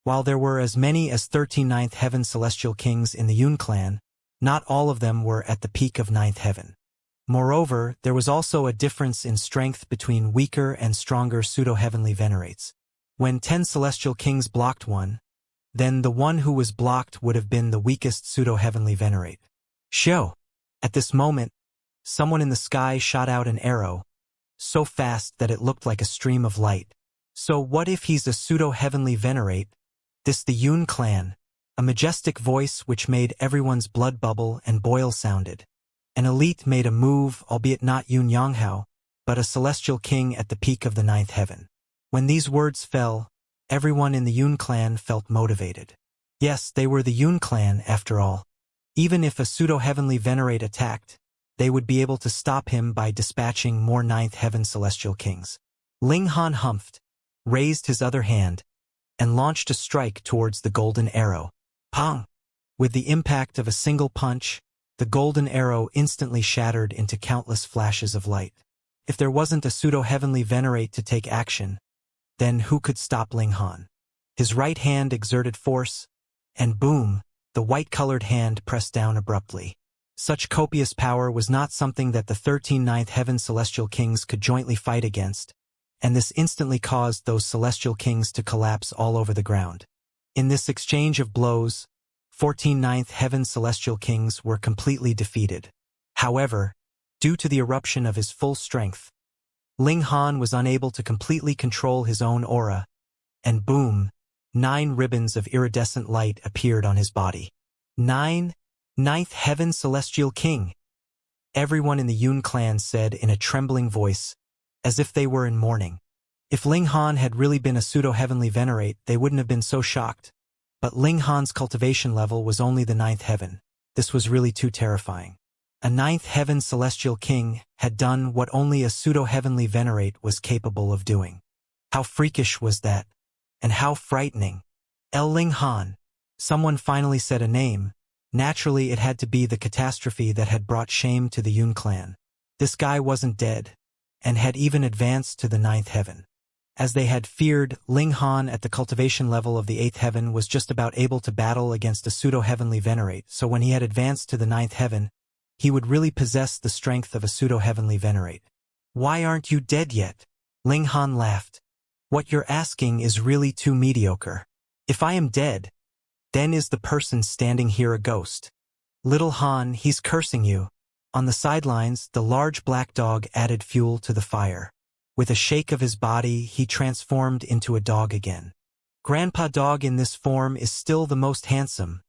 While there were as many as 13 ninth heaven celestial kings in the Yun clan, not all of them were at the peak of ninth heaven. Moreover, there was also a difference in strength between weaker and stronger pseudo-heavenly venerates. When 10 celestial kings blocked one, then the one who was blocked would have been the weakest pseudo-heavenly venerate. At this moment, someone in the sky shot out an arrow, so fast that it looked like a stream of light. So what if he's a pseudo-heavenly venerate? This the Yun clan. A majestic voice which made everyone's blood bubble and boil sounded. An elite made a move, albeit not Yun Yanghao, but a celestial king at the peak of the ninth heaven. When these words fell, everyone in the Yun clan felt motivated. Yes, they were the Yun clan, after all. Even if a pseudo-heavenly venerate attacked, they would be able to stop him by dispatching more ninth heaven celestial kings. Ling Han humphed, raised his other hand, and launched a strike towards the golden arrow. Pong! With the impact of a single punch, the golden arrow instantly shattered into countless flashes of light. If there wasn't a pseudo-heavenly venerate to take action, then who could stop Ling Han? His right hand exerted force, and boom, the white-colored hand pressed down abruptly. Such copious power was not something that the 13 ninth heaven celestial kings could jointly fight against, and this instantly caused those celestial kings to collapse all over the ground. In this exchange of blows, 14 ninth heaven celestial kings were completely defeated. However, due to the eruption of his full strength, Ling Han was unable to completely control his own aura, and boom, 9 ribbons of iridescent light appeared on his body. 9, ninth heaven celestial king. Everyone in the Yun clan said in a trembling voice, as if they were in mourning. If Ling Han had really been a pseudo-heavenly venerate, they wouldn't have been so shocked. But Ling Han's cultivation level was only the ninth heaven. This was really too terrifying. A ninth heaven celestial king had done what only a pseudo-heavenly venerate was capable of doing. How freakish was that? And how frightening. Ling Han. Someone finally said a name. Naturally, it had to be the catastrophe that had brought shame to the Yun clan. This guy wasn't dead, and had even advanced to the ninth heaven. As they had feared, Ling Han at the cultivation level of the 8th heaven was just about able to battle against a pseudo-heavenly venerate, so when he had advanced to the 9th heaven, he would really possess the strength of a pseudo-heavenly venerate. Why aren't you dead yet? Ling Han laughed. What you're asking is really too mediocre. If I am dead, then is the person standing here a ghost? Little Han, he's cursing you. On the sidelines, the large black dog added fuel to the fire. With a shake of his body, he transformed into a dog again. Grandpa Dog in this form is still the most handsome,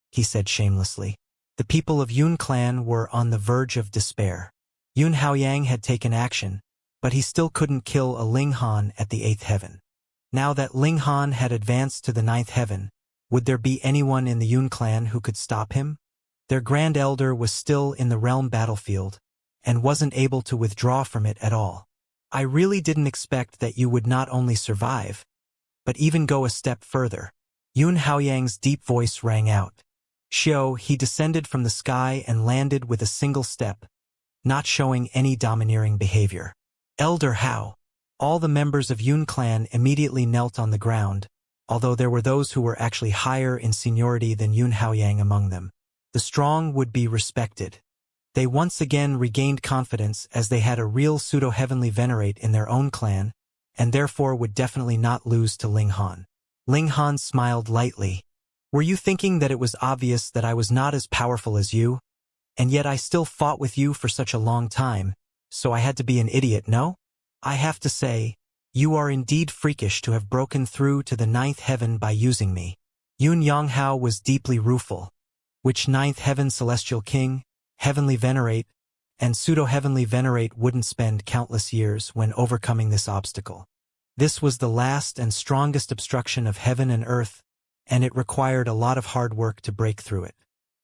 he said shamelessly. The people of Yun clan were on the verge of despair. Yun Haoyang had taken action, but he still couldn't kill a Ling Han at the 8th heaven. Now that Ling Han had advanced to the 9th heaven, would there be anyone in the Yun clan who could stop him? Their Grand Elder was still in the realm battlefield, and wasn't able to withdraw from it at all. I really didn't expect that you would not only survive, but even go a step further. Yun Haoyang's deep voice rang out. Xiao, he descended from the sky and landed with a single step, not showing any domineering behavior. Elder Hao. All the members of Yun clan immediately knelt on the ground, although there were those who were actually higher in seniority than Yun Haoyang among them. The strong would be respected. They once again regained confidence as they had a real pseudo-heavenly venerate in their own clan, and therefore would definitely not lose to Ling Han. Ling Han smiled lightly. Were you thinking that it was obvious that I was not as powerful as you? And yet I still fought with you for such a long time, so I had to be an idiot, no? I have to say, you are indeed freakish to have broken through to the ninth heaven by using me. Yun Yanghao was deeply rueful. Which ninth heaven celestial king, heavenly venerate, and pseudo-heavenly venerate wouldn't spend countless years when overcoming this obstacle? This was the last and strongest obstruction of heaven and earth, and it required a lot of hard work to break through it.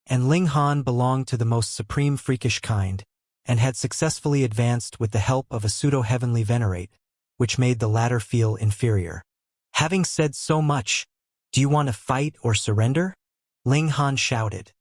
And Ling Han belonged to the most supreme freakish kind, and had successfully advanced with the help of a pseudo-heavenly venerate, which made the latter feel inferior. Having said so much, do you want to fight or surrender? Ling Han shouted.